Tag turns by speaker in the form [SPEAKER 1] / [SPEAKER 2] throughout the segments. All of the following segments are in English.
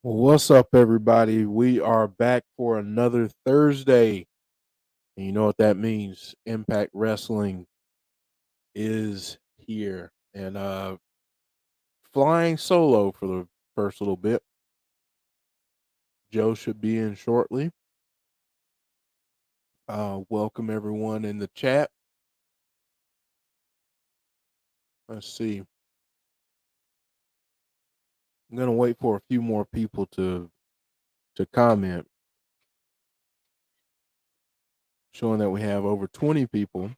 [SPEAKER 1] What's up, everybody? We are back for another Thursday. And you know what that means? Impact Wrestling is here. And flying solo for the first little bit. Joe should be in shortly. Welcome everyone in the chat. Let's see. I'm gonna wait for a few more people to comment. Showing that we have over 20 people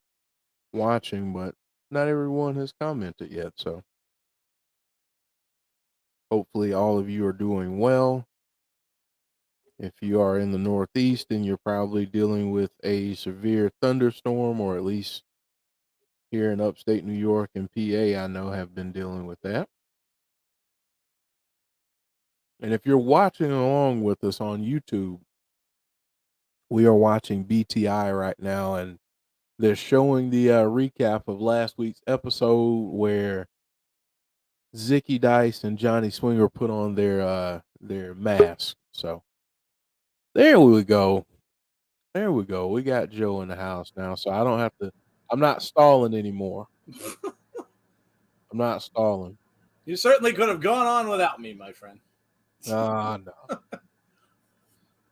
[SPEAKER 1] watching, but not everyone has commented yet, so hopefully all of you are doing well. If you are in the Northeast, then you're probably dealing with a severe thunderstorm, or at least here in upstate New York and PA, I know have been dealing with that. And if you're watching along with us on YouTube, we are watching BTI right now, and they're showing the recap of last week's episode where Zicky Dice and Johnny Swinger put on their mask. So there we go. There we go. We got Joe in the house now, so I don't have to. I'm not stalling anymore. I'm not stalling.
[SPEAKER 2] You certainly could have gone on without me, my friend.
[SPEAKER 1] No.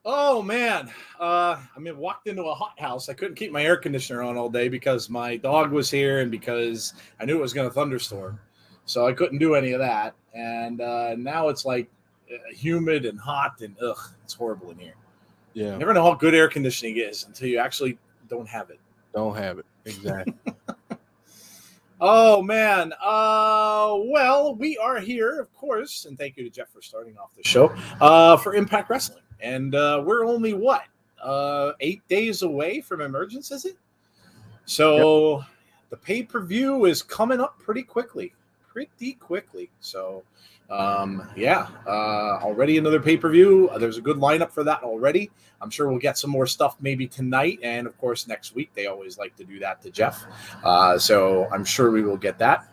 [SPEAKER 2] Oh, man. Walked into a hot house. I couldn't keep my air conditioner on all day because my dog was here and because I knew it was going to thunderstorm. So I couldn't do any of that. And now it's like humid and hot and it's horrible in here.
[SPEAKER 1] Yeah.
[SPEAKER 2] You never know how good air conditioning is until you actually don't have it.
[SPEAKER 1] Don't have it. Exactly.
[SPEAKER 2] Oh, man. Well, we are here, of course, and thank you to Jeff for starting off the show, for Impact Wrestling. And we're only, 8 days away from Emergence, is it? So The pay-per-view is coming up pretty quickly. So Already another pay-per-view. There's a good lineup for that already. I'm sure we'll get some more stuff maybe tonight, and of course next week. They always like to do that to Jeff, so I'm sure we will get that.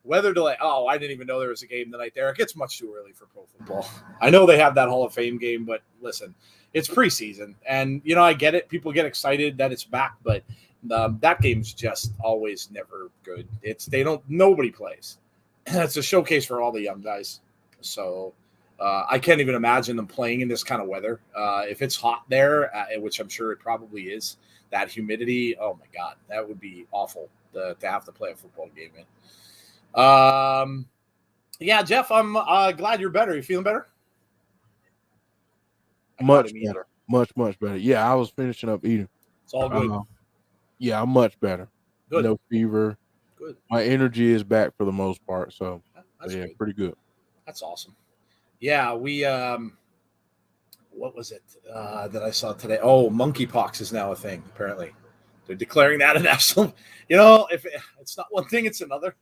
[SPEAKER 2] Weather delay. Oh, I didn't even know there was a game tonight, Derek. It's much too early for pro football. I know they have that Hall of Fame game, but listen, it's preseason, and I get it. People get excited that it's back, but that game's just always never good. Nobody plays. It's a showcase for all the young guys. So I can't even imagine them playing in this kind of weather. If it's hot there, which I'm sure it probably is, that humidity, oh my God, that would be awful to have to play a football game in. Jeff, I'm glad you're better. You feeling better?
[SPEAKER 1] Much better. Much better. Yeah, I was finishing up eating.
[SPEAKER 2] It's all good.
[SPEAKER 1] Yeah, I'm much better.
[SPEAKER 2] Good.
[SPEAKER 1] No fever.
[SPEAKER 2] Good.
[SPEAKER 1] My energy is back for the most part. So, good. Pretty good.
[SPEAKER 2] That's awesome. Yeah, we what was it that I saw today? Oh, monkeypox is now a thing, apparently. They're declaring that a national. If it's not one thing, it's another.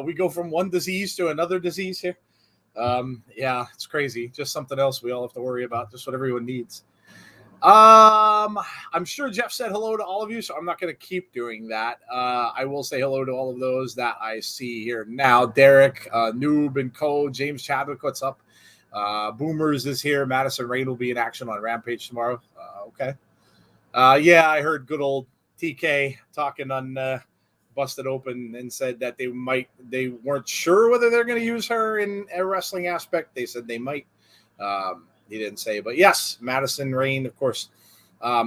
[SPEAKER 2] We go from one disease to another disease here. It's crazy. Just something else we all have to worry about. Just what everyone needs. I'm sure Jeff said hello to all of you, so I'm not going to keep doing that. I will say hello to all of those that I see here now. Derek, Noob and Co, James Chadwick, what's up? Boomers is here. Madison Rain will be in action on Rampage tomorrow. Okay. I heard good old TK talking on Busted Open and said that they weren't sure whether they're going to use her in a wrestling aspect. They said they might. He didn't say, but yes, Madison Rain, of course,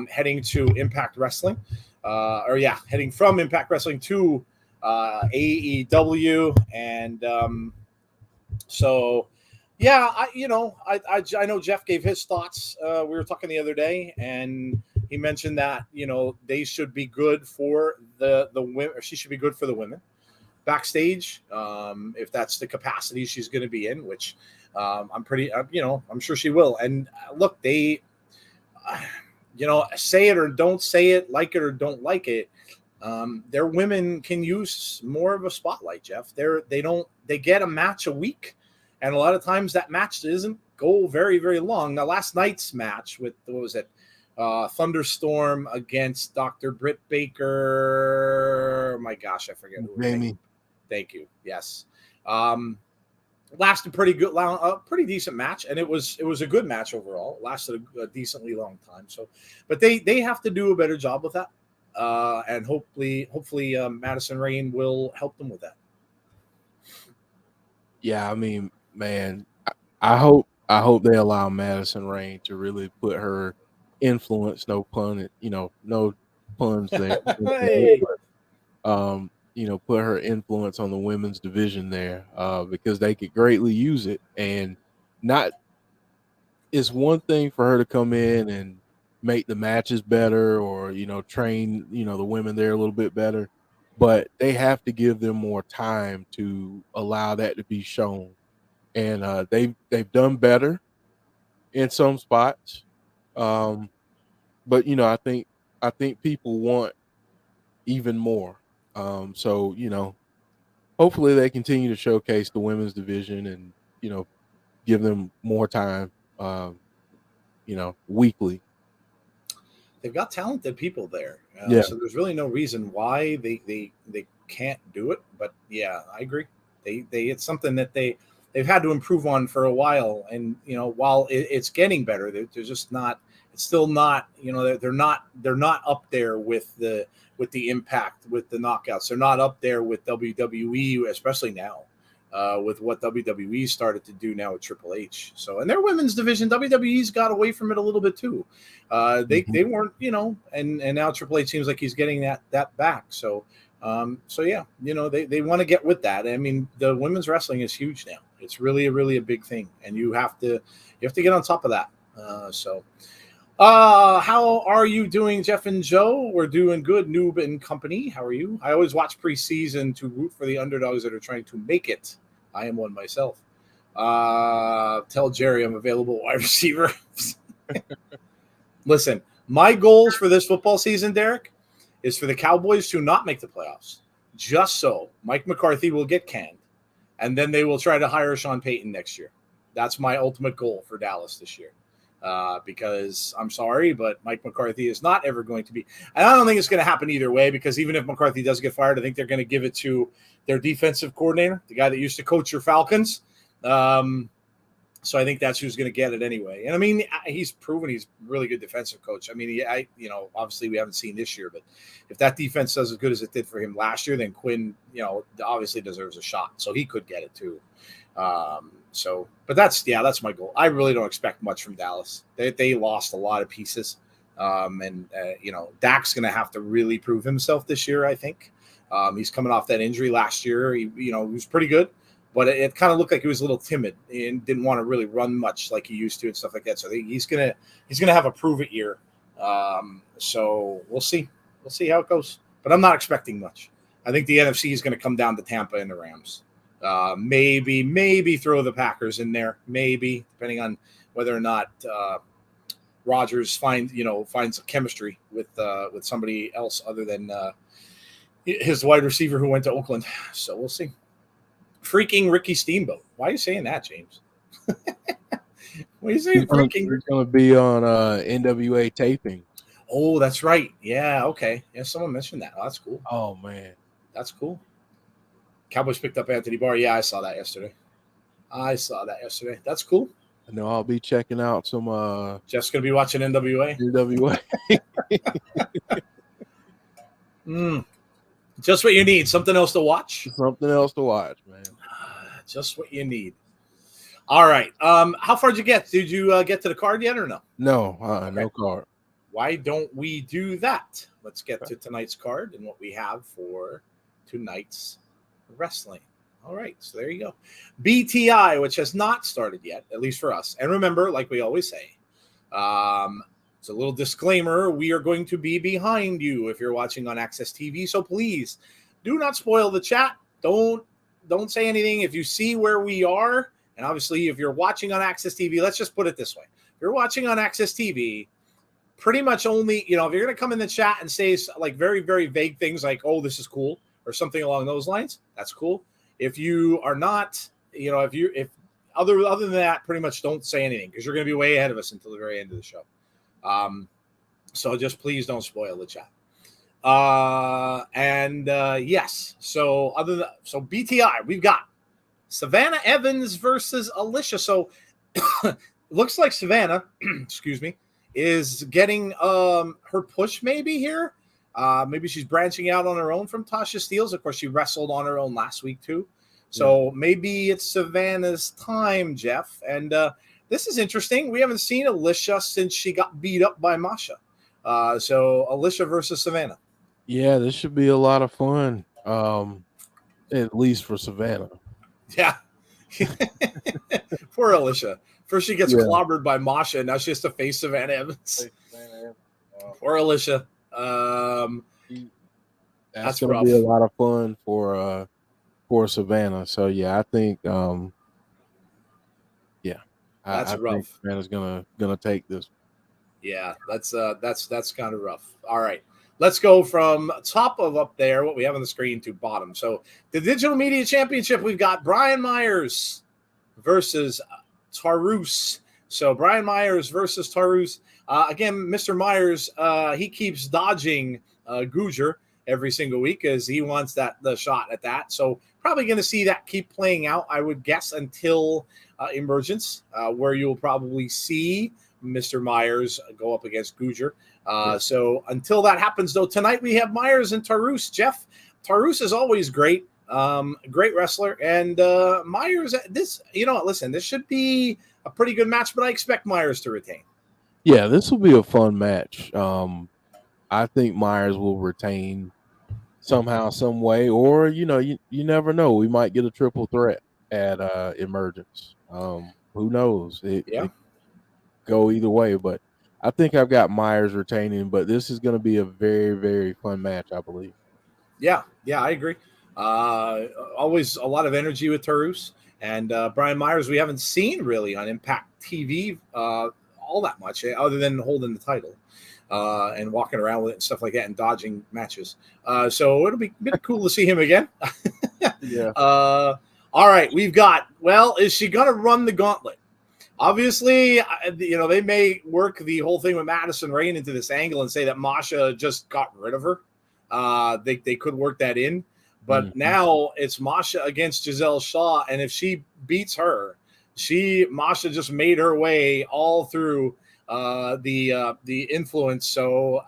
[SPEAKER 2] heading to Impact Wrestling, heading from Impact Wrestling to AEW, and I know Jeff gave his thoughts. We were talking the other day, and he mentioned that they should be good for the women, or she should be good for the women backstage, if that's the capacity she's going to be in, which. I'm sure she will. And look, they, say it or don't say it, like it or don't like it. Their women can use more of a spotlight, Jeff. They get a match a week. And a lot of times that match doesn't go very, very long. Now, last night's match with, what was it? Thunderstorm against Dr. Britt Baker. Oh my gosh, I forget who.
[SPEAKER 1] Jamie.
[SPEAKER 2] Thank you. Yes. Lasted pretty good, pretty decent match, and it was a good match overall. Lasted a decently long time. So, but they have to do a better job with that, and hopefully, Madison Rain will help them with that.
[SPEAKER 1] Yeah, I mean, man, I hope they allow Madison Rain to really put her influence. No pun, no puns there.
[SPEAKER 2] Hey.
[SPEAKER 1] Put her influence on the women's division there, because they could greatly use it. And it's one thing for her to come in and make the matches better, or train the women there a little bit better, but they have to give them more time to allow that to be shown. And they've done better in some spots, but I think people want even more. So hopefully they continue to showcase the women's division and give them more time, weekly.
[SPEAKER 2] They've got talented people there,
[SPEAKER 1] so
[SPEAKER 2] there's really no reason why they can't do it. But yeah, I agree. It's something that they've had to improve on for a while, and while it's getting better, they're just not. It's still not. They're not up there with the Impact, with the Knockouts. They're not up there with WWE, especially now, with what WWE started to do now with Triple H. So, and their women's division, WWE's got away from it a little bit too. They weren't, and now Triple H seems like he's getting that back. So, they want to get with that. I mean, the women's wrestling is huge now. It's really, really a big thing, and you have to get on top of that. How are you doing, Jeff and Joe? We're doing good. Noob and company. How are you? I always watch preseason to root for the underdogs that are trying to make it. I am one myself. Tell Jerry I'm available wide receiver. Listen, my goals for this football season, Derek, is for the Cowboys to not make the playoffs. just so Mike McCarthy will get canned, and then they will try to hire Sean Payton next year. That's my ultimate goal for Dallas this year. Because I'm sorry, but Mike McCarthy is not ever going to be. And I don't think it's going to happen either way, because even if McCarthy does get fired, I think they're going to give it to their defensive coordinator, the guy that used to coach your Falcons. So I think that's who's going to get it anyway. And I mean, he's proven he's a really good defensive coach. I mean, obviously we haven't seen this year, but if that defense does as good as it did for him last year, then Quinn, obviously deserves a shot. So he could get it too. But that's my goal. I really don't expect much from Dallas. They lost a lot of pieces. Dak's going to have to really prove himself this year, I think. He's coming off that injury last year. He was pretty good, but it kind of looked like he was a little timid and didn't want to really run much like he used to and stuff like that. So he's going to have a prove it year. So we'll see. We'll see how it goes, but I'm not expecting much. I think the NFC is going to come down to Tampa and the Rams. Maybe throw the Packers in there, maybe, depending on whether or not Rodgers finds a chemistry with somebody else other than his wide receiver who went to Oakland. So we'll see. Freaking Ricky Steamboat. Why are you saying that, James? What are you saying? Freaking.
[SPEAKER 1] He's going to be on NWA taping.
[SPEAKER 2] Oh, that's right. Yeah. Okay. Yeah. Someone mentioned that. Oh, that's cool.
[SPEAKER 1] Oh man,
[SPEAKER 2] that's cool. Cowboys picked up Anthony Barr. Yeah, I saw that yesterday. That's cool.
[SPEAKER 1] I know I'll be checking out some.
[SPEAKER 2] Jeff's gonna be watching NWA. Just what you need. Something else to watch.
[SPEAKER 1] Something else to watch, man.
[SPEAKER 2] Just what you need. All right. How far did you get? Did you get to the card yet or no?
[SPEAKER 1] No, okay. No card.
[SPEAKER 2] Why don't we do that? Let's get to tonight's card and what we have for tonight's wrestling. All right, so there you go. BTI, which has not started yet, at least for us. And remember, like we always say, it's a little disclaimer. We are going to be behind you if you're watching on Access TV. So please do not spoil the chat. Don't say anything. If you see where we are, and obviously if you're watching on Access TV, let's just put it this way. If you're watching on Access TV, pretty much only, if you're going to come in the chat and say like very, very vague things like, oh, this is cool, or something along those lines, that's cool. If you are not, if other than that, pretty much don't say anything, because you're going to be way ahead of us until the very end of the show. So just please don't spoil the chat. Yes. So BTI, we've got Savannah Evans versus Alisha. So looks like Savannah, excuse me, is getting her push maybe here. Maybe she's branching out on her own from Tasha Steelz. Of course, she wrestled on her own last week too. So maybe it's Savannah's time, Jeff. And this is interesting. We haven't seen Alisha since she got beat up by Masha. So Alisha versus Savannah.
[SPEAKER 1] Yeah, this should be a lot of fun. At least for Savannah.
[SPEAKER 2] Yeah. Poor Alisha. First she gets clobbered by Masha, and now she has to face Savannah Evans. Poor Alisha.
[SPEAKER 1] That's going to be a lot of fun for Savannah. So yeah, I think
[SPEAKER 2] that's rough.
[SPEAKER 1] Think Savannah's gonna take this.
[SPEAKER 2] Yeah, that's kind of rough. All right, let's go from top of up there, what we have on the screen, to bottom. So the Digital Media Championship, we've got Brian Myers versus Taurus. So Brian Myers versus Taurus. Again, Mr. Myers, he keeps dodging Gujar every single week as he wants the shot at that. So probably going to see that keep playing out, I would guess, until Emergence, where you'll probably see Mr. Myers go up against Gujar. So until that happens, though, tonight we have Myers and Taurus. Jeff, Taurus is always great. Great wrestler. And Myers, listen, this should be a pretty good match, but I expect Myers to retain.
[SPEAKER 1] Yeah, this will be a fun match. I think Myers will retain somehow, some way, or you never know. We might get a triple threat at Emergence. Who knows? It could go either way, but I think I've got Myers retaining. But this is going to be a very, very fun match, I believe. Yeah,
[SPEAKER 2] I agree. Always a lot of energy with Taurus, and Brian Myers we haven't seen really on Impact TV all that much, other than holding the title. and walking around with it and stuff like that and dodging matches. So it'll be cool to see him again.
[SPEAKER 1] Yeah.
[SPEAKER 2] All right, we've got. Well, is she gonna run the gauntlet? Obviously, they may work the whole thing with Madison Rayne into this angle and say that Masha just got rid of her. They could work that in, but now it's Masha against Giselle Shaw, and if she beats her, Masha just made her way all through the influence. So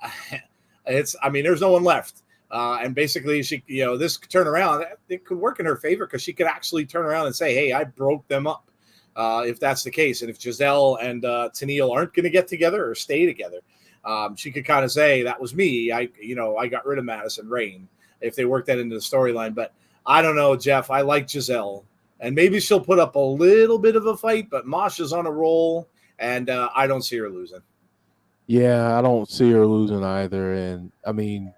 [SPEAKER 2] there's no one left. And basically, this could turn around. It could work in her favor because she could actually turn around and say, "Hey, I broke them up." If that's the case, and if Giselle and Tennille aren't going to get together or stay together, she could kind of say, "That was me. I got rid of Madison Rayne." If they work that into the storyline, but I don't know, Jeff. I like Giselle, and maybe she'll put up a little bit of a fight, but Masha's on a roll, and I don't see her losing.
[SPEAKER 1] Yeah, I don't see her losing either. And I mean,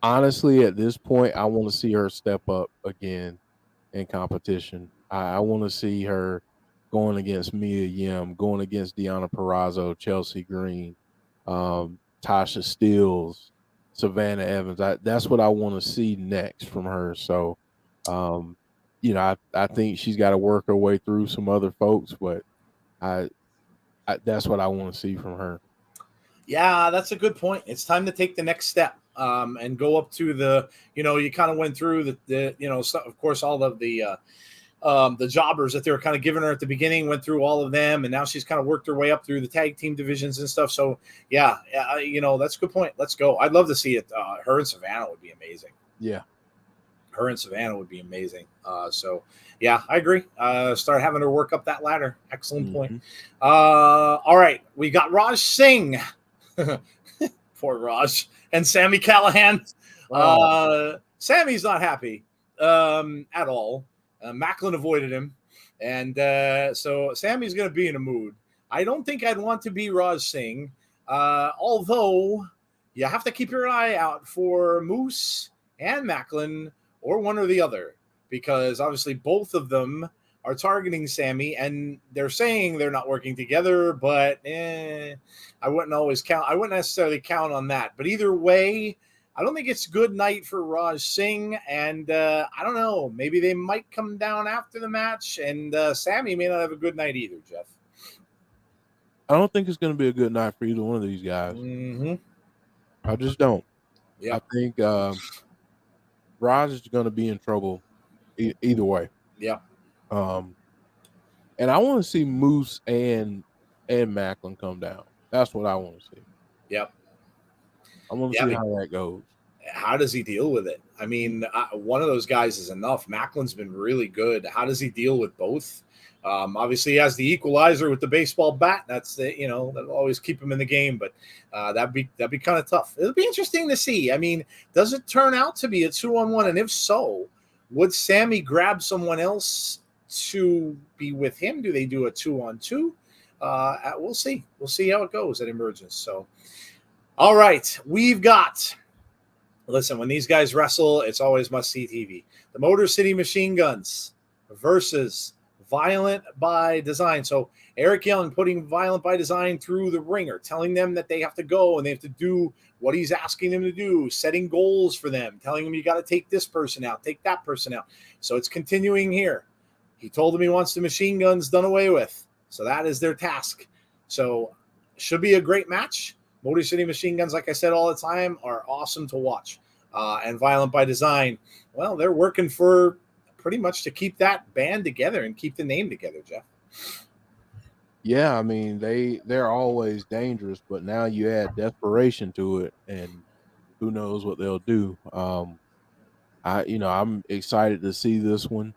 [SPEAKER 1] honestly, at this point, I want to see her step up again in competition. I want to see her going against Mia Yim, going against Deonna Purrazzo, Chelsea Green, Tasha Steeles, Savannah Evans. That's what I want to see next from her. So, I think she's got to work her way through some other folks, but I that's what I want to see from her.
[SPEAKER 2] Yeah, that's a good point. It's time to take the next step and go up to the, you kind of went through of course, all of the jobbers that they were kind of giving her at the beginning, went through all of them, and now she's kind of worked her way up through the tag team divisions and stuff. So, yeah, that's a good point. Let's go. I'd love to see it. Her and Savannah would be amazing.
[SPEAKER 1] Yeah.
[SPEAKER 2] Her and Savannah would be amazing. So, yeah, I agree. Start having her work up that ladder. Excellent point. All right, we got Raj Singh. Poor Raj. And Sammy Callahan. Sammy's not happy at all. Macklin avoided him. And so Sammy's going to be in a mood. I don't think I'd want to be Raj Singh. Although you have to keep your eye out for Moose and Macklin or one or the other. Because obviously both of them are targeting Sammy, and they're saying they're not working together, but I wouldn't necessarily count on that. But either way, I don't think it's a good night for Raj Singh, and I don't know. Maybe they might come down after the match, and Sammy may not have a good night either, Jeff.
[SPEAKER 1] I don't think it's going to be a good night for either one of these guys. I just don't. I think Raj is going to be in trouble either way.
[SPEAKER 2] Yeah.
[SPEAKER 1] And I want to see Moose and Macklin come down. That's what I want to see.
[SPEAKER 2] Yep.
[SPEAKER 1] I want to see how that goes.
[SPEAKER 2] How does he deal with it? I mean, one of those guys is enough. Macklin's been really good. How does he deal with both? Obviously, he has the equalizer with the baseball bat. That's that'll always keep him in the game. But that'd be kind of tough. It'll be interesting to see. I mean, does it turn out to be a 2-on-1? And if so, would Sammy grab someone else to be with him? Do they do a 2-on-2? We'll see. We'll see how it goes at Emergence. So, all right, we've got. Listen, when these guys wrestle, it's always must-see TV. The Motor City Machine Guns versus Violent by Design. So Eric Young putting Violent by Design through the ringer, telling them that they have to go and they have to do what he's asking them to do, setting goals for them, telling them you got to take this person out, take that person out. So it's continuing here. He told them he wants the machine guns done away with. So that is their task. So should be a great match. Motor City Machine Guns, like I said all the time, are awesome to watch. And Violent by Design, well, they're working for pretty much to keep that band together and keep the name together, Jeff.
[SPEAKER 1] Yeah, I mean, they're always dangerous, but now you add desperation to it, and who knows what they'll do. I'm excited to see this one.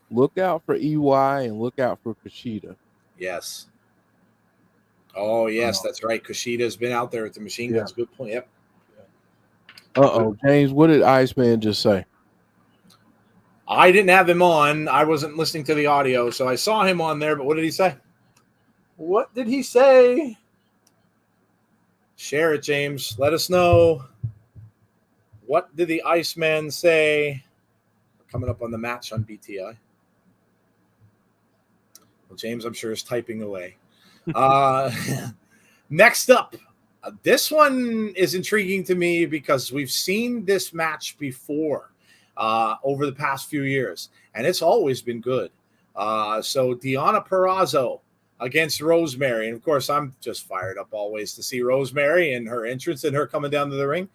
[SPEAKER 1] Look out for EY and look out for Kushida.
[SPEAKER 2] Yes. Oh, yes, that's right. Kushida's been out there at the machine guns. Good point. Yep.
[SPEAKER 1] James, what did Iceman just say?
[SPEAKER 2] I didn't have him on. I wasn't listening to the audio, so I saw him on there, but what did he say? What did he say? Share it, James. Let us know. What did the Iceman say? We're coming up on the match on BTI. Well, James, I'm sure, is typing away. Next up, This one is intriguing to me because we've seen this match before over the past few years, and it's always been good. So Deonna Purrazzo against Rosemary. And, of course, I'm just fired up always to see Rosemary and her entrance and her coming down to the ring.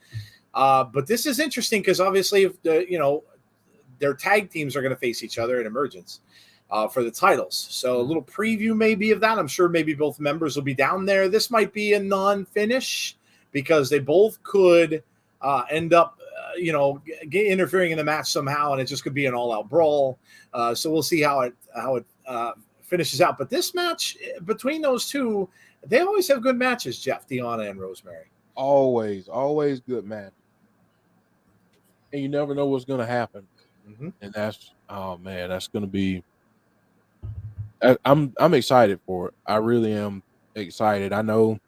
[SPEAKER 2] But this is interesting because, obviously, if their tag teams are going to face each other in Emergence for the titles. So a little preview maybe of that. I'm sure maybe both members will be down there. This might be a non-finish because they both could end up, interfering in the match somehow, and it just could be an all-out brawl. So we'll see how it finishes out. But this match between those two, they always have good matches, Jeff, Deonna, and Rosemary.
[SPEAKER 1] Always good match. And you never know what's going to happen.
[SPEAKER 2] Mm-hmm.
[SPEAKER 1] And that's going to be. I'm excited for it. I really am excited. I know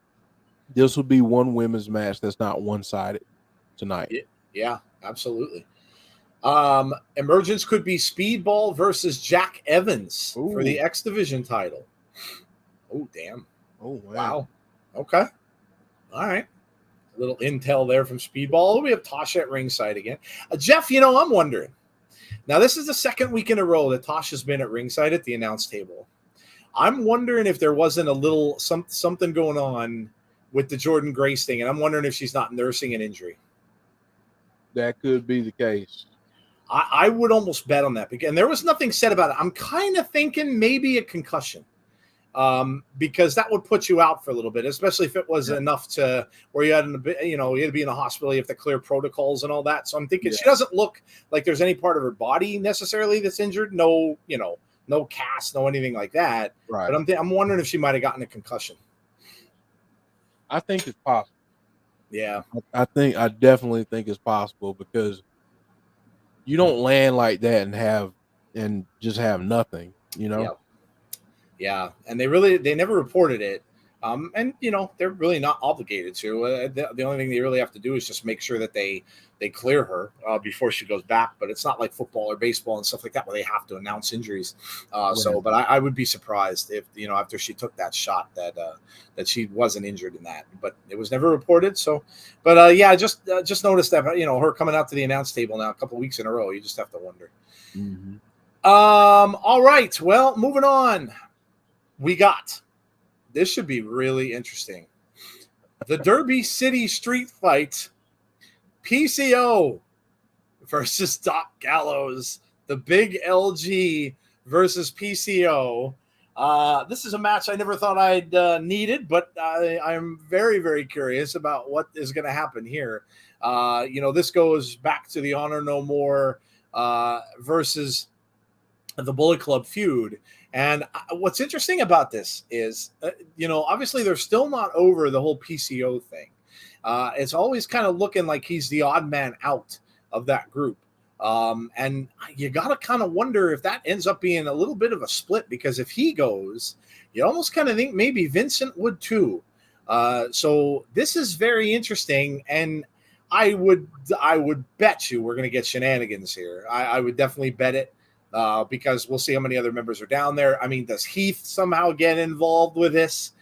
[SPEAKER 1] this will be one women's match that's not one-sided tonight.
[SPEAKER 2] Yeah, absolutely. Emergence could be Speedball versus Jack Evans for the X Division title. Oh, damn.
[SPEAKER 1] Oh,
[SPEAKER 2] wow. Okay. All right. A little intel there from Speedball. We have Tasha at ringside again. Jeff, I'm wondering. Now, this is the second week in a row that Tasha's been at ringside at the announce table. I'm wondering if there wasn't a little something going on with the Jordan Grace thing, and I'm wondering if she's not nursing an injury.
[SPEAKER 1] That could be the case.
[SPEAKER 2] I would almost bet on that. And there was nothing said about it. I'm kind of thinking maybe a concussion. Because that would put you out for a little bit, especially if it was enough to where you had to be in the hospital, you have to clear protocols and all that. So I'm thinking she doesn't look like there's any part of her body necessarily that's injured. No, no cast, no anything like that.
[SPEAKER 1] Right.
[SPEAKER 2] But I'm wondering if she might have gotten a concussion.
[SPEAKER 1] I think it's possible.
[SPEAKER 2] Yeah.
[SPEAKER 1] I definitely think it's possible because you don't land like that and just have nothing,
[SPEAKER 2] Yeah. Yeah, and they never reported it, and they're really not obligated to. The only thing they really have to do is just make sure that they clear her before she goes back. But it's not like football or baseball and stuff like that where they have to announce injuries. So, but I would be surprised if after she took that shot that she wasn't injured in that. But it was never reported. So, but I just noticed that her coming out to the announce table now a couple weeks in a row. You just have to wonder.
[SPEAKER 1] Mm-hmm.
[SPEAKER 2] All right. Well, moving on. This should be really interesting. The Derby City Street Fight, PCO versus Doc Gallows, the big LG versus PCO. This is a match I never thought I'd needed, but I'm very, very curious about what is going to happen here. This goes back to the Honor No More versus the Bullet Club feud. And what's interesting about this is, obviously they're still not over the whole PCO thing. It's always kind of looking like he's the odd man out of that group. And you got to kind of wonder if that ends up being a little bit of a split, because if he goes, you almost kind of think maybe Vincent would too. So this is very interesting. And I would bet you we're going to get shenanigans here. I would definitely bet it. Because we'll see how many other members are down there. I mean, does Heath somehow get involved with this?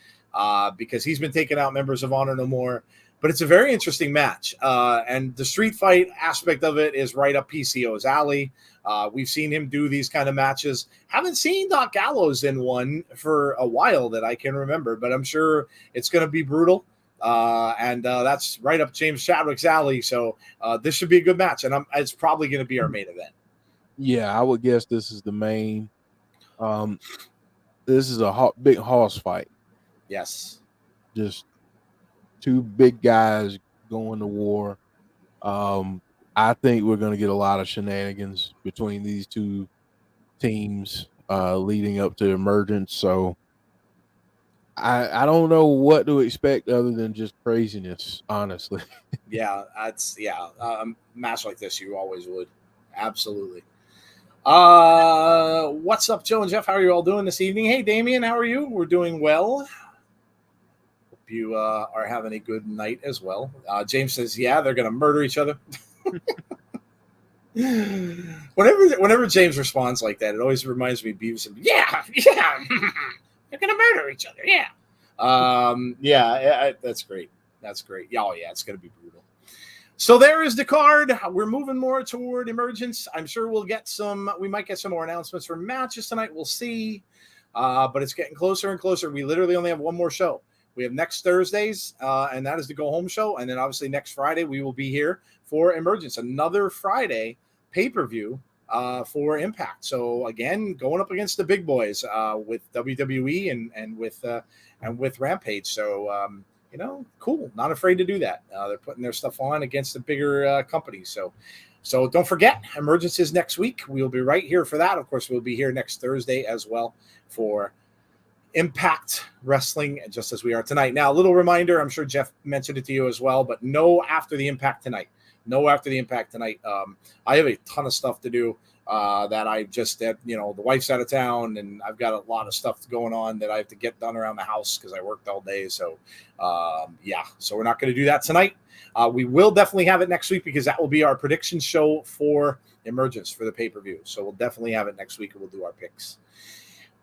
[SPEAKER 2] Because he's been taking out members of Honor No More. But it's a very interesting match. And the street fight aspect of it is right up PCO's alley. We've seen him do these kind of matches. Haven't seen Doc Gallows in one for a while that I can remember, but I'm sure it's going to be brutal. And that's right up James Chadwick's alley. So this should be a good match. And it's probably going to be our main event.
[SPEAKER 1] Yeah, I would guess this is the main. This is a big horse fight.
[SPEAKER 2] Yes.
[SPEAKER 1] Just two big guys going to war. I think we're going to get a lot of shenanigans between these two teams leading up to Emergence. So I don't know what to expect other than just craziness, honestly.
[SPEAKER 2] Yeah, match like this, you always would. Absolutely. What's up, Joe and Jeff? How are you all doing this evening? Hey, Damien, how are you? We're doing well. Hope you are having a good night as well. James says, yeah, they're going to murder each other. Whenever James responds like that, it always reminds me of Beavis and yeah, they're going to murder each other. Yeah. That's great. That's great. Yeah, oh yeah, it's going to be brutal. So there is the card. We're moving more toward Emergence. I'm sure we might get some more announcements for matches tonight. We'll see. But it's getting closer and closer. We literally only have one more show. We have next Thursdays, and that is the go home show. And then obviously next Friday, we will be here for Emergence, another Friday pay-per-view for Impact. So again, going up against the big boys with WWE and with Rampage. So, cool. Not afraid to do that. They're putting their stuff on against the bigger companies. So don't forget, Emergence is next week. We'll be right here for that. Of course, we'll be here next Thursday as well for Impact Wrestling, just as we are tonight. Now, a little reminder, I'm sure Jeff mentioned it to you as well, but no after the Impact tonight. I have a ton of stuff to do that I just, the wife's out of town, and I've got a lot of stuff going on that I have to get done around the house because I worked all day. So, so we're not going to do that tonight. We will definitely have it next week because that will be our prediction show for Emergence for the pay-per-view. So we'll definitely have it next week, and we'll do our picks.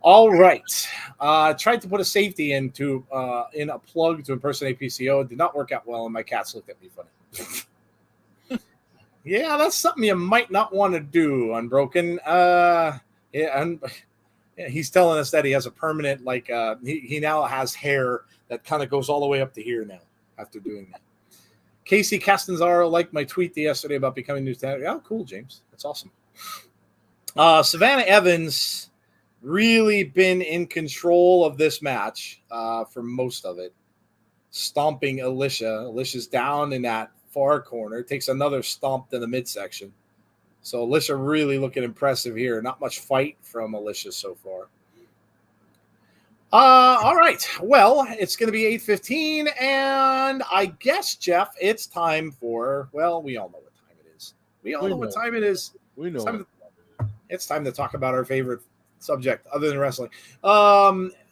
[SPEAKER 2] All right. Tried to put a safety in a plug to impersonate PCO. It did not work out well, and my cats looked at me funny. Yeah, that's something you might not want to do, Unbroken. He's telling us that he has a permanent, he now has hair that kind of goes all the way up to here now after doing that. Casey Castanzaro liked my tweet yesterday about becoming new talent. Oh, cool, James. That's awesome. Savannah Evans really been in control of this match for most of it, stomping Alisha. Alisha's down in that far corner, takes another stomp in the midsection. So Alisha really looking impressive here. Not much fight from Alisha so far. All right. Well, it's going to be 8:15, and I guess, Jeff, it's time for, we all know what time it is. We know what time it is.
[SPEAKER 1] We know.
[SPEAKER 2] It's time to talk about our favorite subject other than wrestling.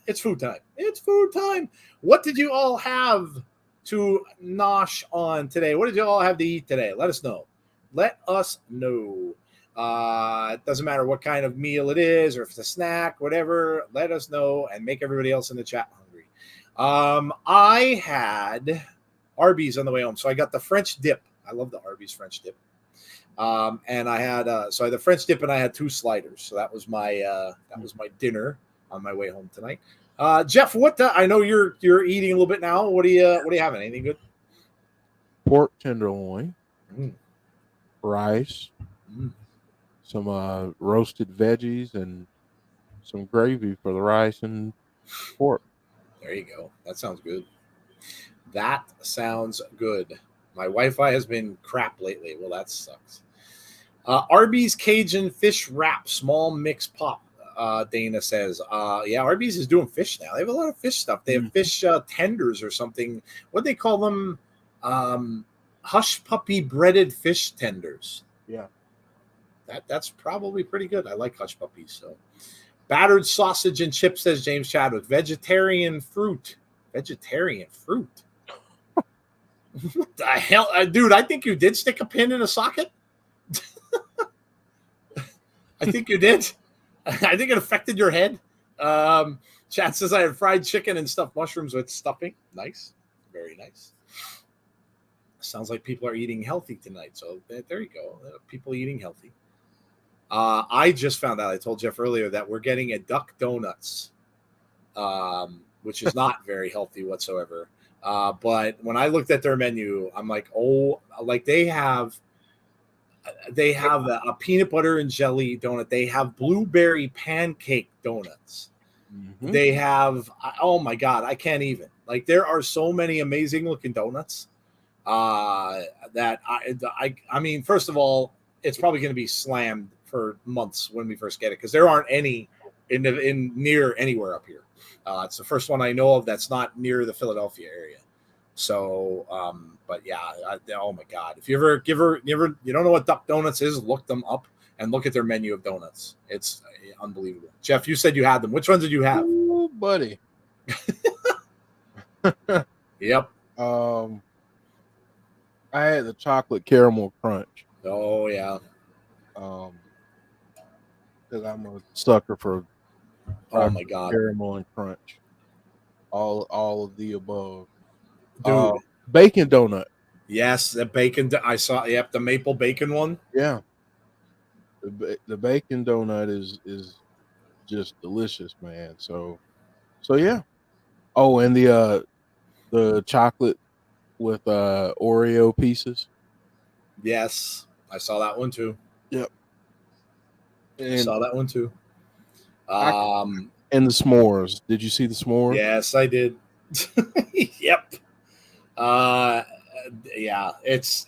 [SPEAKER 2] It's food time. It's food time. What did you all have to nosh on today? What did you all have to eat today? Let us know. It doesn't matter what kind of meal it is or if it's a snack, whatever. Let us know and make everybody else in the chat hungry. I had Arby's on the way home, so I got the French dip. I love the Arby's French dip. And I had the French dip, and I had 2 sliders. So that was my dinner on my way home tonight. Jeff, I know you're eating a little bit now. What are you having? Anything good?
[SPEAKER 1] Pork tenderloin, rice, some roasted veggies, and some gravy for the rice and pork.
[SPEAKER 2] There you go. That sounds good. My Wi-Fi has been crap lately. Well, that sucks. Arby's Cajun fish wrap, small mix pop. Dana says, Arby's is doing fish now. They have a lot of fish stuff. They have fish tenders or something. What they call them? Hush puppy breaded fish tenders.
[SPEAKER 1] Yeah.
[SPEAKER 2] That's probably pretty good. I like hush puppies. So battered sausage and chips, says James Chadwick. Vegetarian fruit. What the hell? Dude, I think you did stick a pin in a socket. I think you did. I think it affected your head. Chat says I had fried chicken and stuffed mushrooms with stuffing. Nice. Very nice. Sounds like people are eating healthy tonight. So there you go. People eating healthy. I just found out, I told Jeff earlier, that we're getting a duck donuts, which is not very healthy whatsoever. But when I looked at their menu, I'm like, they have a peanut butter and jelly donut. They have blueberry pancake donuts. Mm-hmm. They have, oh my God, I can't even. There are so many amazing looking donuts that I mean, first of all, it's probably going to be slammed for months when we first get it, because there aren't any in near anywhere up here. It's the first one I know of that's not near the Philadelphia area. So, but yeah, oh my God! If you ever you don't know what Duck Donuts is, look them up and look at their menu of donuts. It's unbelievable. Jeff, you said you had them. Which ones did you have?
[SPEAKER 1] Ooh, buddy.
[SPEAKER 2] Yep.
[SPEAKER 1] I had the chocolate caramel crunch.
[SPEAKER 2] Oh yeah.
[SPEAKER 1] Because I'm a sucker for
[SPEAKER 2] oh my God,
[SPEAKER 1] caramel and crunch. All of the above.
[SPEAKER 2] Dude,
[SPEAKER 1] Bacon donut.
[SPEAKER 2] Yes, the bacon. I saw. Yep, the maple bacon one.
[SPEAKER 1] Yeah. The bacon donut is just delicious, man. So yeah. Oh, and the chocolate with Oreo pieces.
[SPEAKER 2] Yes, I saw that one too.
[SPEAKER 1] Yep.
[SPEAKER 2] I
[SPEAKER 1] And
[SPEAKER 2] saw that one too.
[SPEAKER 1] I
[SPEAKER 2] Um,
[SPEAKER 1] and the s'mores. Did you see the s'mores?
[SPEAKER 2] yes, I did. Yep. Uh, yeah, it's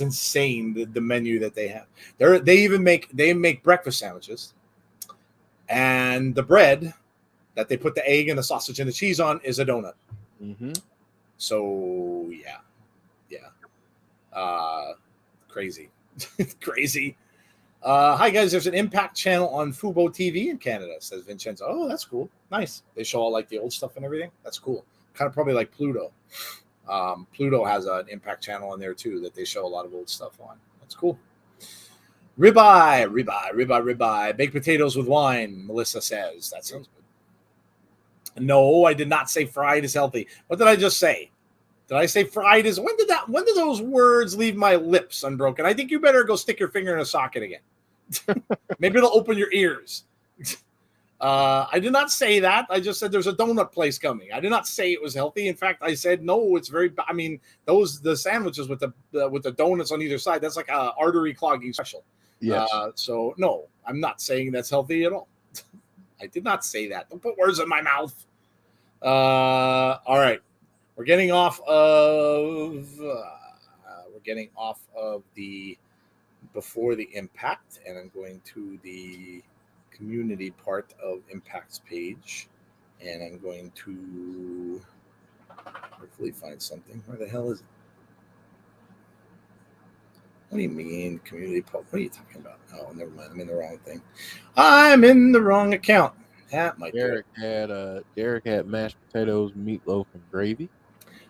[SPEAKER 2] insane the menu that they have. They make breakfast sandwiches, and the bread that they put the egg and the sausage and the cheese on is a donut.
[SPEAKER 1] Mm-hmm.
[SPEAKER 2] So yeah, crazy, crazy. Hi guys, there's an Impact channel on Fubo TV in Canada, says Vincenzo. Oh, that's cool. Nice. They show all like the old stuff and everything. That's cool. Kind of probably like Pluto. Pluto has an Impact channel on there too that they show a lot of old stuff on. That's cool. Ribeye. Baked potatoes with wine, Melissa says. That sounds good. No, I did not say fried is healthy. What did I just say? Did I say fried is? When did those words leave my lips unbroken? I think you better go stick your finger in a socket again. Maybe it'll open your ears. I did not say that. I just said there's a donut place coming. I did not say it was healthy. In fact, I said no. It's very. I mean, the sandwiches with the donuts on either side. That's like a artery clogging special.
[SPEAKER 1] Yes.
[SPEAKER 2] So no, I'm not saying that's healthy at all. I did not say that. Don't put words in my mouth. All right, we're getting off of the before the impact, and I'm going to the community part of Impact's page, and I'm going to hopefully find something. Where the hell is it? What do you mean community post? What are you talking about? Oh, never mind. I'm in the wrong thing. I'm in the wrong account. That might
[SPEAKER 1] Derek had mashed potatoes, meatloaf, and gravy.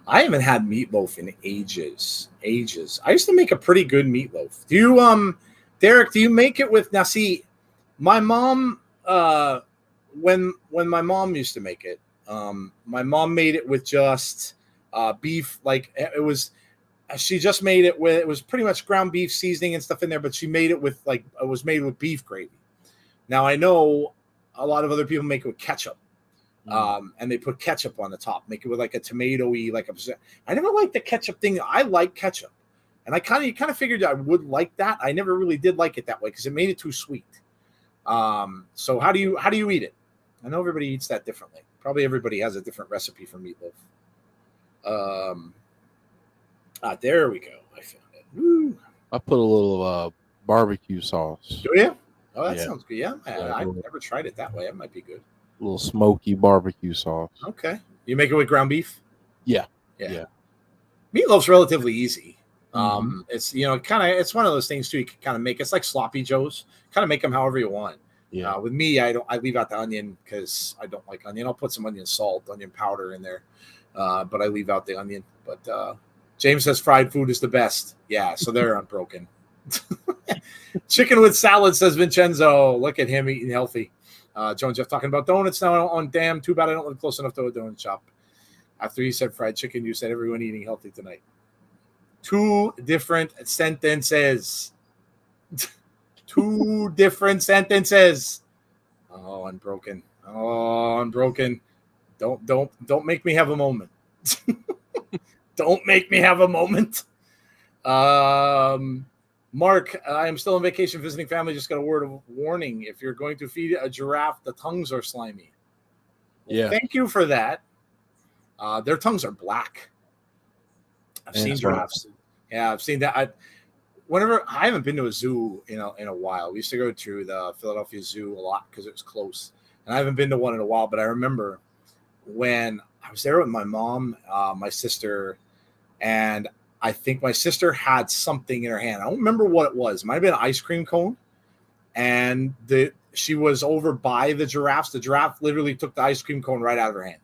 [SPEAKER 2] I haven't had meatloaf in ages. I used to make a pretty good meatloaf. Do you Derek, do you make it with now see my mom when my mom used to make it, my mom made it with just beef, like it was she just made it with it was pretty much ground beef seasoning and stuff in there, but she made it with like it was made with beef gravy. Now I know a lot of other people make it with ketchup. And they put ketchup on the top, make it with like a tomato-y, like I never liked the ketchup thing. I like ketchup, and I kind of figured I would like that. I never really did like it that way because it made it too sweet. So how do you eat it? I know everybody eats that differently. Probably everybody has a different recipe for meatloaf. There we go. I found it. Woo.
[SPEAKER 1] I put a little barbecue sauce.
[SPEAKER 2] Do you? Oh, that
[SPEAKER 1] Yeah.
[SPEAKER 2] sounds good. Yeah, I've never tried it that way. It might be good.
[SPEAKER 1] A little smoky barbecue sauce.
[SPEAKER 2] Okay. You make it with ground beef?
[SPEAKER 1] Yeah.
[SPEAKER 2] Meatloaf's relatively easy.
[SPEAKER 1] Mm-hmm.
[SPEAKER 2] It's it's one of those things too. You can kind of make it's like sloppy joes. Kind of make them however you want.
[SPEAKER 1] Yeah.
[SPEAKER 2] With me, I leave out the onion because I don't like onion. I'll put some onion salt, onion powder in there, but I leave out the onion. But James says fried food is the best. Yeah, so they're unbroken. Chicken with salad, says Vincenzo. Look at him eating healthy. Joan Jeff talking about donuts now on Damn. Too bad I don't live close enough to a donut shop. After you said fried chicken, you said everyone eating healthy tonight. Two different sentences. Two different sentences. Oh, unbroken. Don't make me have a moment. Don't make me have a moment. Mark, I am still on vacation visiting family. Just got a word of warning. If you're going to feed a giraffe, the tongues are slimy.
[SPEAKER 1] Yeah.
[SPEAKER 2] Thank you for that. Their tongues are black. I've seen giraffes. Yeah, I've seen that. I haven't been to a zoo in a while. We used to go to the Philadelphia Zoo a lot because it was close. And I haven't been to one in a while, but I remember when I was there with my mom, my sister, and I think my sister had something in her hand. I don't remember what it was. It might have been an ice cream cone. And she was over by the giraffes. The giraffe literally took the ice cream cone right out of her hand.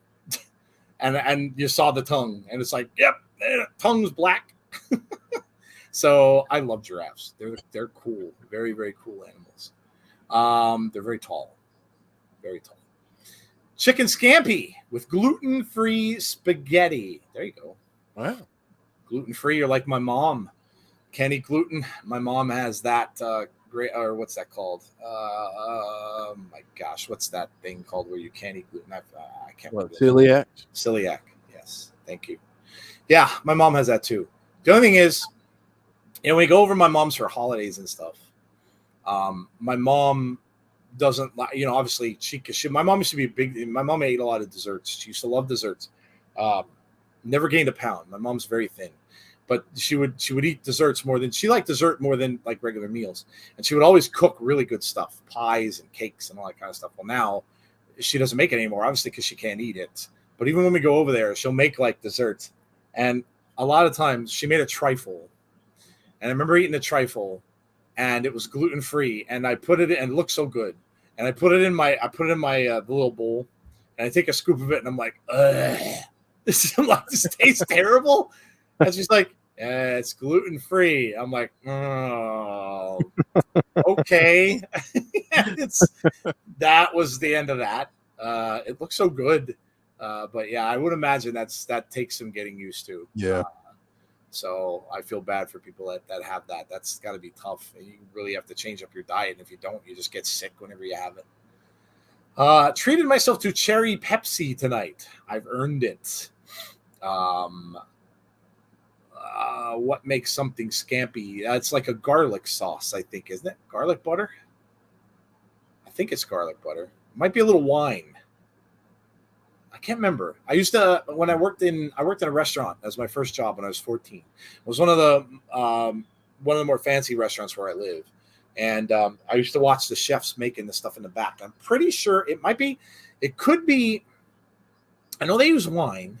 [SPEAKER 2] and you saw the tongue. And it's like, yep, tongue's black. So I love giraffes. They're cool. Very, very cool animals. They're very tall. Very tall. Chicken scampi with gluten-free spaghetti. There you go.
[SPEAKER 1] Wow.
[SPEAKER 2] Gluten-free, or like my mom. Can't eat gluten. My mom has that great, or what's that called? My gosh, what's that thing called where you can't eat gluten? I can't
[SPEAKER 1] What,
[SPEAKER 2] remember.
[SPEAKER 1] celiac?
[SPEAKER 2] Celiac. Yes, thank you. Yeah, my mom has that too. The only thing is, we go over my mom's for holidays and stuff. My mom doesn't like, obviously my mom used to be my mom ate a lot of desserts. She used to love desserts. Never gained a pound. My mom's very thin, but she would eat desserts more than, she liked dessert more than like regular meals. And she would always cook really good stuff, pies and cakes and all that kind of stuff. Well, now she doesn't make it anymore, obviously, because she can't eat it. But even when we go over there, she'll make like desserts. And a lot of times she made a trifle. And I remember eating a trifle, and it was gluten-free, and I put it in, and it looked so good. And I put it in my the little bowl, and I take a scoop of it, and I'm like, ugh. This tastes terrible. And she's like, it's gluten-free. I'm like, oh, okay. That was the end of that. It looks so good. But yeah, I would imagine that takes some getting used to.
[SPEAKER 1] Yeah.
[SPEAKER 2] So I feel bad for people that have that. That's got to be tough. You really have to change up your diet. And if you don't, you just get sick whenever you have it. Treated myself to cherry Pepsi tonight. I've earned it. What makes something scampi? It's like a garlic sauce, I think, isn't it? Garlic butter? I think it's garlic butter. It might be a little wine. I can't remember. I used to, when I worked in a restaurant as my first job when I was 14. It was one of the more fancy restaurants where I live. And I used to watch the chefs making the stuff in the back. I'm pretty sure it could be, I know they use wine.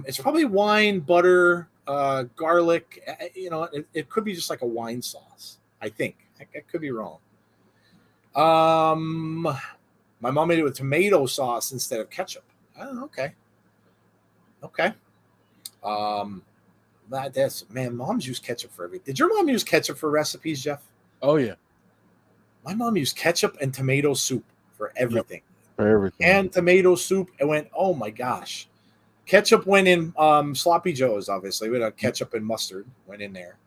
[SPEAKER 2] It's probably wine, butter, garlic. It could be just like a wine sauce, I think. I could be wrong. My mom made it with tomato sauce instead of ketchup. Oh, okay. Moms use ketchup for everything. Did your mom use ketchup for recipes, Jeff?
[SPEAKER 1] Oh yeah.
[SPEAKER 2] My mom used ketchup and tomato soup for everything.
[SPEAKER 1] Yep, for everything.
[SPEAKER 2] And tomato soup. It went, oh my gosh. Ketchup went in sloppy joes, obviously. We had ketchup and mustard went in there.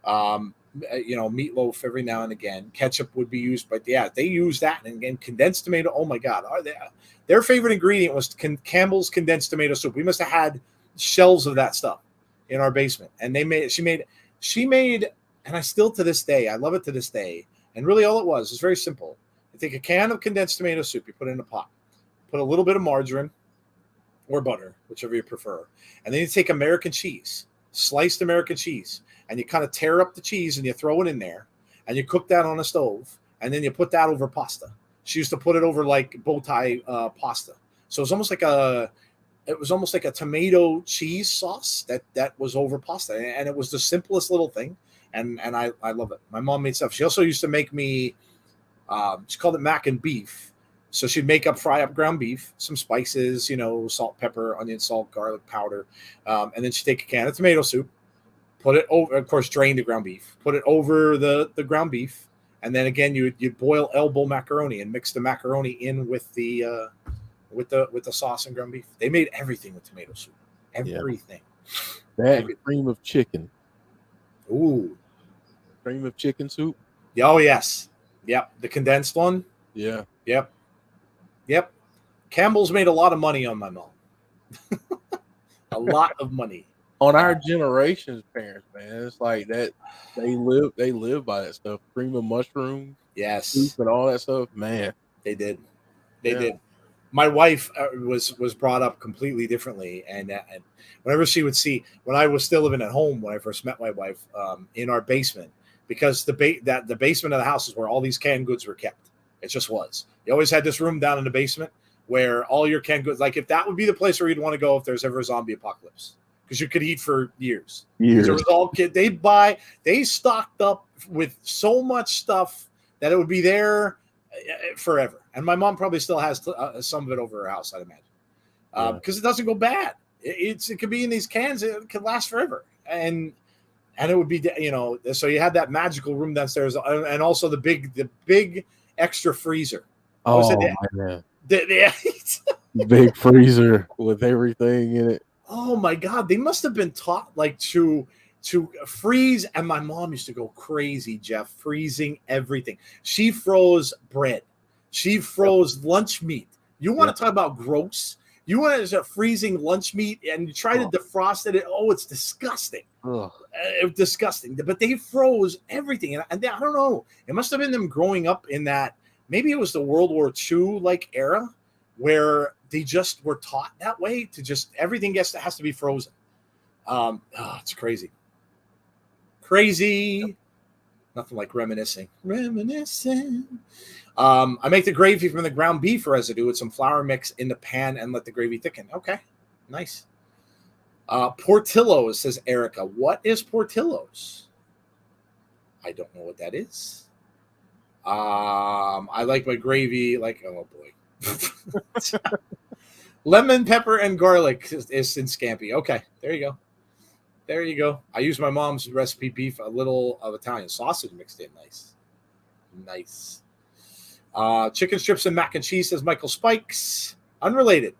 [SPEAKER 2] Meatloaf every now and again. Ketchup would be used, but yeah, they use that. And again, condensed tomato. Oh my God. Their favorite ingredient was Campbell's condensed tomato soup. We must have had shelves of that stuff in our basement. And she made, and I still to this day, I love it to this day. And really all it was very simple. You take a can of condensed tomato soup, you put it in a pot, put a little bit of margarine or butter, whichever you prefer. And then you take American cheese, sliced American cheese, and you kind of tear up the cheese and you throw it in there and you cook that on a stove. And then you put that over pasta. She used to put it over like bow tie pasta. So it was almost like a tomato cheese sauce that was over pasta. And it was the simplest little thing. And I love it. My mom made stuff. She also used to make me, she called it mac and beef. So she'd fry up ground beef, some spices, salt, pepper, onion, salt, garlic powder. And then she'd take a can of tomato soup, put it over, of course, drain the ground beef, put it over the ground beef. And then again, you'd boil elbow macaroni and mix the macaroni in with the sauce and ground beef. They made everything with tomato soup. Everything.
[SPEAKER 1] Yeah. That cream of chicken.
[SPEAKER 2] Ooh.
[SPEAKER 1] Cream of chicken soup?
[SPEAKER 2] Oh, yes. Yep. The condensed one?
[SPEAKER 1] Yeah.
[SPEAKER 2] Yep. Campbell's made a lot of money on my mom. A lot of money.
[SPEAKER 1] On our generation's parents, man. It's like that. They live by that stuff. Cream of mushroom.
[SPEAKER 2] Yes.
[SPEAKER 1] Soup and all that stuff. Man.
[SPEAKER 2] They did. They did. My wife was brought up completely differently. And whenever she would see, when I was still living at home, when I first met my wife, in our basement, because the basement of the house is where all these canned goods were kept. It just was. You always had this room down in the basement where all your canned goods, like if that would be the place where you'd want to go if there's ever a zombie apocalypse, because you could eat for years. There was all they stocked up with so much stuff that it would be there forever. And my mom probably still has some of it over her house, I'd imagine, because it doesn't go bad. It could be in these cans. It could last forever. And it would be, so you had that magical room downstairs, and also the big extra freezer.
[SPEAKER 1] Oh, man. The big freezer with everything in it.
[SPEAKER 2] Oh my God, they must have been taught like to freeze. And my mom used to go crazy, Jeff, freezing everything. She froze bread. She froze lunch meat. You want
[SPEAKER 1] Yep.
[SPEAKER 2] to talk about gross? You want to start freezing lunch meat and you try to defrost it. Oh, it's disgusting.
[SPEAKER 1] Ugh.
[SPEAKER 2] Disgusting. But they froze everything. And I don't know. It must have been them growing up in that. Maybe it was the World War II like era where they just were taught that way to just everything has to be frozen. It's crazy. Crazy. Nothing like reminiscing. Reminiscing. I make the gravy from the ground beef residue with some flour mix in the pan and let the gravy thicken. Okay, nice. Portillo's, says Erica. What is Portillo's? I don't know what that is. I like my gravy like, oh boy. Lemon, pepper, and garlic is in scampi. Okay, there you go. There you go. I use my mom's recipe beef, a little of Italian sausage mixed in. Nice. Nice. Chicken strips and mac and cheese, says Michael Spikes. Unrelated.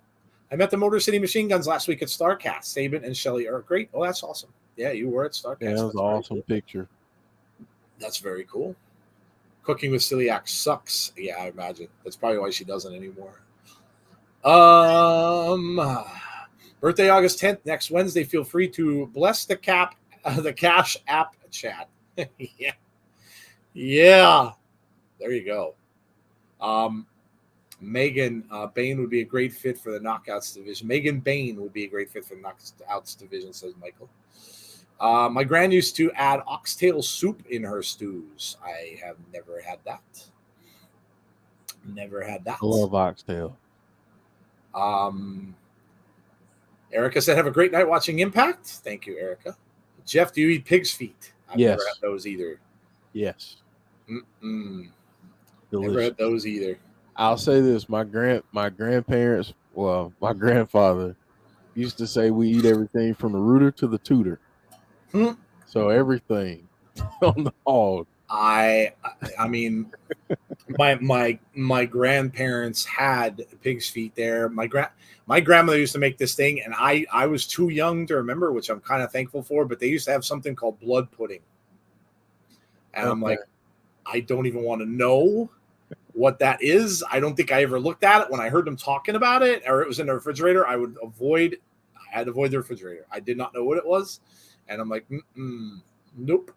[SPEAKER 2] I met the Motor City Machine Guns last week at StarCast. Saban and Shelly are great. Oh, that's awesome. Yeah, you were at StarCast.
[SPEAKER 1] Yeah, that was an awesome picture.
[SPEAKER 2] That's very cool. Cooking with celiac sucks. Yeah, I imagine. That's probably why she doesn't anymore. Birthday August 10th, next Wednesday. Feel free to bless the Cash App chat. Yeah. Yeah. There you go. Megan Bain would be a great fit for the Knockouts division. Megan Bain would be a great fit for the Knockouts division, says Michael. My gran used to add oxtail soup in her stews. I have never had that. Never had that.
[SPEAKER 1] I love oxtail.
[SPEAKER 2] Erica said, have a great night watching Impact. Thank you, Erica. Jeff, do you eat pig's feet? I've
[SPEAKER 1] Yes.
[SPEAKER 2] never had those either.
[SPEAKER 1] Yes.
[SPEAKER 2] Never had those either.
[SPEAKER 1] I'll say this: my grandparents, well, my grandfather used to say we eat everything from the rooter to the tutor. So everything on the hog.
[SPEAKER 2] I mean, my grandparents had pig's feet there. My grandmother used to make this thing, and I was too young to remember, which I'm kind of thankful for. But they used to have something called blood pudding, and I'm like, I don't even want to know what that is. I don't think I ever looked at it when I heard them talking about it, or it was in the refrigerator. I had to avoid the refrigerator. I did not know what it was, and I'm like, nope.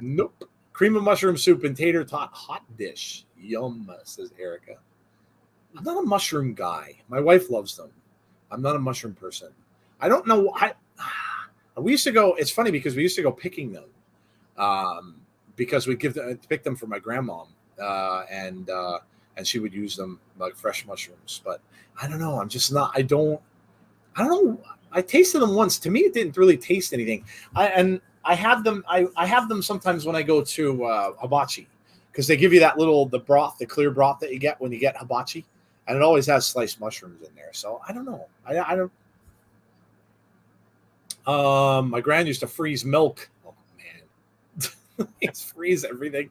[SPEAKER 2] Nope. Cream of mushroom soup and tater tot hot dish. Yum, says Erica. I'm not a mushroom guy. My wife loves them. I'm not a mushroom person. I don't know why. We used to go. It's funny because we used to go picking them, because we pick them for my grandmom, and she would use them like fresh mushrooms. But I don't know. I'm just not. I don't know. I tasted them once. To me, it didn't really taste anything. I have them. I have them sometimes when I go to hibachi, because they give you that the broth, the clear broth that you get when you get hibachi, and it always has sliced mushrooms in there. So I don't know. I don't. My gran used to freeze milk. Oh man, it's freeze everything.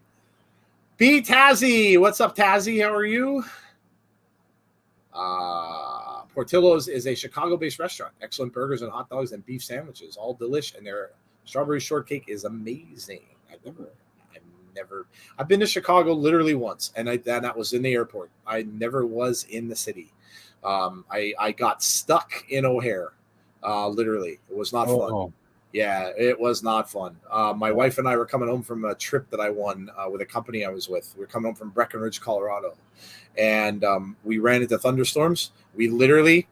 [SPEAKER 2] B Tazzy, what's up, Tazzy? How are you? Portillo's is a Chicago-based restaurant. Excellent burgers and hot dogs and beef sandwiches, all delish, and their strawberry shortcake is amazing. I've been to Chicago literally once, and that was in the airport. I never was in the city. I got stuck in O'Hare. Literally, it was not fun. Yeah, it was not fun. My wife and I were coming home from a trip that I won with a company I was with. We were coming home from Breckenridge, Colorado, and we ran into thunderstorms. We literally,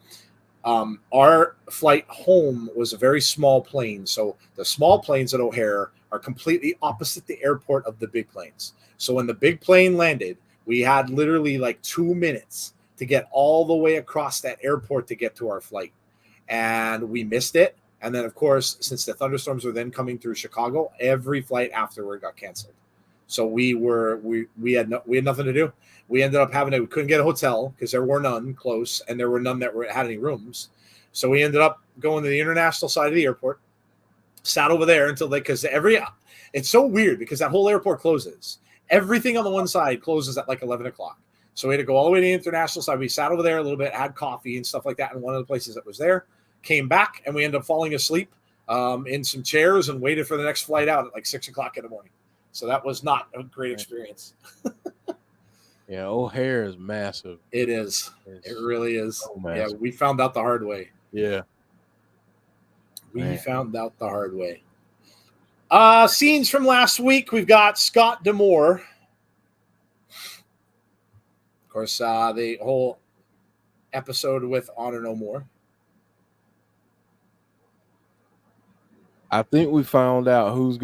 [SPEAKER 2] our flight home was a very small plane. So the small planes at O'Hare are completely opposite the airport of the big planes. So when the big plane landed, we had literally like 2 minutes to get all the way across that airport to get to our flight. And we missed it. And then, of course, since the thunderstorms were then coming through Chicago, every flight afterward got canceled. So we had nothing to do. We ended up we couldn't get a hotel because there were none close, and there were none that had any rooms. So we ended up going to the international side of the airport, sat over there until it's so weird because that whole airport closes. Everything on the one side closes at like 11 o'clock. So we had to go all the way to the international side. We sat over there a little bit, had coffee and stuff like that in one of the places that was there. Came back, and we ended up falling asleep in some chairs and waited for the next flight out at like 6 o'clock in the morning. So that was not a great experience.
[SPEAKER 1] Yeah, O'Hare is massive.
[SPEAKER 2] It is. It really is.
[SPEAKER 1] So
[SPEAKER 2] Yeah,
[SPEAKER 1] massive.
[SPEAKER 2] we found out the hard way.
[SPEAKER 1] Yeah.
[SPEAKER 2] We found out the hard way. Scenes from last week. We've got Scott D'Amore. Of course, the whole episode with Honor No More.
[SPEAKER 1] I think we found out who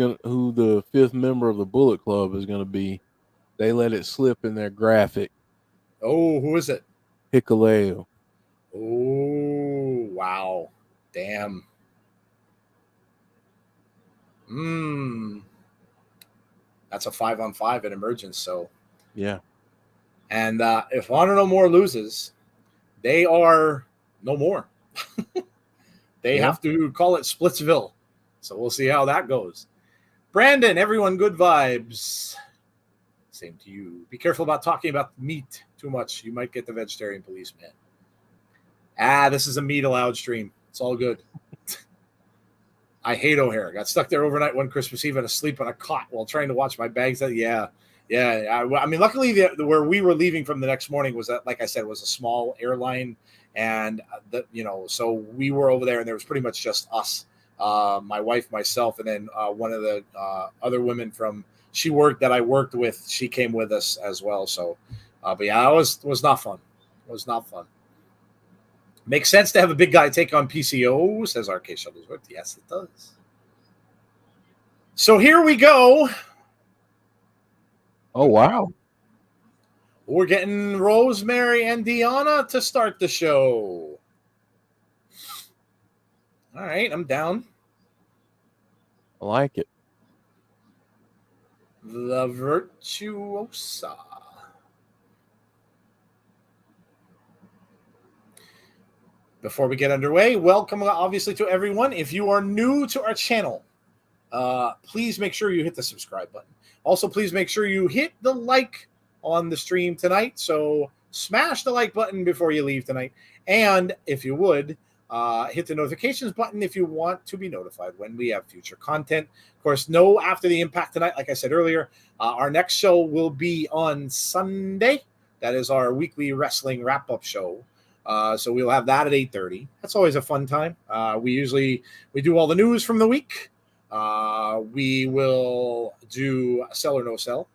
[SPEAKER 1] the 5th member of the Bullet Club is gonna be. They let it slip in their graphic.
[SPEAKER 2] Oh, who is it?
[SPEAKER 1] Hikaleo.
[SPEAKER 2] Oh, wow. Damn. That's a 5-on-5 at Emergence, so.
[SPEAKER 1] Yeah.
[SPEAKER 2] And if Honor No More loses, they are no more. They have to call it Splitsville. So we'll see how that goes. Brandon, everyone, good vibes. Same to you. Be careful about talking about meat too much. You might get the vegetarian police, man. This is a meat allowed stream. It's all good. I hate O'Hare. Got stuck there overnight one Christmas Eve and asleep on a cot while trying to watch my bags. Yeah. I mean, luckily, where we were leaving from the next morning was that, like I said, was a small airline, and so we were over there, and there was pretty much just us, my wife, myself, and then one of the other women that I worked with. She came with us as well. So, but yeah, it was not fun. It was not fun. Makes sense to have a big guy take on PCO, says RK Shuttlesworth. Yes, it does. So here we go.
[SPEAKER 1] Oh, wow.
[SPEAKER 2] We're getting Rosemary and Deonna to start the show. All right, I'm down.
[SPEAKER 1] I like it.
[SPEAKER 2] The Virtuosa. Before we get underway, welcome obviously to everyone. If you are new to our channel, please make sure you hit the subscribe button. Also, please make sure you hit the like on the stream tonight. So smash the like button before you leave tonight. And if you would, hit the notifications button if you want to be notified when we have future content. Of course, no After the Impact tonight. Like I said earlier, our next show will be on Sunday. That is our weekly wrestling wrap-up show. So we'll have that at 8:30. That's always a fun time. We do all the news from the week. We will do Sell or No Sell.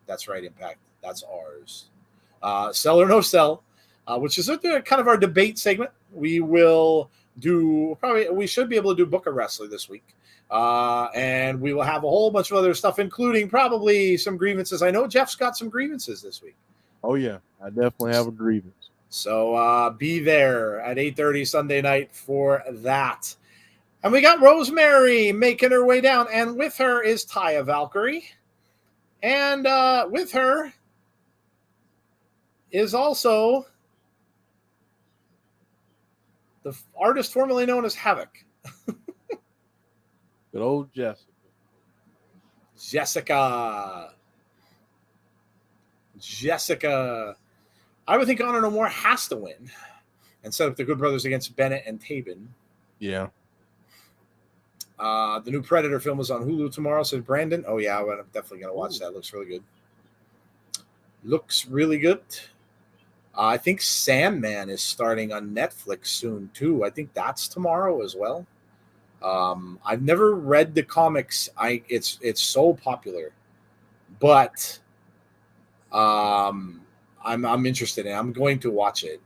[SPEAKER 2] That's right, Impact. That's ours. Sell or No Sell, which is kind of our debate segment. We will we should be able to do Book of Wrestling this week. And we will have a whole bunch of other stuff, including probably some grievances. I know Jeff's got some grievances this week.
[SPEAKER 1] Oh, yeah. I definitely have a grievance.
[SPEAKER 2] So be there at 8:30 Sunday night for that. And we got Rosemary making her way down. And with her is Taya Valkyrie. And with her is also the artist formerly known as Havoc.
[SPEAKER 1] Good old
[SPEAKER 2] Jessica. I would think Honor No More has to win and set up the Good Brothers against Bennett and Taven.
[SPEAKER 1] Yeah.
[SPEAKER 2] The new Predator film is on Hulu tomorrow, says Brandon. Oh, yeah, I'm definitely going to watch that. Looks really good. I think Sandman is starting on Netflix soon, too. I think that's tomorrow as well. I've never read the comics. It's so popular. But I'm interested in it. I'm going to watch it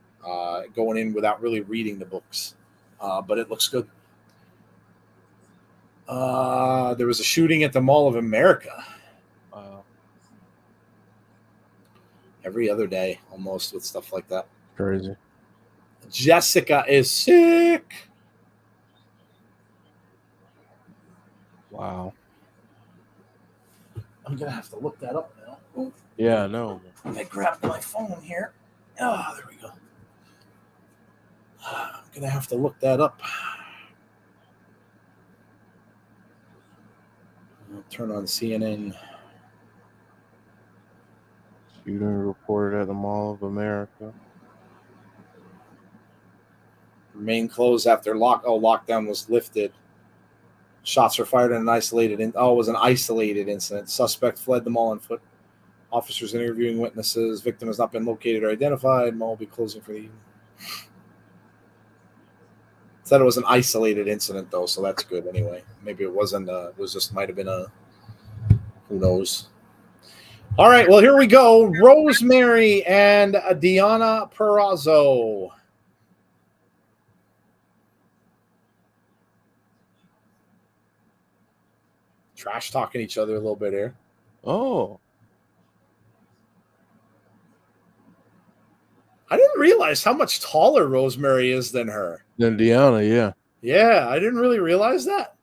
[SPEAKER 2] going in without really reading the books. But it looks good. There was a shooting at the Mall of America. Every other day, almost, with stuff like that.
[SPEAKER 1] Crazy.
[SPEAKER 2] Jessica is sick.
[SPEAKER 1] Wow.
[SPEAKER 2] I'm going to have to look that up now. Ooh.
[SPEAKER 1] Yeah, I know.
[SPEAKER 2] I grabbed my phone here. Oh, there we go. I'm going to have to look that up. I'll turn on CNN.
[SPEAKER 1] Shooting reported at the Mall of America.
[SPEAKER 3] Remain closed after lockdown was lifted. Shots were fired in an it was an isolated incident. Suspect fled the mall on foot. Officers interviewing witnesses. Victim has not been located or identified. Mall will be closing for the evening. Said it was an isolated incident though, so that's good anyway. Maybe it wasn't. It was just might have been a. Who knows? All right, well here we go. Rosemary and Deonna Purrazzo. Trash talking each other a little bit here.
[SPEAKER 1] Oh.
[SPEAKER 3] I didn't realize how much taller Rosemary is than her.
[SPEAKER 1] Than Deonna, yeah.
[SPEAKER 3] Yeah, I didn't really realize that.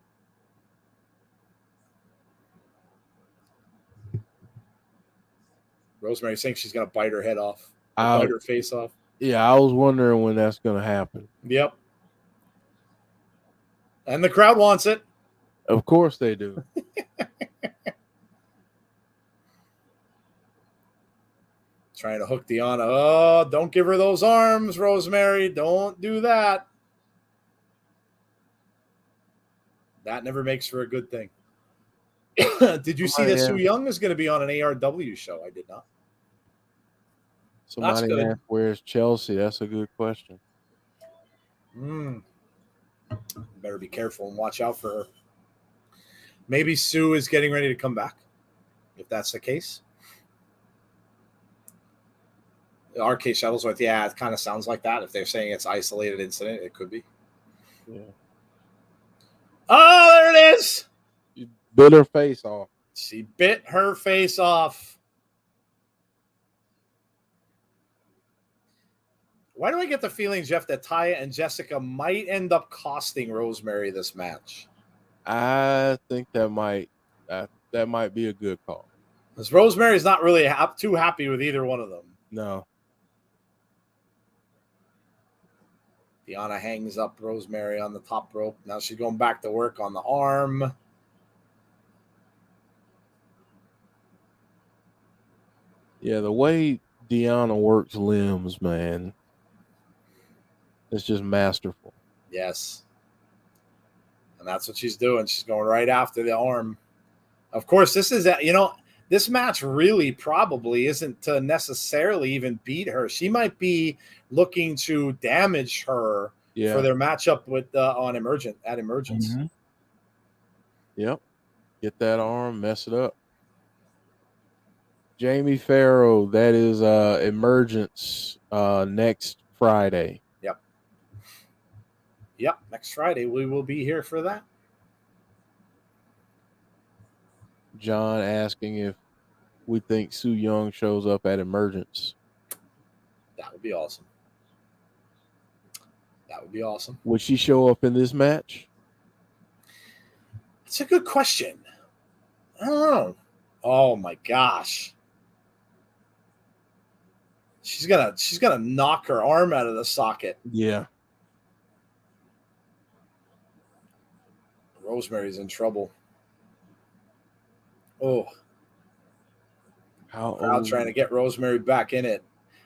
[SPEAKER 3] Rosemary thinks she's going to bite her head off. Bite her face off.
[SPEAKER 1] Yeah, I was wondering when that's going to happen.
[SPEAKER 3] Yep. And the crowd wants it.
[SPEAKER 1] Of course they do.
[SPEAKER 3] Trying to hook Deonna. Oh, don't give her those arms, Rosemary. Don't do that. That never makes for a good thing. Did you see that Su Yung is going to be on an ARW show? I did not.
[SPEAKER 1] Somebody asked, where's Chelsea? That's a good question.
[SPEAKER 3] Better be careful and watch out for her. Maybe Sue is getting ready to come back, if that's the case. RK Shuttlesworth, yeah, it kind of sounds like that. If they're saying it's isolated incident, it could be.
[SPEAKER 1] Yeah.
[SPEAKER 3] Oh, there it is.
[SPEAKER 1] She bit her face off.
[SPEAKER 3] She bit her face off. Why do I get the feeling, Jeff, that Taya and Jessica might end up costing Rosemary this match?
[SPEAKER 1] I think that might be a good call.
[SPEAKER 3] Because Rosemary's not really too happy with either one of them.
[SPEAKER 1] No.
[SPEAKER 3] Deonna hangs up Rosemary on the top rope. Now she's going back to work on the arm.
[SPEAKER 1] Yeah, the way Deonna works limbs, man, it's just masterful.
[SPEAKER 3] Yes. And that's what she's doing. She's going right after the arm. Of course, this is, this match really probably isn't to necessarily even beat her. She might be looking to damage her for their matchup with at Emergence.
[SPEAKER 1] Mm-hmm. Yep. Get that arm, mess it up. Jamie Farrow, that is Emergence next Friday.
[SPEAKER 3] Yep, next Friday we will be here for that.
[SPEAKER 1] John asking if we think Su Yung shows up at Emergence.
[SPEAKER 3] That would be awesome. That would be awesome.
[SPEAKER 1] Would she show up in this match?
[SPEAKER 3] It's a good question. I don't know. Oh my gosh. She's gonna knock her arm out of the socket.
[SPEAKER 1] Yeah.
[SPEAKER 3] Rosemary's in trouble. Oh. Crowd trying to get Rosemary back in it.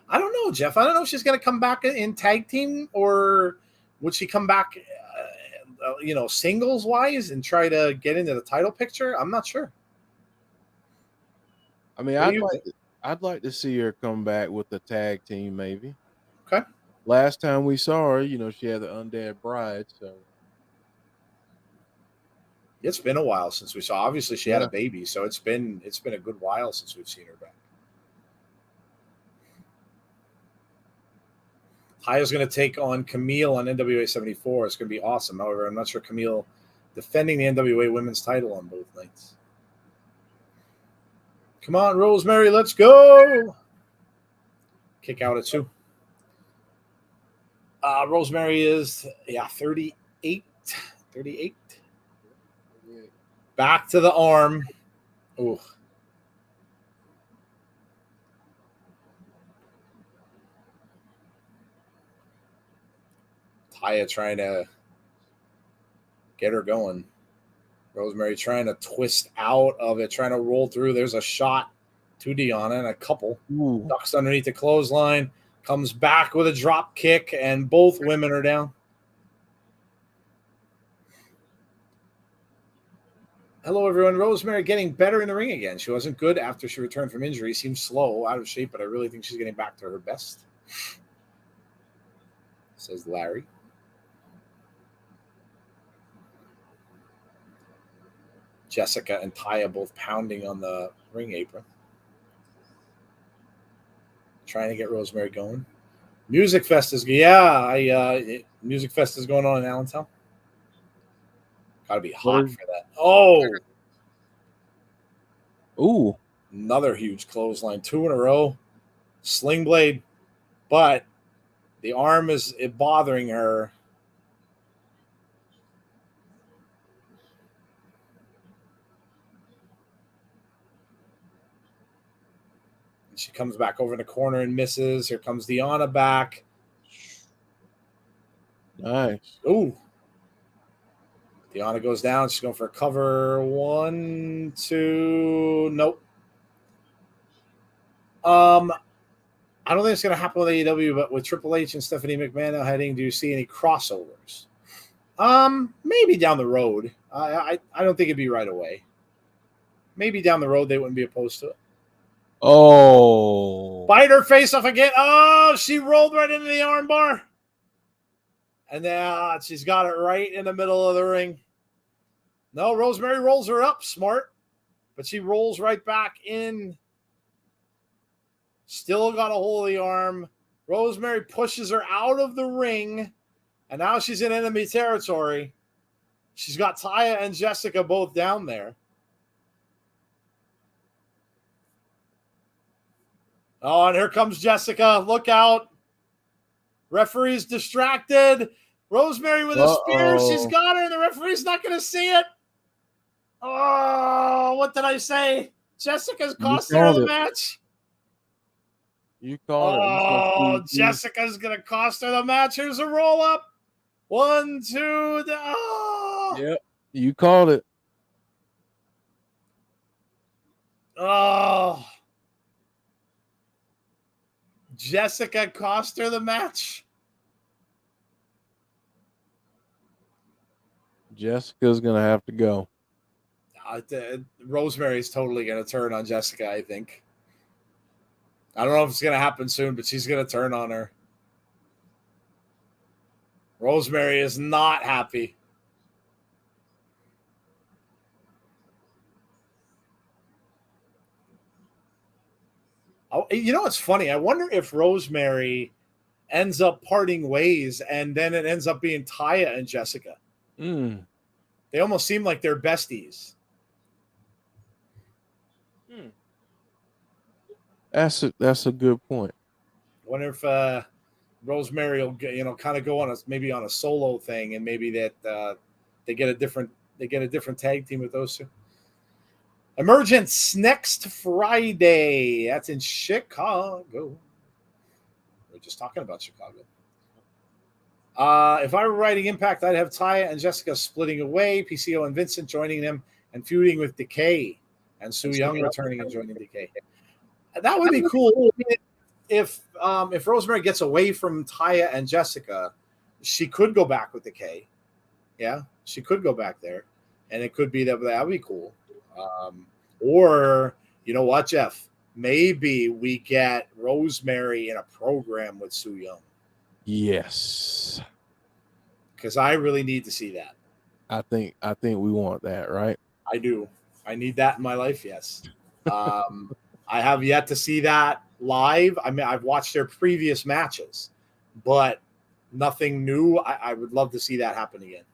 [SPEAKER 3] I don't know, Jeff. I don't know if she's going to come back in tag team or would she come back, singles wise and try to get into the title picture. I'm not sure.
[SPEAKER 1] I mean, I'd like to see her come back with the tag team, maybe.
[SPEAKER 3] Okay.
[SPEAKER 1] Last time we saw her, she had the Undead Bride, so.
[SPEAKER 3] It's been a while since we saw. Obviously, she had a baby, so it's been a good while since we've seen her back. Taya's going to take on Camille on NWA 74. It's going to be awesome. However, I'm not sure Camille defending the NWA women's title on both nights. Come on, Rosemary, let's go. Kick out at 2. Rosemary is, 38. 38. Back to the arm. Ooh. Taya trying to get her going. Rosemary trying to twist out of it, trying to roll through. There's a shot to Deonna and a couple.
[SPEAKER 1] Ooh.
[SPEAKER 3] Ducks underneath the clothesline. Comes back with a drop kick, and both women are down. Hello, everyone. Rosemary getting better in the ring again. She wasn't good after she returned from injury. Seems slow, out of shape, but I really think she's getting back to her best. Says Larry. Jessica and Taya both pounding on the ring apron. Trying to get Rosemary going. Music Fest is Music Fest is going on in Allentown. Gotta be hot for that. Oh,
[SPEAKER 1] Ooh.
[SPEAKER 3] another huge clothesline, 2 in a row. Sling blade, but the arm is bothering her. She comes back over in the corner and misses. Here comes Deonna back.
[SPEAKER 1] Nice.
[SPEAKER 3] Ooh. Deonna goes down. She's going for a cover. 1, 2. Nope. I don't think it's going to happen with AEW, but with Triple H and Stephanie McMahon now heading, do you see any crossovers? Maybe down the road. I don't think it'd be right away. Maybe down the road they wouldn't be opposed to it.
[SPEAKER 1] Oh.
[SPEAKER 3] Bite her face off again. Oh, she rolled right into the armbar. And now she's got it right in the middle of the ring. No, Rosemary rolls her up. Smart. But she rolls right back in. Still got a hold of the arm. Rosemary pushes her out of the ring. And now she's in enemy territory. She's got Taya and Jessica both down there. Oh, and here comes Jessica. Look out. Referee's distracted. Rosemary with a spear. She's got her, and the referee's not going to see it. Oh, what did I say? Jessica's cost her the match.
[SPEAKER 1] You called it.
[SPEAKER 3] Oh, Jessica's going to cost her the match. Here's a roll-up. 1, 2. Oh.
[SPEAKER 1] Yep. You called it.
[SPEAKER 3] Oh. Jessica cost her the match.
[SPEAKER 1] Jessica's going to have to go.
[SPEAKER 3] Rosemary's totally going to turn on Jessica, I think. I don't know if it's going to happen soon, but she's going to turn on her. Rosemary is not happy. Oh, you know what's funny? I wonder if Rosemary ends up parting ways and then it ends up being Taya and Jessica. They almost seem like they're besties.
[SPEAKER 1] That's a good point.
[SPEAKER 3] I wonder if Rosemary will get, kind of go on a solo thing, and maybe that they get a different tag team with those two. Emergence next Friday. That's in Chicago. We're just talking about Chicago. If I were writing Impact, I'd have Taya and Jessica splitting away, PCO and Vincent joining them and feuding with Decay, and Su Yung returning and joining Decay. That would be cool. If Rosemary gets away from Taya and Jessica, she could go back with Decay. Yeah, she could go back there, and it could be that would be cool. Or you know what, Jeff? Maybe we get Rosemary in a program with Su Yung.
[SPEAKER 1] Yes,
[SPEAKER 3] because I really need to see that.
[SPEAKER 1] I think we want that, right?
[SPEAKER 3] I do. I need that in my life. Yes. I have yet to see that live. I mean, I've watched their previous matches, but nothing new. I would love to see that happen again.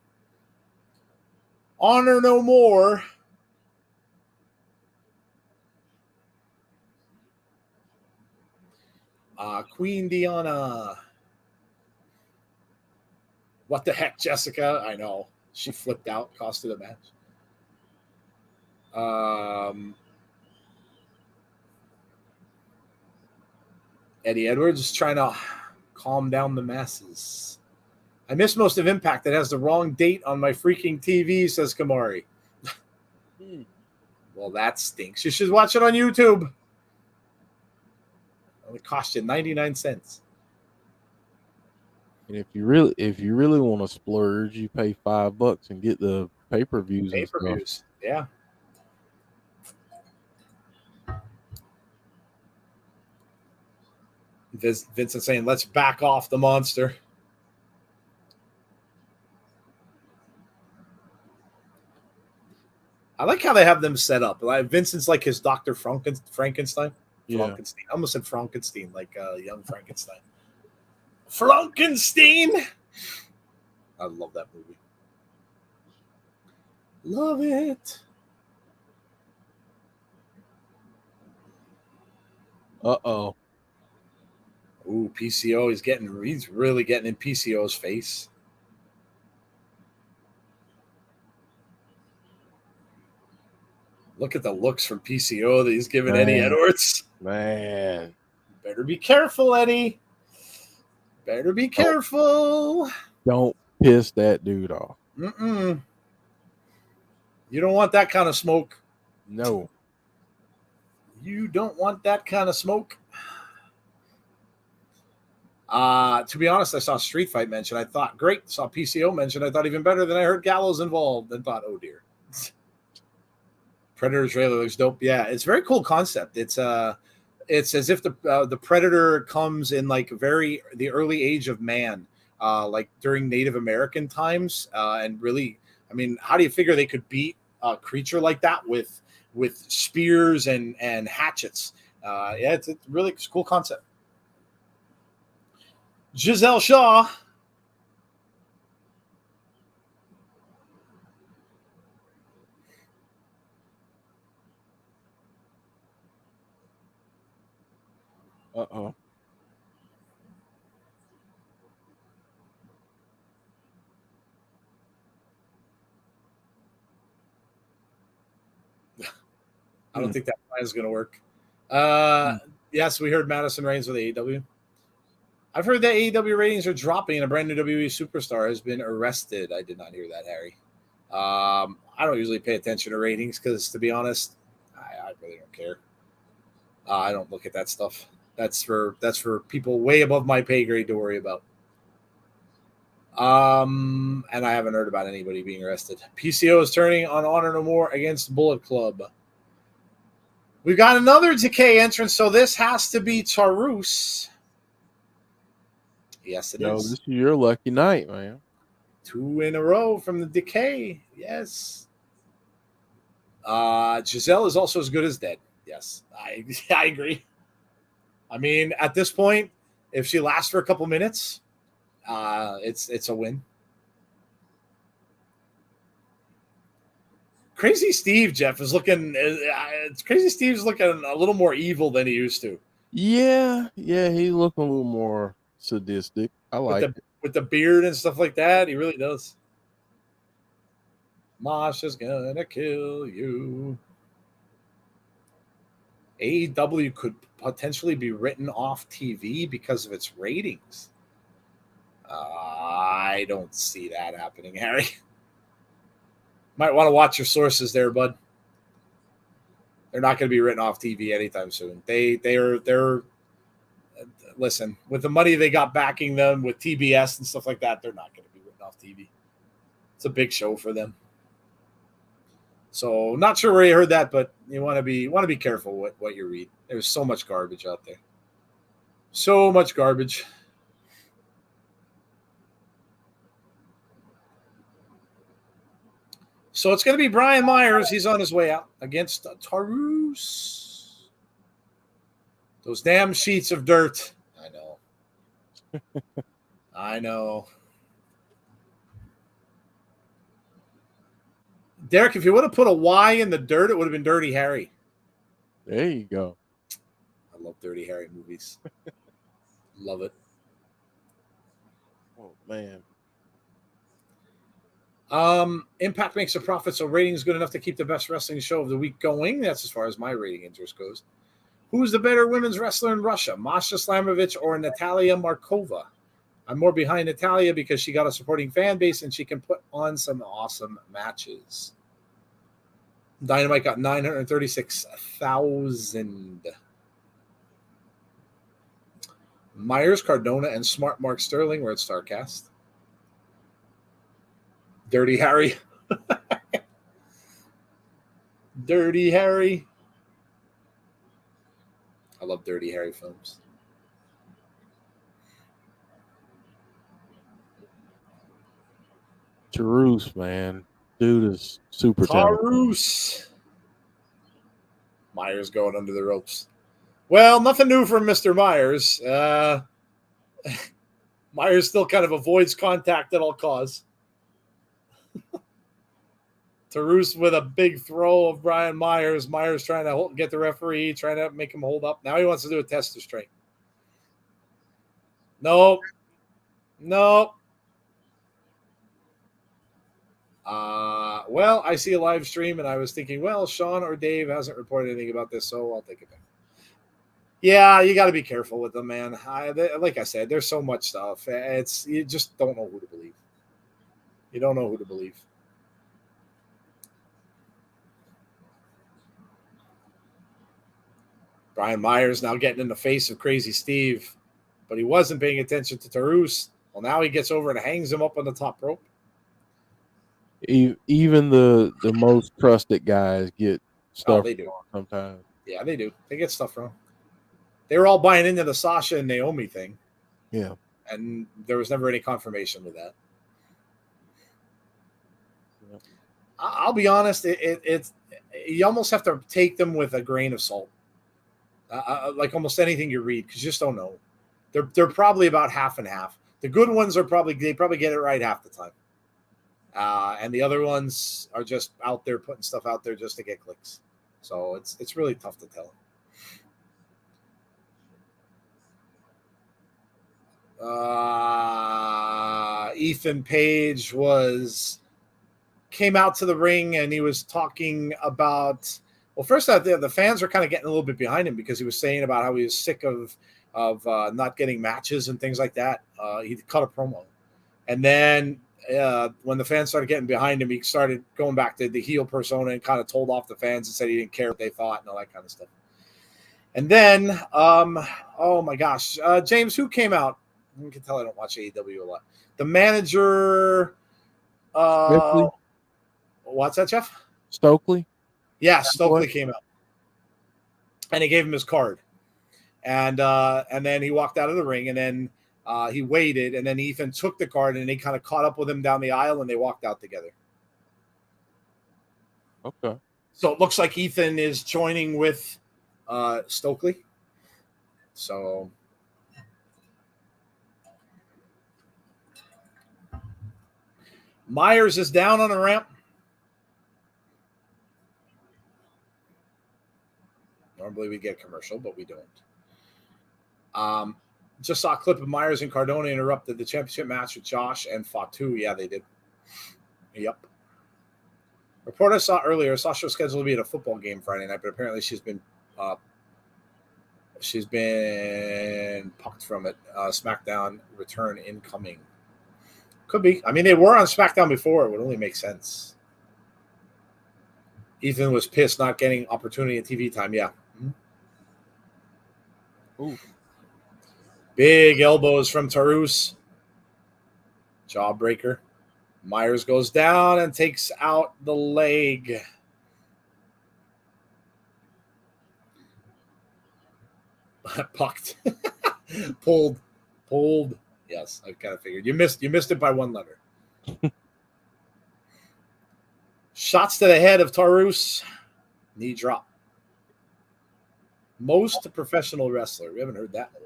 [SPEAKER 3] Honor no more. Queen Deonna. What the heck, Jessica? I know. She flipped out, cost her the match. Eddie Edwards is trying to calm down the masses. I missed most of Impact. That has the wrong date on my freaking TV, says Kamari. Well, that stinks. You should watch it on YouTube. Only cost you 99 cents.
[SPEAKER 1] And if you really want to splurge, you pay $5 and get the pay-per-views and stuff.
[SPEAKER 3] Pay-per-views. Yeah. Vincent saying, let's back off the monster. I like how they have them set up. Like Vincent's like his Dr. Frankenstein.
[SPEAKER 1] Yeah.
[SPEAKER 3] Frankenstein. I almost said Frankenstein, like young Frankenstein. Frankenstein. I love that movie. Love it.
[SPEAKER 1] Uh-oh.
[SPEAKER 3] Ooh, PCO. He's really getting in PCO's face. Look at the looks from PCO that he's giving Eddie Edwards.
[SPEAKER 1] Man.
[SPEAKER 3] Better be careful, Eddie. Better be careful.
[SPEAKER 1] Don't piss that dude off.
[SPEAKER 3] Mm-mm. You don't want that kind of smoke.
[SPEAKER 1] No.
[SPEAKER 3] You don't want that kind of smoke. To be honest, I saw Street Fight mentioned. I thought, great. Saw PCO mentioned. I thought even better than I heard Gallows involved. And thought, oh dear. Predator trailer looks dope. Yeah, it's a very cool concept. It's as if the Predator comes in like the early age of man, like during Native American times, and really, I mean, how do you figure they could beat a creature like that with spears and hatchets? Yeah, it's a really cool concept. Giselle Shaw.
[SPEAKER 1] Uh-oh.
[SPEAKER 3] I don't think that plan is going to work. Yes, we heard Madison Reigns with AEW. I've heard that AEW ratings are dropping and a brand new WWE superstar has been arrested. I did not hear that, Harry. I don't usually pay attention to ratings because, to be honest, I really don't care. I don't look at that stuff. That's for people way above my pay grade to worry about. And I haven't heard about anybody being arrested. PCO is turning on Honor No More against Bullet Club. We've got another Decay entrance, so this has to be Taurus. Yes, it is.
[SPEAKER 1] This is your lucky night, man.
[SPEAKER 3] 2 in a row from the Decay. Yes. Giselle is also as good as dead. Yes, I agree. I mean, at this point, if she lasts for a couple minutes, it's a win. Crazy Steve, Jeff, is looking. Crazy Steve's looking a little more evil than he used to.
[SPEAKER 1] Yeah, he's looking a little more sadistic. I like it.
[SPEAKER 3] With the beard and stuff like that. He really does. Masha's gonna kill you. AEW could potentially be written off TV because of its ratings. I don't see that happening, Harry. Might want to watch your sources there, bud. They're not going to be written off TV anytime soon. They're listen, with the money they got backing them with TBS and stuff like that, they're not going to be written off TV. It's a big show for them. So not sure where you heard that, but you want to be careful what you read. There's so much garbage out there. So much garbage. So it's going to be Brian Myers. He's on his way out against Taurus. Those damn sheets of dirt. I know. I know. Derek, if you would have put a Y in the dirt, it would have been Dirty Harry.
[SPEAKER 1] There you go.
[SPEAKER 3] I love Dirty Harry movies. Love it.
[SPEAKER 1] Oh, man.
[SPEAKER 3] Impact makes a profit, so rating is good enough to keep the best wrestling show of the week going. That's as far as my rating interest goes. Who's the better women's wrestler in Russia, Masha Slamovich or Natalia Markova? I'm more behind Natalia because she got a supporting fan base and she can put on some awesome matches. Dynamite got 936,000. Myers, Cardona, and Smart Mark Sterling were at StarCast. Dirty Harry. Dirty Harry. I love Dirty Harry films.
[SPEAKER 1] Taurus, man. Dude is super talented.
[SPEAKER 3] Taurus. Myers going under the ropes. Well, nothing new from Mr. Myers. Myers still kind of avoids contact at all costs. Taurus with a big throw of Brian Myers. Myers trying to get the referee, trying to make him hold up. Now he wants to do a test restraint. Nope. Well, I see a live stream, and I was thinking, well, Sean or Dave hasn't reported anything about this, so I'll take it back. Yeah, you got to be careful with them, man. Like I said, there's so much stuff. You just don't know who to believe. You don't know who to believe. Brian Myers now getting in the face of Crazy Steve, but he wasn't paying attention to Taurus. Well, now he gets over and hangs him up on the top rope.
[SPEAKER 1] Even the most trusted guys get stuff
[SPEAKER 3] they do
[SPEAKER 1] wrong sometimes.
[SPEAKER 3] Yeah, they do. They get stuff wrong. They were all buying into the Sasha and Naomi thing.
[SPEAKER 1] Yeah.
[SPEAKER 3] And there was never any confirmation with that. Yeah. I'll be honest, it's you almost have to take them with a grain of salt. Like almost anything you read, because you just don't know. They're probably about half and half. The good ones are probably get it right half the time. And the other ones are just out there putting stuff out there just to get clicks. So it's really tough to tell. Ethan Page came out to the ring and he was talking about, well, first the fans were kind of getting a little bit behind him because he was saying about how he was sick of not getting matches and things like that. He cut a promo, and then when the fans started getting behind him, he started going back to the heel persona and kind of told off the fans and said he didn't care what they thought and all that kind of stuff. And then, oh my gosh, James, who came out? You can tell I don't watch AEW a lot. The manager, what's that, Jeff?
[SPEAKER 1] Stokely?
[SPEAKER 3] Yeah, Stokely came out. And he gave him his card. And then he walked out of the ring, and then he waited, and then Ethan took the card, and he kind of caught up with him down the aisle, and they walked out together.
[SPEAKER 1] Okay.
[SPEAKER 3] So it looks like Ethan is joining with Stokely. So Myers is down on the ramp. Normally we get commercial, but we don't. Just saw a clip of Myers and Cardona interrupted the championship match with Josh and Fatu. Yeah, they did. Yep. Report I saw earlier, Sasha was scheduled to be at a football game Friday night, but apparently she's been pucked from it. SmackDown return incoming. Could be. I mean, they were on SmackDown before. It would only make sense. Ethan was pissed not getting opportunity at TV time. Yeah.
[SPEAKER 1] Ooh.
[SPEAKER 3] Big elbows from Taurus. Jawbreaker. Myers goes down and takes out the leg. Pucked. Pulled. Yes, I kind of figured. You missed it by one letter. Shots to the head of Taurus. Knee drop. Most professional wrestler. We haven't heard that in a while.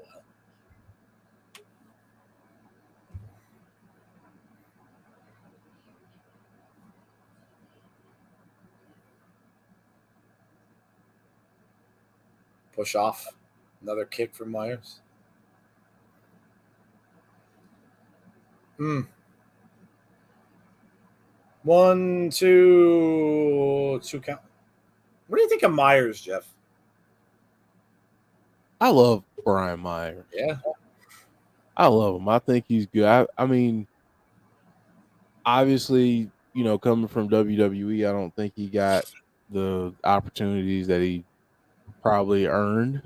[SPEAKER 3] Push off. Another kick from Myers. 1, 2 count. What do you think of Myers, Jeff?
[SPEAKER 1] I love Brian Myers.
[SPEAKER 3] Yeah.
[SPEAKER 1] I love him. I think he's good. I mean, obviously, coming from WWE, I don't think he got the opportunities that he probably earned.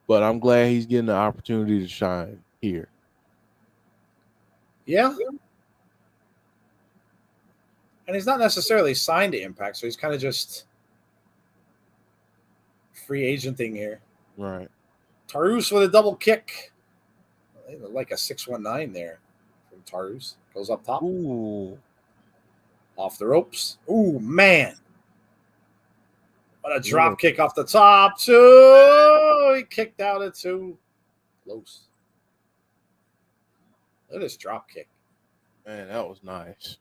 [SPEAKER 1] but I'm glad he's getting the opportunity to shine here.
[SPEAKER 3] Yeah. And he's not necessarily signed to Impact, so he's kind of just free agenting here.
[SPEAKER 1] Right.
[SPEAKER 3] Taurus with a double kick. Like a 619 there from Taurus. Goes up top.
[SPEAKER 1] Ooh.
[SPEAKER 3] Off the ropes. Ooh, man. What a drop kick off the top. Two. He kicked out at two. Close. Look at this drop kick.
[SPEAKER 1] Man, that was nice.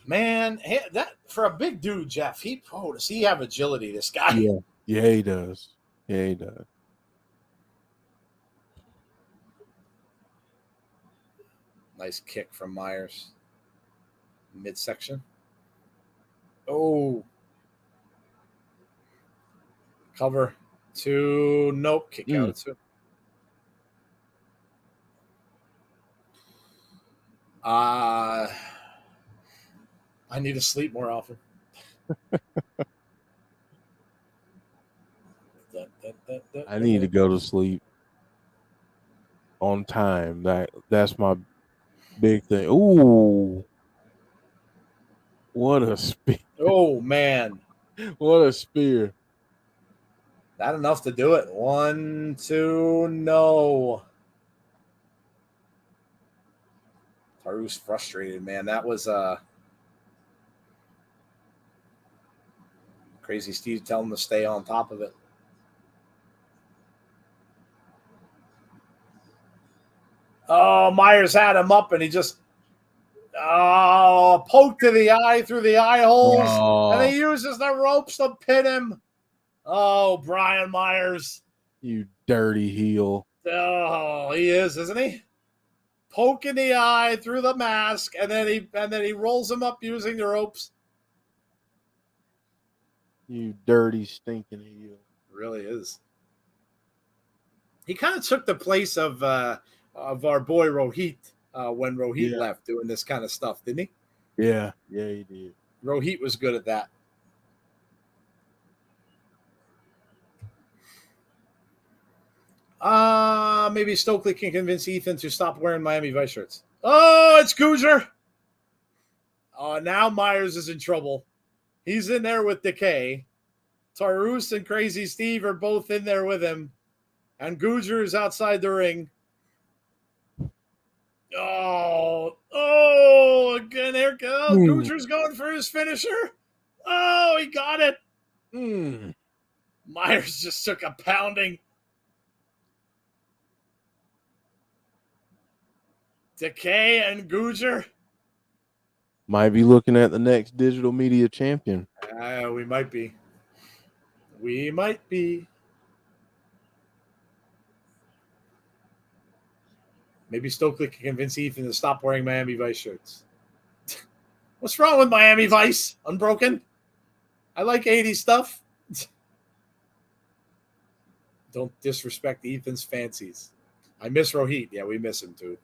[SPEAKER 3] Man, that for a big dude, Jeff, does he have agility, this guy?
[SPEAKER 1] Yeah. Yeah, he does. Yeah, he does.
[SPEAKER 3] Nice kick from Myers. Midsection. Oh. Cover. Two. Nope. Kick out at two. I need to sleep more often.
[SPEAKER 1] I need to go to sleep on time. That's my big thing. Ooh. What a spear.
[SPEAKER 3] Oh, man.
[SPEAKER 1] What a spear.
[SPEAKER 3] Not enough to do it. 1, 2, no. Taurus frustrated, man. That was Crazy Steve telling him to stay on top of it. Oh, Myers had him up, and he just poked to the eye through the eye holes, and he uses the ropes to pin him. Oh, Brian Myers.
[SPEAKER 1] You dirty heel.
[SPEAKER 3] Oh, he is, isn't he? Poke in the eye through the mask, and then he rolls him up using the ropes.
[SPEAKER 1] You dirty, stinking heel.
[SPEAKER 3] Really is. He kind of took the place of our boy Rohit when Rohit left doing this kind of stuff, didn't he?
[SPEAKER 1] Yeah, he did.
[SPEAKER 3] Rohit was good at that. Maybe Stokely can convince Ethan to stop wearing Miami Vice shirts. Oh, it's Googer. Now Myers is in trouble. He's in there with Decay. Taurus and Crazy Steve are both in there with him. And Googer is outside the ring. Again, here goes. Googer's going for his finisher. Oh, he got it. Myers just took a pounding. Decay and Googer
[SPEAKER 1] might be looking at the next digital media champion.
[SPEAKER 3] We might be. We might be. Maybe Stokely can convince Ethan to stop wearing Miami Vice shirts. What's wrong with Miami Vice? Unbroken? I like 80s stuff. Don't disrespect Ethan's fancies. I miss Rohit. Yeah, we miss him too.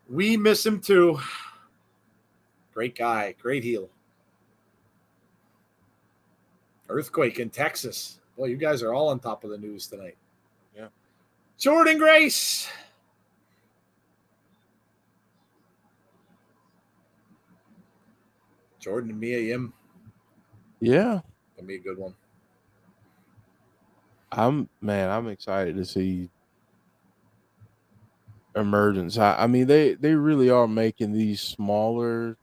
[SPEAKER 3] We miss him too. Great guy. Great heel. Earthquake in Texas. Boy, you guys are all on top of the news tonight.
[SPEAKER 1] Yeah.
[SPEAKER 3] Jordan Grace. Jordan and Mia Yim.
[SPEAKER 1] Yeah.
[SPEAKER 3] Gonna be a good one.
[SPEAKER 1] I'm excited to see Emergence. I mean, they really are making these smaller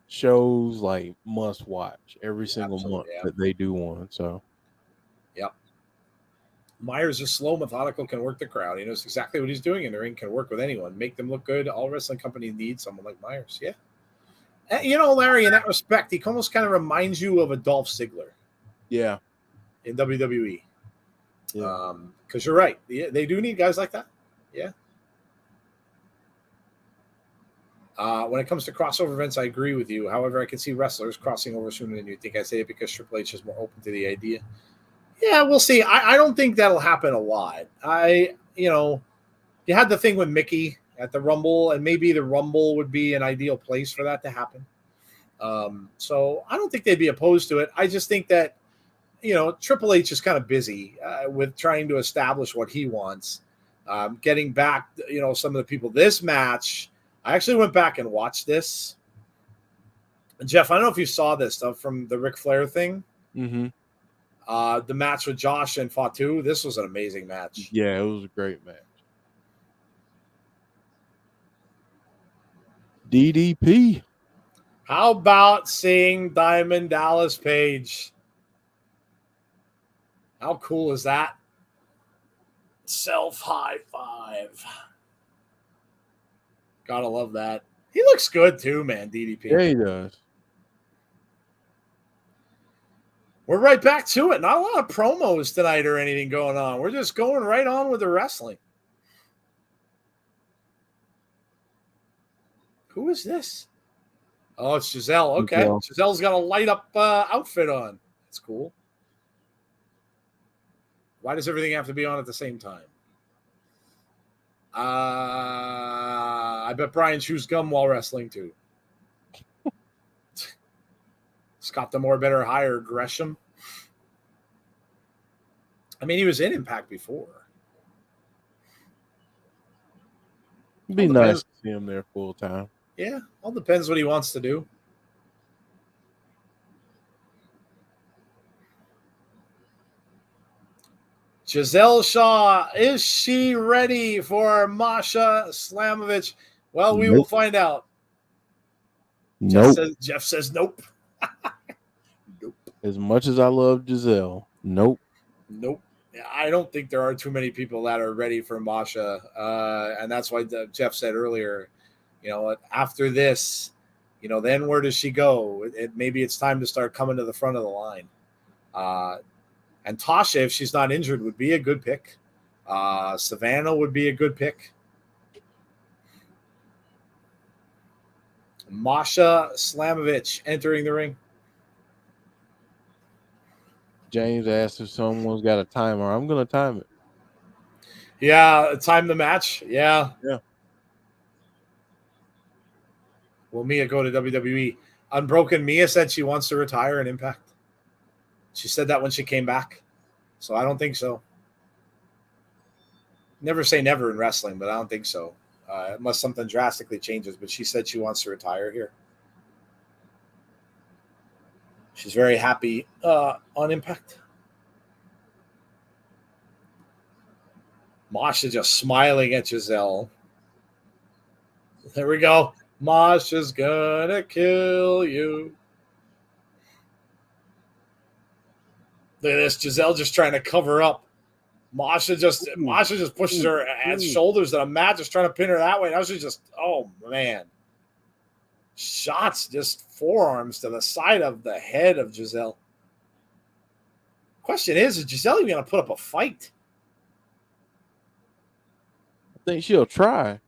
[SPEAKER 1] shows like must watch every single month that they do one. So,
[SPEAKER 3] yep. Myers is slow, methodical, can work the crowd. He knows exactly what he's doing in the ring, can work with anyone, make them look good. All wrestling companies need someone like Myers. Yeah. And, Larry, in that respect, he almost kind of reminds you of a Dolph Ziggler.
[SPEAKER 1] Yeah.
[SPEAKER 3] In WWE.
[SPEAKER 1] Yeah.
[SPEAKER 3] Because you're right. They do need guys like that. Yeah. When it comes to crossover events, I agree with you. However, I can see wrestlers crossing over sooner than you think. I say it because Triple H is more open to the idea. Yeah, we'll see. I don't think that'll happen a lot. You had the thing with Mickey at the Rumble, and maybe the Rumble would be an ideal place for that to happen. So I don't think they'd be opposed to it. I just think that, Triple H is kind of busy with trying to establish what he wants. Getting back, some of the people. This match, I actually went back and watched this. Jeff, I don't know if you saw this stuff from the Ric Flair thing.
[SPEAKER 1] Mm-hmm.
[SPEAKER 3] The match with Josh and Fatu. This was an amazing match.
[SPEAKER 1] Yeah, it was a great match. DDP.
[SPEAKER 3] How about seeing Diamond Dallas Page? How cool is that? Self high five. Gotta love that. He looks good too, man, DDP.
[SPEAKER 1] Yeah, he does.
[SPEAKER 3] We're right back to it. Not a lot of promos tonight or anything going on. We're just going right on with the wrestling. Who is this? Oh, it's Giselle. Okay. Giselle's got a light up outfit on. That's cool. Why does everything have to be on at the same time? I bet Brian chews gum while wrestling too. Scott D'Amore better hire Gresham. I mean, he was in Impact before.
[SPEAKER 1] It'd be nice to see him there full time.
[SPEAKER 3] Yeah, all depends what he wants to do. Giselle Shaw, is she ready for Masha Slamovich? Well, we will find out.
[SPEAKER 1] Nope.
[SPEAKER 3] Jeff says nope.
[SPEAKER 1] Nope. As much as I love Giselle, nope.
[SPEAKER 3] Nope. I don't think there are too many people that are ready for Masha. And that's why Jeff said earlier, after this, then where does she go? Maybe it's time to start coming to the front of the line. And Tasha, if she's not injured, would be a good pick. Savannah would be a good pick. Masha Slamovich entering the ring.
[SPEAKER 1] James asked if someone's got a timer. I'm going to time it.
[SPEAKER 3] Yeah, time the match. Yeah.
[SPEAKER 1] Yeah.
[SPEAKER 3] Will Mia go to WWE? Unbroken Mia said she wants to retire in Impact. She said that when she came back. So I don't think so. Never say never in wrestling, but I don't think so. Unless something drastically changes. But she said she wants to retire here. She's very happy on Impact. Masha just smiling at Giselle. There we go. Masha's gonna kill you. Look at this. Giselle just trying to cover up. Masha just pushes her shoulders to the mat, just trying to pin her that way. Now she's just, oh man. Shots, just forearms to the side of the head of Giselle. Question is Giselle even going to put up a fight?
[SPEAKER 1] I think she'll try.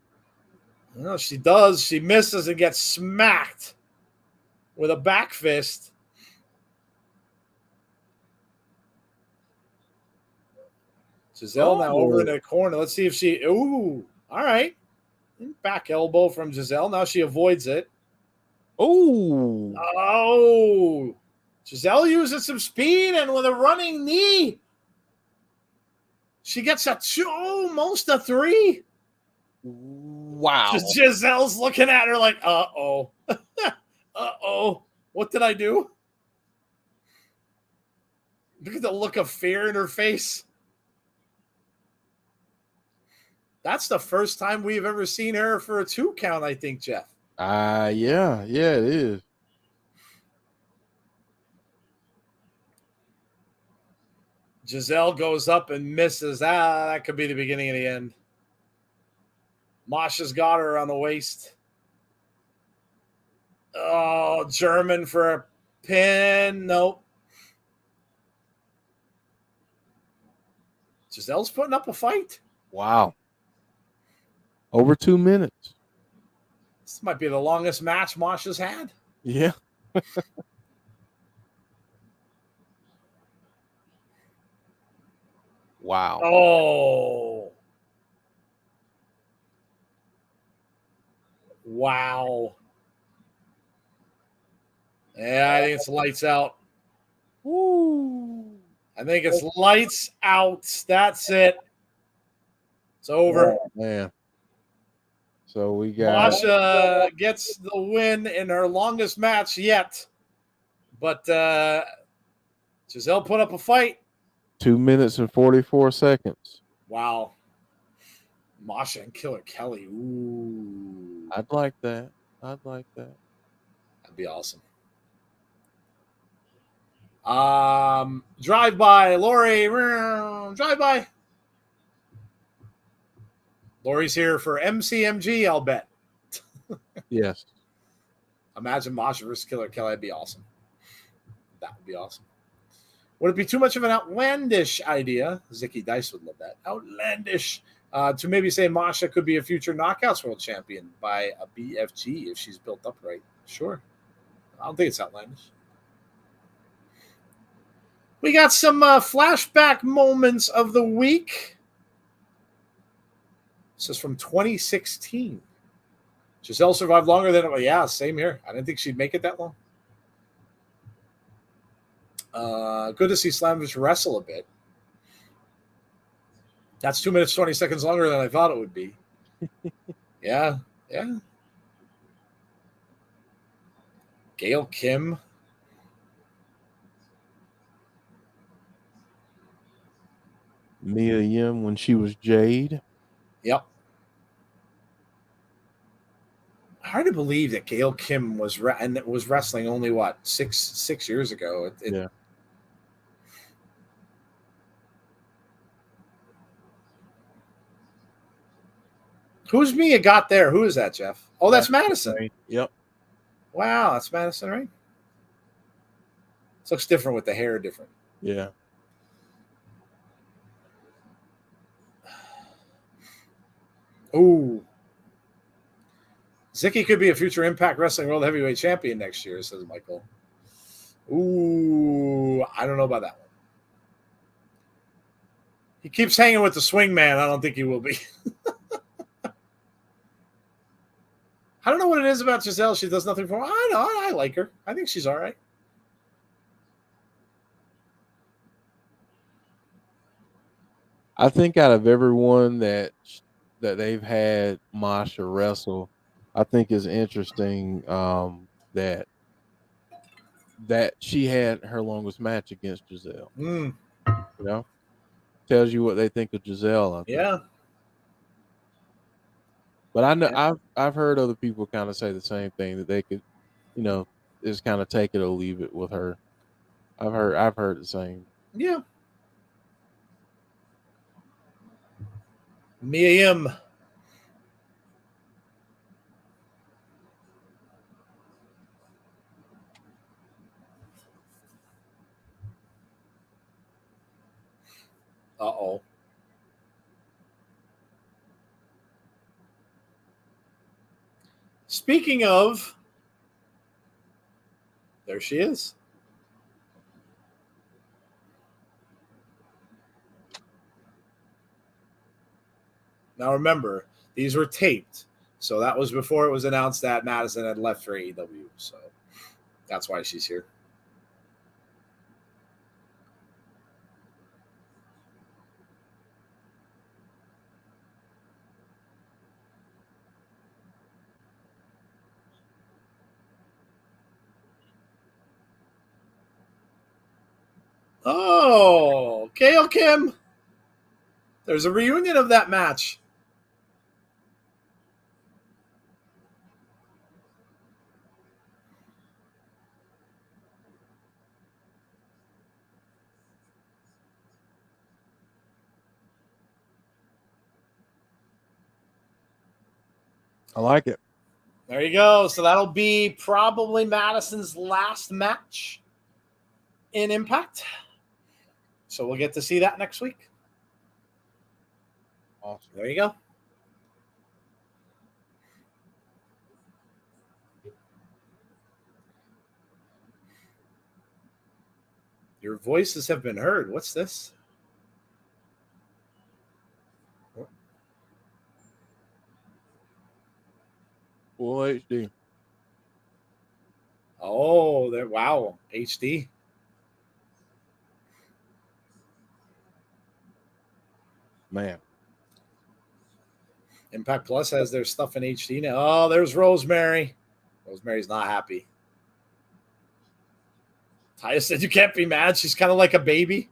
[SPEAKER 3] No, she does. She misses and gets smacked with a back fist. Giselle now over in the corner. Let's see if she... Ooh, all right. Back elbow from Giselle. Now she avoids it. Oh, Giselle using some speed and with a running knee. She gets almost a 3.
[SPEAKER 1] Wow.
[SPEAKER 3] Giselle's looking at her like, uh-oh. Uh-oh. What did I do? Look at the look of fear in her face. That's the first time we've ever seen her for a 2 count, I think, Jeff.
[SPEAKER 1] Yeah, it is.
[SPEAKER 3] Giselle goes up and misses. That could be the beginning of the end. Masha's got her on the waist. Oh, German for a pin. Nope. Giselle's putting up a fight.
[SPEAKER 1] Wow. Over 2 minutes.
[SPEAKER 3] This might be the longest match Masha's had.
[SPEAKER 1] Yeah. Wow.
[SPEAKER 3] Oh. Wow. Yeah, I think it's lights out.
[SPEAKER 1] Woo.
[SPEAKER 3] I think it's lights out. That's it. It's over.
[SPEAKER 1] Oh, man. So we got
[SPEAKER 3] Masha gets the win in her longest match yet. But Giselle put up a fight.
[SPEAKER 1] 2 minutes and 44 seconds.
[SPEAKER 3] Wow. Masha and Killer Kelly. Ooh.
[SPEAKER 1] I'd like that. I'd like that.
[SPEAKER 3] That'd be awesome. Drive by, Lori. Drive by. Lori's here for MCMG, I'll bet.
[SPEAKER 1] Yes.
[SPEAKER 3] Imagine Masha versus Killer Kelly. That'd be awesome. That would be awesome. Would it be too much of an outlandish idea? Zicky Dice would love that. Outlandish. To maybe say Masha could be a future Knockouts World Champion by a BFG if she's built up right. Sure. I don't think it's outlandish. We got some flashback moments of the week. This is from 2016. Giselle survived longer than it. Yeah, same here. I didn't think she'd make it that long. Good to see Slamovich wrestle a bit. That's 2 minutes, 20 seconds longer than I thought it would be. Yeah. Gail Kim.
[SPEAKER 1] Mia Yim when she was Jade.
[SPEAKER 3] Yep. Hard to believe that Gail Kim was wrestling only what six years ago.
[SPEAKER 1] Yeah.
[SPEAKER 3] Who's Mia got there? Who is that, Jeff? Oh, that's Madison.
[SPEAKER 1] Right. Yep.
[SPEAKER 3] Wow, that's Madison, right? This looks different with the hair different.
[SPEAKER 1] Yeah.
[SPEAKER 3] Ooh. Zicky could be a future Impact Wrestling World Heavyweight Champion next year, says Michael. Ooh, I don't know about that one. He keeps hanging with the swing man. I don't think he will be. I don't know what it is about Giselle. She does nothing for me. I know. I like her. I think she's all right.
[SPEAKER 1] I think out of everyone that they've had Masha wrestle, I think is interesting that she had her longest match against Giselle.
[SPEAKER 3] Mm.
[SPEAKER 1] You know, tells you what they think of Giselle.
[SPEAKER 3] Yeah.
[SPEAKER 1] But I know I've heard other people kind of say the same thing, that they could, just kind of take it or leave it with her. I've heard the same.
[SPEAKER 3] Yeah. Mia Yim. Uh-oh. Speaking of, there she is. Now remember, these were taped. So that was before it was announced that Madison had left for AEW. So that's why she's here. Oh, Gail Kim. There's a reunion of that match.
[SPEAKER 1] I like it.
[SPEAKER 3] There you go. So that'll be probably Madison's last match in Impact. So we'll get to see that next week.
[SPEAKER 1] Awesome.
[SPEAKER 3] There you go. Your voices have been heard. What's this?
[SPEAKER 1] Full HD.
[SPEAKER 3] Oh, there! Wow, HD.
[SPEAKER 1] Man.
[SPEAKER 3] Impact Plus has their stuff in HD now. Oh, there's Rosemary. Rosemary's not happy. Taya said you can't be mad. She's kind of like a baby.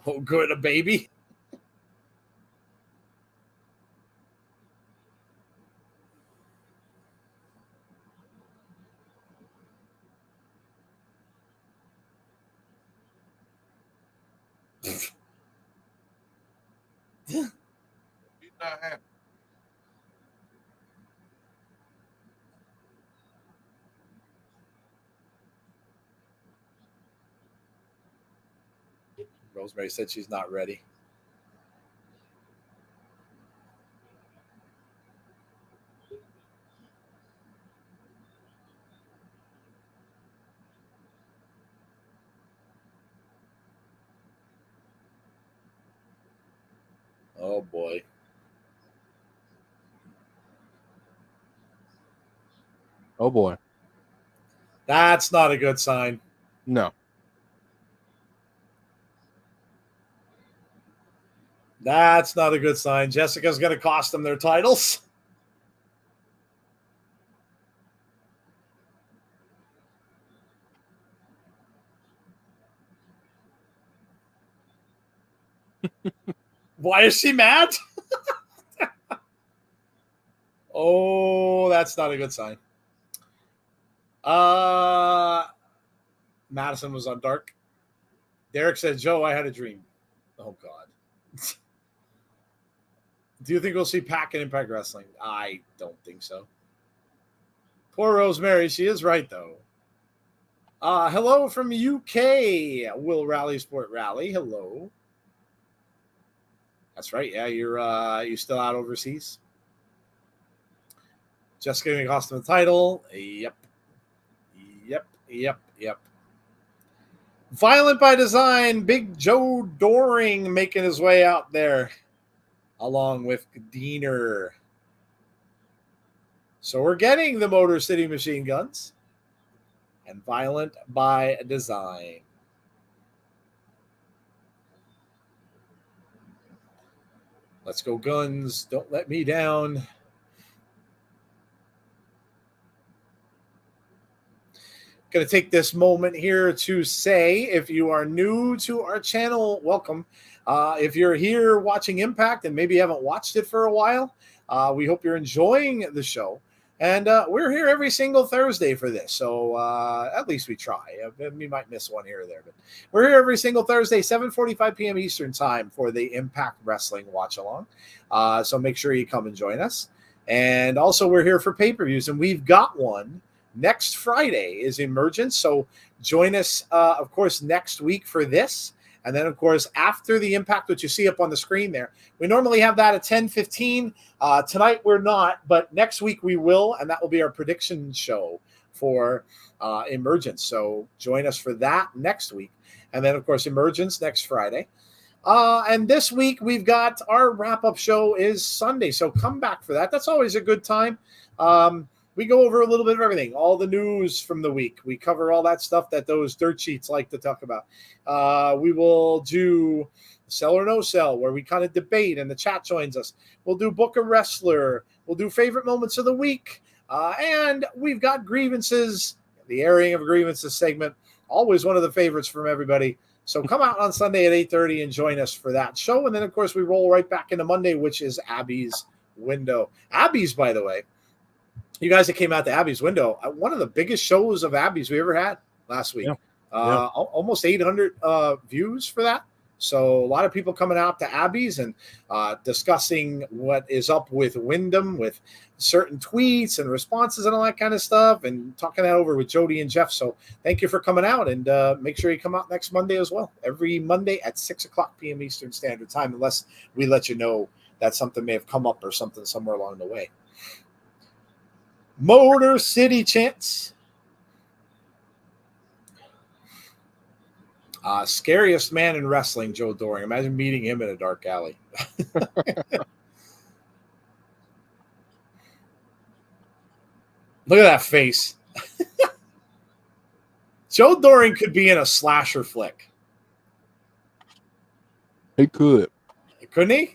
[SPEAKER 3] Oh, good, a baby.
[SPEAKER 1] She's not happy.
[SPEAKER 3] Rosemary said she's not ready. Oh, boy.
[SPEAKER 1] Oh, boy.
[SPEAKER 3] That's not a good sign.
[SPEAKER 1] No.
[SPEAKER 3] That's not a good sign. Jessica's going to cost them their titles. Why is she mad? Oh, that's not a good sign. Madison was on dark. Derek said, Joe, I had a dream. Oh, God. Do you think we'll see Pac in Impact Wrestling? I don't think so. Poor Rosemary. She is right, though. Hello from UK. Will Rally Sport Rally. Hello. That's right. Yeah, you're still out overseas. Just getting a cost of the title. Yep. Violent by Design. Big Joe Doring making his way out there, along with Diener. So we're getting the Motor City Machine Guns and Violent by Design. Let's go, Guns. Don't let me down. Going to take this moment here to say, if you are new to our channel, welcome. If you're here watching Impact and maybe haven't watched it for a while, we hope you're enjoying the show. And we're here every single Thursday for this. So at least we try. We might miss one here or there. But we're here every single Thursday, 7:45 p.m. Eastern time for the Impact Wrestling Watch-Along. So make sure you come and join us. And also we're here for pay-per-views. And we've got one. Next Friday is Emergence. So join us, of course, next week for this. And then, of course, after the Impact, which you see up on the screen there, we normally have that at 10:15. Tonight we're not, but next week we will, and that will be our prediction show for Emergence. So join us for that next week. And then, of course, Emergence next Friday. And this week we've got our wrap-up show is Sunday. So come back for that. That's always a good time. We go over a little bit of everything, all the news from the week. We cover all that stuff that those dirt sheets like to talk about. We will do Sell or No Sell, where we kind of debate and the chat joins us. We'll do Book a Wrestler. We'll do Favorite Moments of the Week. And we've got Grievances, the airing of grievances segment, always one of the favorites from everybody. So come out on Sunday at 8:30 and join us for that show. And then, of course, we roll right back into Monday, which is Abby's Window. Abby's, by the way, you guys that came out to Abby's Window, one of the biggest shows of Abby's we ever had last week.
[SPEAKER 1] Yeah.
[SPEAKER 3] Almost 800 views for that. So a lot of people coming out to Abby's and discussing what is up with Wyndham, with certain tweets and responses and all that kind of stuff, and talking that over with Jody and Jeff. So thank you for coming out, and make sure you come out next Monday as well. Every Monday at 6 o'clock p.m. Eastern Standard Time, unless we let you know that something may have come up or something somewhere along the way. Motor City chants. Scariest man in wrestling, Joe Doring. Imagine meeting him in a dark alley. Look at that face. Joe Doring could be in a slasher flick.
[SPEAKER 1] He could.
[SPEAKER 3] Couldn't he?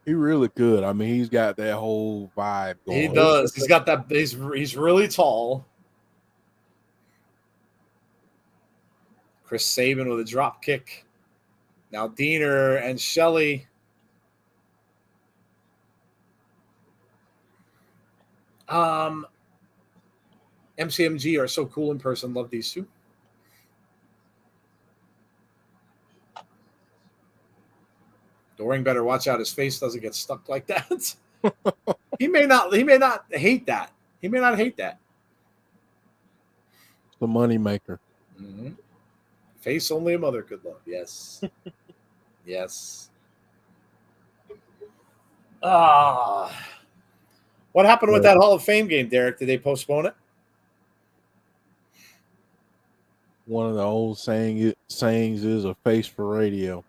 [SPEAKER 1] He really could. I mean, he's got that whole vibe going.
[SPEAKER 3] He does. He's got that. He's really tall. Chris Sabin with a drop kick. Now Diener and Shelley. MCMG are so cool in person. Love these two. Doring better watch out his face doesn't get stuck like that. He may not hate that. He may not hate that.
[SPEAKER 1] The money maker.
[SPEAKER 3] Mm-hmm. Face only a mother could love. Yes. Yes. What happened with that Hall of Fame game, Derek? Did they postpone it?
[SPEAKER 1] One of the old sayings is a face for radio.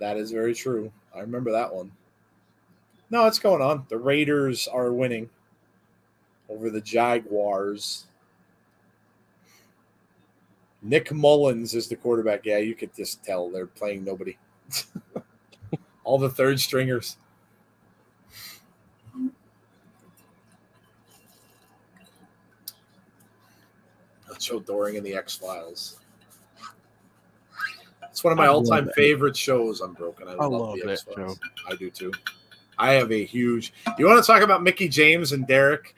[SPEAKER 3] That is very true. I remember that one. No, it's going on. The Raiders are winning over the Jaguars. Nick Mullins is the quarterback. Yeah, you could just tell they're playing nobody. All the third stringers. Joe Doring in the X-Files. It's one of my all-time favorite shows. I'm broken. I love the X-Files. I do too. I have a huge. You want to talk about Mickey James and Derek?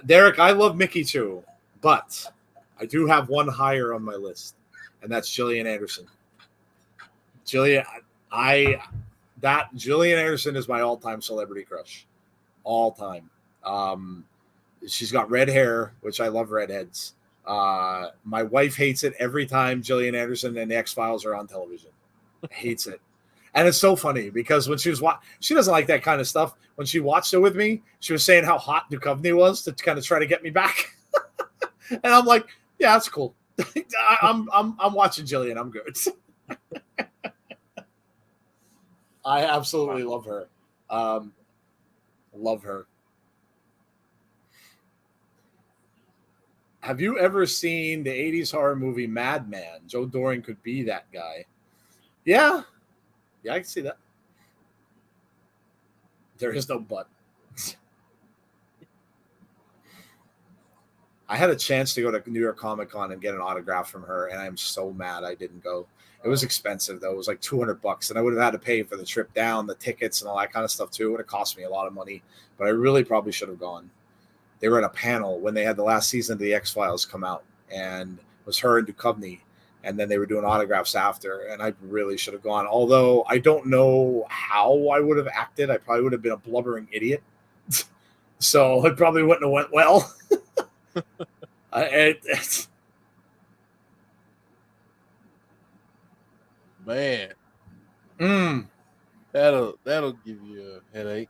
[SPEAKER 3] Derek, I love Mickey too, but I do have one higher on my list, and that's Gillian Anderson. Gillian Anderson is my all-time celebrity crush, all time. She's got red hair, which I love redheads. My wife hates it every time Gillian Anderson and the X-Files are on television. Hates it. And it's so funny because when she was she doesn't like that kind of stuff. When she watched it with me, she was saying how hot Duchovny was to kind of try to get me back. And I'm like, yeah, that's cool. I'm watching Gillian. I'm good. I absolutely love her. Love her. Have you ever seen the 80s horror movie Madman? Joe Doring could be that guy. Yeah. Yeah, I can see that. There is no but. I had a chance to go to New York Comic Con and get an autograph from her, and I'm so mad I didn't go. It was expensive, though. It was like $200, and I would have had to pay for the trip down, the tickets, and all that kind of stuff, too. It would have cost me a lot of money, but I really probably should have gone. They were at a panel when they had the last season of the X-Files come out, and it was her and Duchovny, and then they were doing autographs after, and I really should have gone. Although I don't know how I would have acted. I probably would have been a blubbering idiot. So it probably wouldn't have went well.
[SPEAKER 1] Man. That'll give you a headache.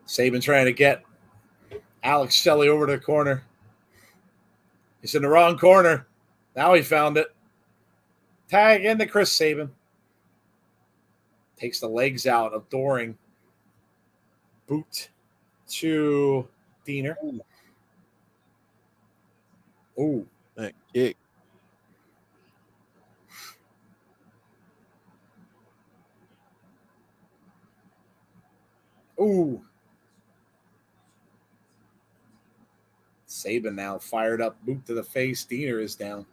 [SPEAKER 3] Sabin trying to get Alex Shelley over to the corner. He's in the wrong corner. Now he found it. Tag into Chris Sabin. Takes the legs out of Doring. Boot to Diener. Ooh.
[SPEAKER 1] That kick.
[SPEAKER 3] Ooh. Sabin now fired up, boot to the face. Diener is down.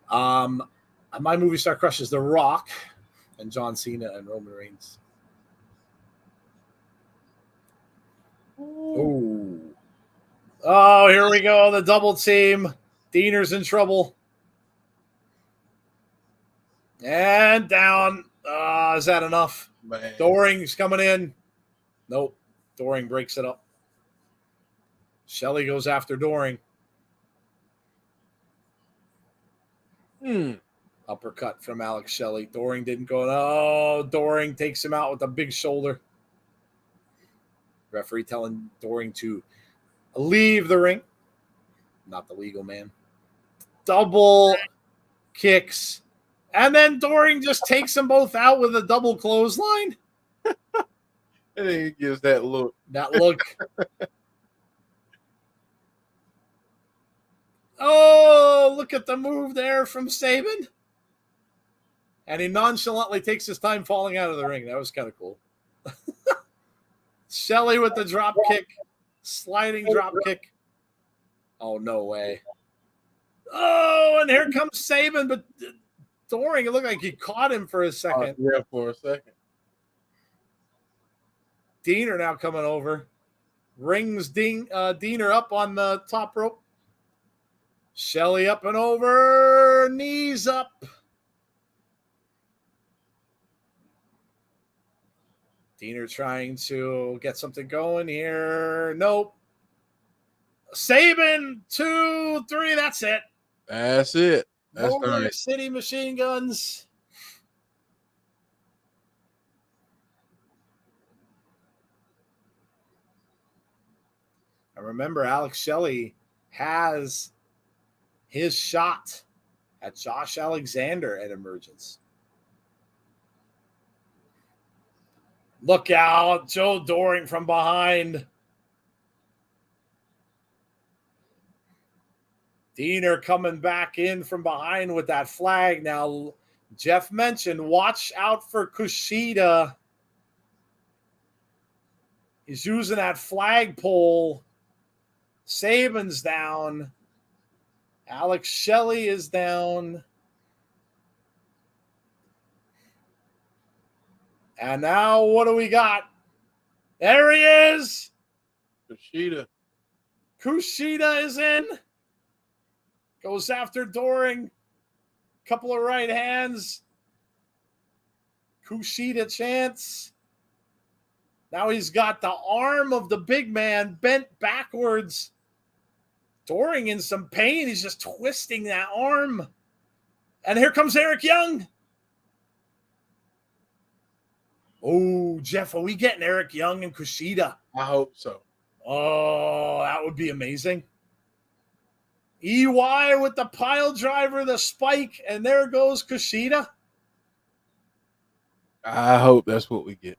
[SPEAKER 3] My movie star crush is The Rock and John Cena and Roman Reigns. Ooh. Oh, here we go. The double team. Diener's in trouble. And down. Is that enough?
[SPEAKER 1] Man.
[SPEAKER 3] Doring's coming in. Nope. Doring breaks it up. Shelley goes after Doring. Uppercut from Alex Shelley. Doring didn't go. Oh, Doring takes him out with a big shoulder. Referee telling Doring to leave the ring. Not the legal man. Double kicks. And then Doring just takes them both out with a double clothesline.
[SPEAKER 1] And he gives that look.
[SPEAKER 3] That look. Oh, look at the move there from Saban. And he nonchalantly takes his time falling out of the ring. That was kind of cool. Shelley with the drop kick. Sliding drop kick. Oh, no way. Oh, and here comes Saban, but Doring, it looked like he caught him for a second.
[SPEAKER 1] Yeah, for a second.
[SPEAKER 3] Diener now coming over. Rings Diener up on the top rope. Shelley up and over. Knees up. Diener trying to get something going here. Nope. Saban, 2, 3. That's it.
[SPEAKER 1] That's it. That's
[SPEAKER 3] Motor
[SPEAKER 1] nice.
[SPEAKER 3] City Machine Guns. I remember Alex Shelley has his shot at Josh Alexander at Emergence. Look out, Joe Doring from behind. Diener coming back in from behind with that flag. Now, Jeff mentioned, watch out for Kushida. He's using that flagpole. Saban's down. Alex Shelley is down. And now what do we got? There he is. Kushida is in. Goes after Doring. Couple of right hands. Kushida chance. Now he's got the arm of the big man bent backwards. Doring in some pain. He's just twisting that arm. And here comes Eric Young. Oh, Jeff, are we getting Eric Young and Kushida?
[SPEAKER 1] I hope so.
[SPEAKER 3] Oh, that would be amazing. EY with the pile driver, the spike, and there goes Kushida.
[SPEAKER 1] I hope that's what we get.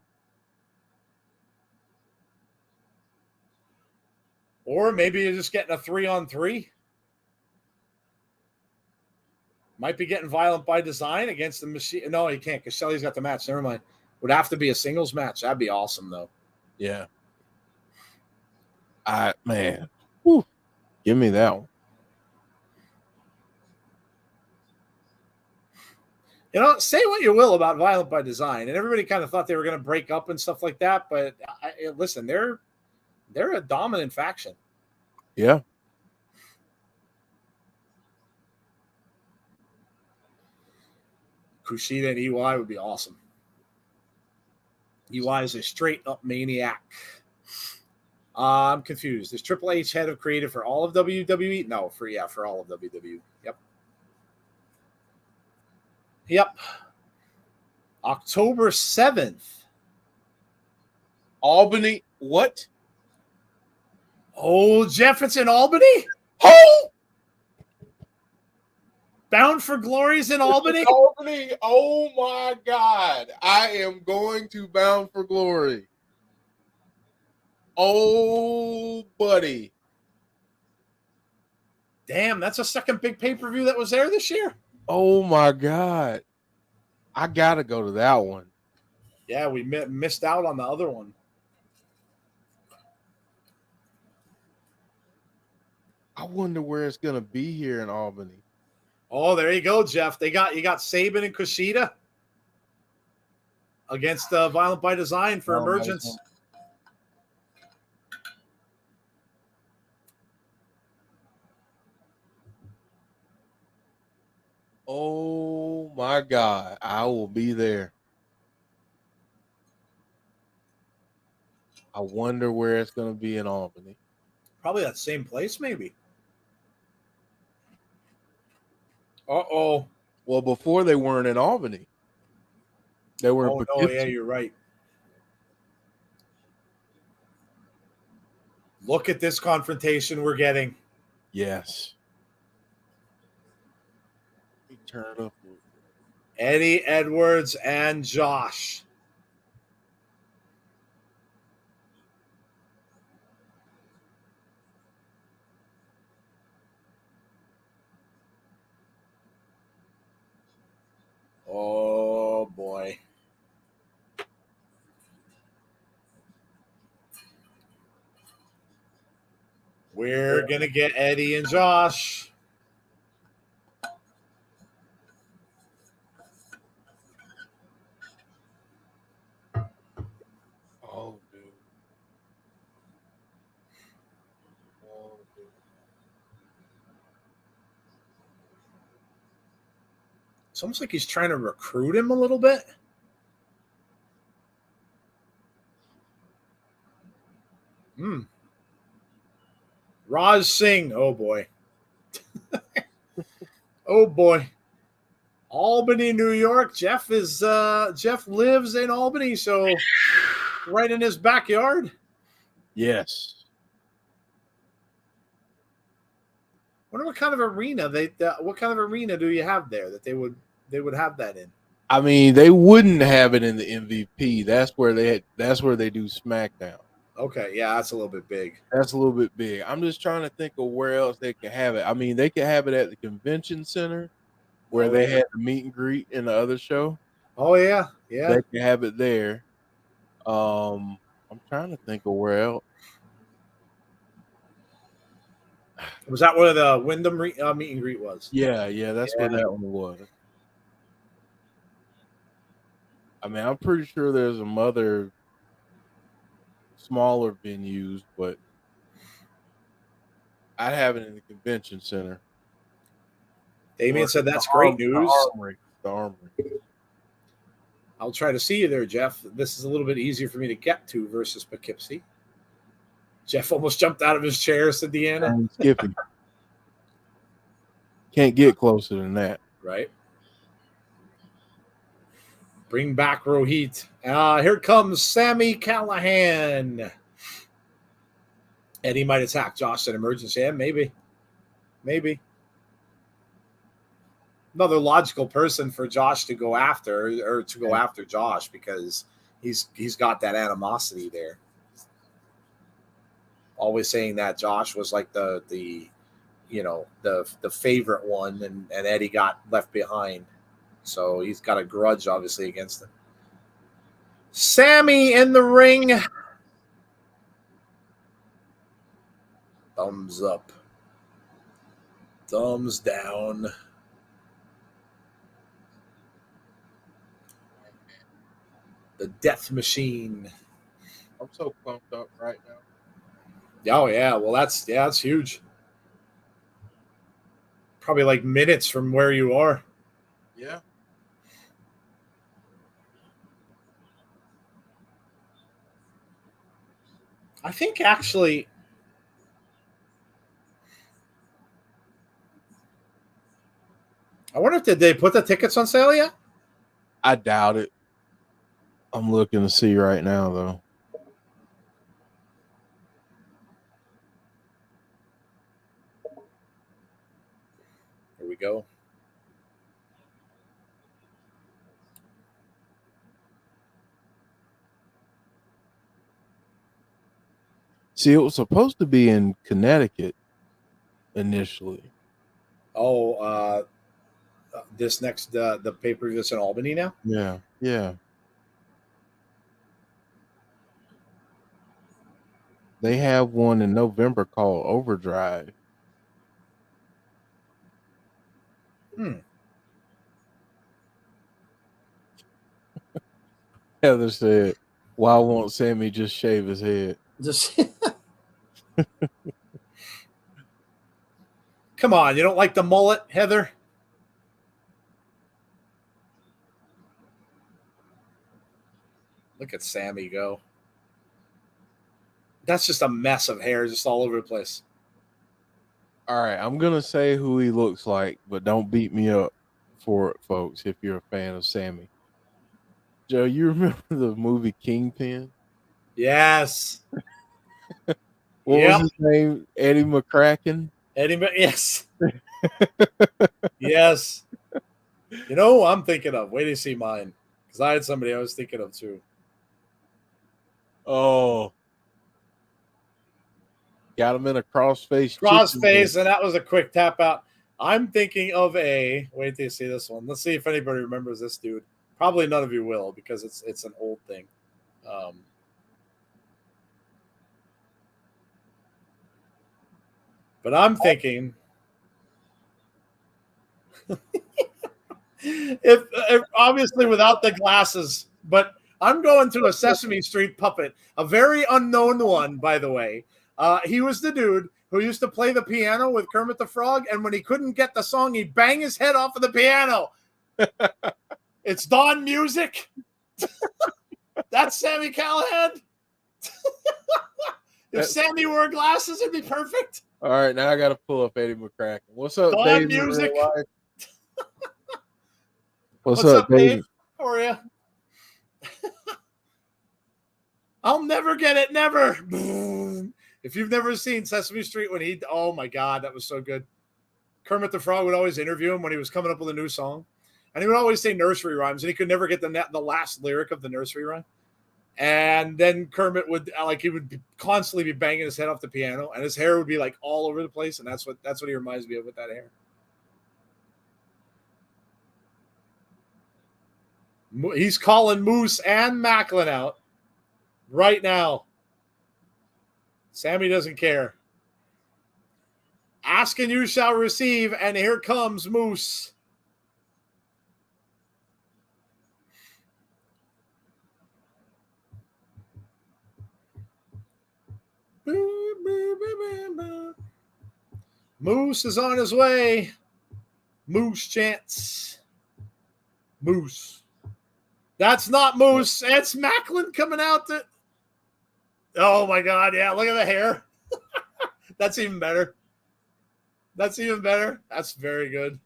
[SPEAKER 3] Or maybe you're just getting a 3-on-3. Might be getting Violent by Design against the machine. No, he can't because Shelley's got the match. Never mind. Would have to be a singles match. That'd be awesome, though.
[SPEAKER 1] Yeah. Man. Whew. Give me that one.
[SPEAKER 3] You know, say what you will about Violent by Design, and everybody kind of thought they were going to break up and stuff like that. But listen, they're a dominant faction.
[SPEAKER 1] Yeah.
[SPEAKER 3] Kushida and EY would be awesome. EY is a straight up maniac. I'm confused. Is Triple H head of creative for all of WWE? No, for all of WWE. Yep. October 7th.
[SPEAKER 1] Albany. What?
[SPEAKER 3] Oh, Jeff, it's in Albany?
[SPEAKER 1] Oh!
[SPEAKER 3] Bound for Glory's in Albany?
[SPEAKER 1] Albany. Oh my God. I am going to Bound for Glory. Oh, buddy.
[SPEAKER 3] Damn, that's a second big pay-per-view that was there this year.
[SPEAKER 1] Oh my God. I gotta go to that one.
[SPEAKER 3] Yeah, we missed out on the other one.
[SPEAKER 1] I wonder where it's gonna be here in Albany.
[SPEAKER 3] Oh, there you go, Jeff. You got Saban and Kushida against Violent by Design for Emergence.
[SPEAKER 1] Oh my God. I will be there. I wonder where it's gonna be in Albany.
[SPEAKER 3] Probably that same place, maybe. Uh-oh.
[SPEAKER 1] Well, before they weren't in Albany. They were in
[SPEAKER 3] Oh,
[SPEAKER 1] Poughkeepsie.
[SPEAKER 3] yeah, you're right. Look at this confrontation we're getting.
[SPEAKER 1] Yes. Let me turn it up.
[SPEAKER 3] Eddie Edwards and Josh. Oh boy. We're gonna get Eddie and Josh.
[SPEAKER 1] Oh, dude. Oh, dude.
[SPEAKER 3] It's almost like he's trying to recruit him a little bit. Singh. Oh boy. Oh boy. Albany, New York. Jeff lives in Albany, so right in his backyard.
[SPEAKER 1] Yes.
[SPEAKER 3] Wonder what kind of arena what kind of arena do you have there that they would have that in?
[SPEAKER 1] I mean, they wouldn't have it in the MVP. That's where they do SmackDown.
[SPEAKER 3] Okay, yeah, that's a little bit big.
[SPEAKER 1] That's a little bit big. I'm just trying to think of where else they could have it. I mean, they could have it at the convention center where they had the meet and greet in the other show.
[SPEAKER 3] Oh yeah, yeah.
[SPEAKER 1] They could have it there. I'm trying to think of where else.
[SPEAKER 3] Was that where the Wyndham meet and greet was?
[SPEAKER 1] Yeah, that's where that one was. I mean, I'm pretty sure there's some other smaller venues, but I'd have it in the convention center.
[SPEAKER 3] Damien said that's great news.
[SPEAKER 1] The Armory.
[SPEAKER 3] I'll try to see you there, Jeff. This is a little bit easier for me to get to versus Poughkeepsie. Jeff almost jumped out of his chair, said Deonna.
[SPEAKER 1] Skippy. Can't get closer than that.
[SPEAKER 3] Right. Bring back Rohit. Here comes Sammy Callahan. Eddie might attack Josh in emergency. Yeah, maybe. Another logical person for Josh to go after, or to go after Josh, because he's got that animosity there. Always saying that Josh was like the favorite one, and Eddie got left behind. So he's got a grudge, obviously, against him. Sammy in the ring. Thumbs up. Thumbs down. The Death Machine.
[SPEAKER 1] I'm so pumped up right now.
[SPEAKER 3] Oh, yeah. Well, that's huge. Probably like minutes from where you are.
[SPEAKER 1] Yeah.
[SPEAKER 3] I think actually, I wonder if did they put the tickets on sale yet?
[SPEAKER 1] I doubt it. I'm looking to see right now, though.
[SPEAKER 3] Here we go.
[SPEAKER 1] See, it was supposed to be in Connecticut initially.
[SPEAKER 3] Oh, this next the pay-per-view that's in Albany now?
[SPEAKER 1] Yeah. They have one in November called Overdrive. Heather said, "Why won't Sammy just shave his head?"
[SPEAKER 3] Come on, you don't like the mullet, Heather? Look at Sammy go. That's just a mess of hair just all over the place.
[SPEAKER 1] All right, I'm going to say who he looks like, but don't beat me up for it, folks, if you're a fan of Sammy. Joe, you remember the movie Kingpin?
[SPEAKER 3] Yes.
[SPEAKER 1] What was his name? Eddie McCracken?
[SPEAKER 3] Yes. Yes. You know who I'm thinking of? Wait to see mine. Because I had somebody I was thinking of too.
[SPEAKER 1] Oh. Got him in a crossface.
[SPEAKER 3] Crossface, and that was a quick tap out. I'm thinking of a. Wait till you see this one. Let's see if anybody remembers this dude. Probably none of you will because it's an old thing. But I'm thinking if obviously without the glasses, but I'm going to a Sesame Street puppet, a very unknown one, by the way. He was the dude who used to play the piano with Kermit the Frog, and when he couldn't get the song, he'd bang his head off of the piano. It's Dawn Music. That's Sammy Callahan. If Sammy wore glasses, it'd be perfect.
[SPEAKER 1] All right, now I got to pull up Eddie McCracken. What's up,
[SPEAKER 3] Dawn
[SPEAKER 1] Dave?
[SPEAKER 3] Music.
[SPEAKER 1] What's up, Dave?
[SPEAKER 3] How are you? I'll never get it. Never. If you've never seen Sesame Street when oh my God, that was so good. Kermit the Frog would always interview him when he was coming up with a new song. And he would always say nursery rhymes, and he could never get the last lyric of the nursery rhyme. And then Kermit would constantly be banging his head off the piano, and his hair would be like all over the place, and that's what he reminds me of with that hair. He's calling Moose and Macklin out right now. Sammy doesn't care. Ask and you shall receive, and here comes Moose. Moose is on his way. Moose chants. Moose. That's not Moose. It's Macklin coming out. Oh my God. Yeah. Look at the hair. That's even better. That's very good.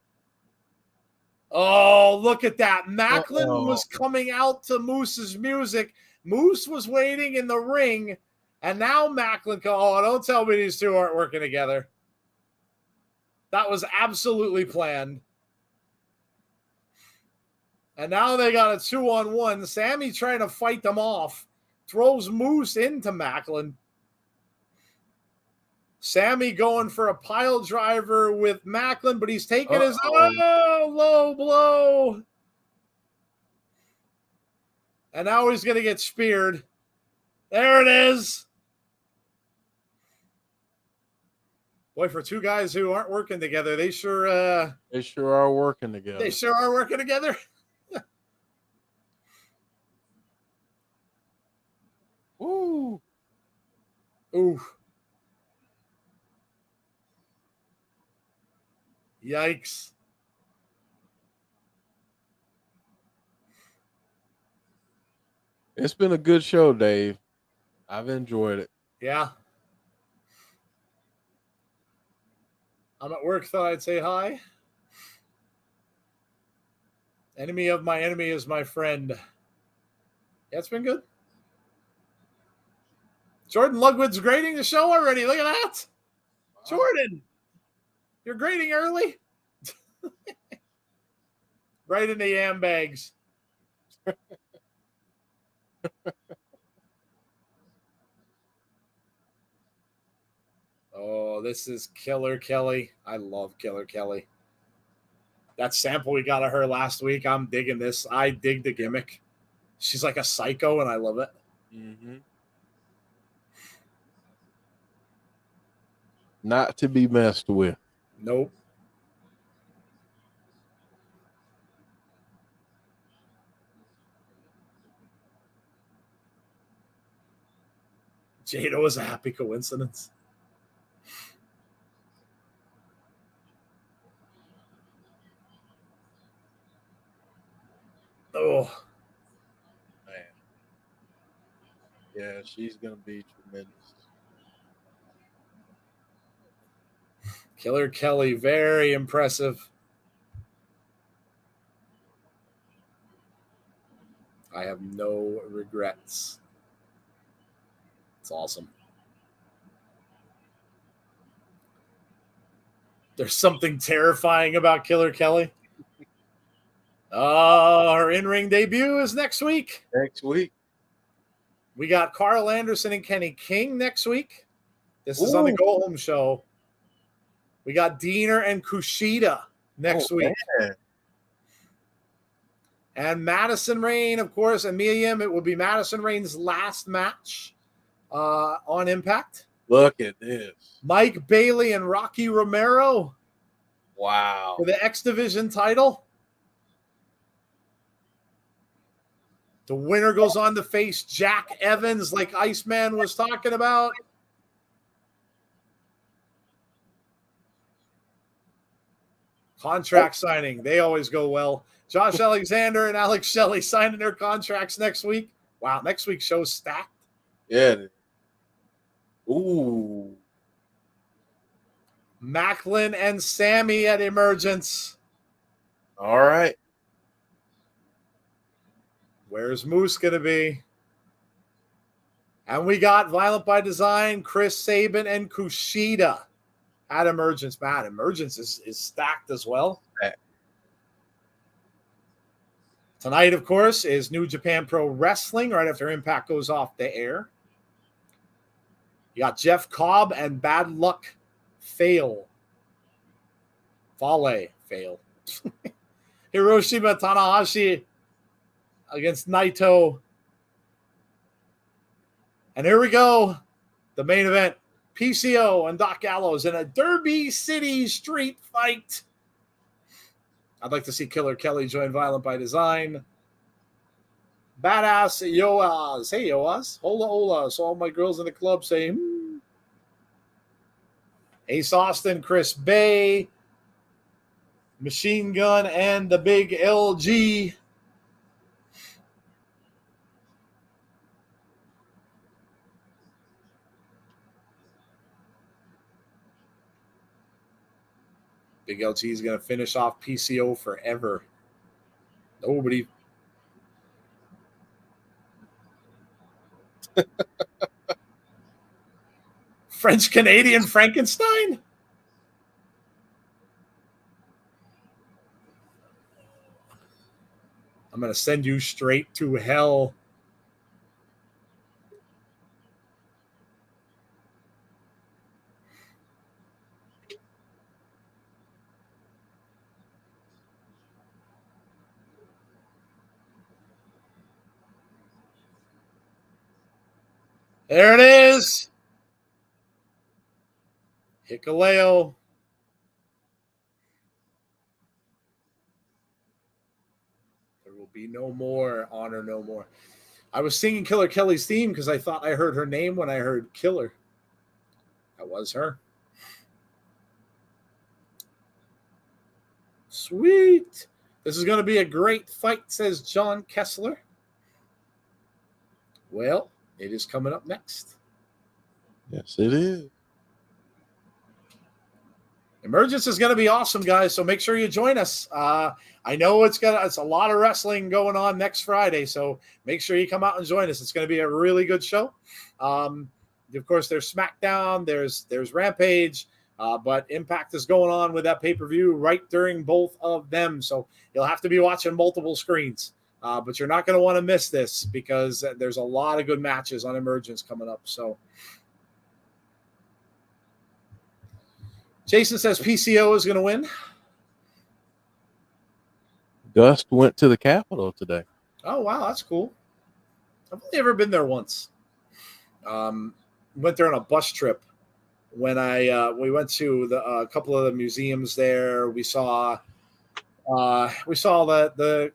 [SPEAKER 3] Oh, look at that. Macklin was coming out to Moose's music. Moose was waiting in the ring. And now Macklin, don't tell me these two aren't working together. That was absolutely planned. And now they got a 2-on-1. Sammy trying to fight them off. Throws Moose into Macklin. Sammy going for a pile driver with Macklin, but he's taking his low blow. And now he's going to get speared. There it is. Boy, for two guys who aren't working together, they sure are
[SPEAKER 1] working together.
[SPEAKER 3] They sure are working together.
[SPEAKER 1] Ooh.
[SPEAKER 3] Ooh. Yikes.
[SPEAKER 1] It's been a good show, Dave. I've enjoyed it.
[SPEAKER 3] Yeah. I'm at work, thought I'd say hi. Enemy of my enemy is my friend. Yeah, it's been good. Jordan Lugwood's grading the show already. Look at that. Wow. Jordan, you're grading early? Right in the yam bags. Oh, this is Killer Kelly. I love Killer Kelly. That sample we got of her last week, I'm digging this. I dig the gimmick. She's like a psycho, and I love it.
[SPEAKER 1] Mm-hmm. Not to be messed with.
[SPEAKER 3] Nope. Jada was a happy coincidence. Oh.
[SPEAKER 1] Man. Yeah, she's going to be tremendous.
[SPEAKER 3] Killer Kelly, very impressive. I have no regrets. It's awesome. There's something terrifying about Killer Kelly. Her in-ring debut is next week. We got Carl Anderson and Kenny King next week. This is on the Go Home show. We got Diener and Kushida next week.
[SPEAKER 1] Man.
[SPEAKER 3] And Madison Rain, of course, and Mia Yim. It will be Madison Rain's last match on Impact.
[SPEAKER 1] Look at this.
[SPEAKER 3] Mike Bailey and Rocky Romero
[SPEAKER 1] Wow.
[SPEAKER 3] for the X Division title. The winner goes on to face Jack Evans, like Iceman was talking about. Contract signing. They always go well. Josh Alexander and Alex Shelley signing their contracts next week. Wow, next week's show's stacked.
[SPEAKER 1] Yeah. Ooh.
[SPEAKER 3] Macklin and Sammy at Emergence.
[SPEAKER 1] All right.
[SPEAKER 3] Where's Moose going to be? And we got Violent by Design, Chris Sabin, and Kushida at Emergence. Man, Emergence is stacked as well.
[SPEAKER 1] Stacked.
[SPEAKER 3] Tonight, of course, is New Japan Pro Wrestling right after Impact goes off the air. You got Jeff Cobb and Bad Luck Fail. Fail. Hiroshima Tanahashi against Naito. And here we go. The main event. PCO and Doc Gallows in a Derby City street fight. I'd like to see Killer Kelly join Violent by Design. Badass Yoaz. Hey, Yoaz. Hola, hola. So all my girls in the club say, Ace Austin, Chris Bay, Machine Gun, and the big LG. Big LG is going to finish off PCO forever. Nobody. French Canadian Frankenstein? I'm going to send you straight to hell. There it is. Hikuleo. There will be no more. Honor no more. I was singing Killer Kelly's theme because I thought I heard her name when I heard Killer. That was her. Sweet. This is going to be a great fight, says John Kessler. Well, it is coming up next.
[SPEAKER 1] Yes, it is.
[SPEAKER 3] Emergence is going to be awesome, guys. So make sure you join us. I know it's a lot of wrestling going on next Friday, so make sure you come out and join us. It's going to be a really good show. Of course, there's SmackDown, there's Rampage, but Impact is going on with that pay-per-view right during both of them. So you'll have to be watching multiple screens. But you're not going to want to miss this because there's a lot of good matches on Emergence coming up. So Jason says PCO is going to win.
[SPEAKER 1] Dust went to the Capitol today.
[SPEAKER 3] Oh, wow. That's cool. I've only ever been there once. Went there on a bus trip when we went to a couple of the museums there. We saw the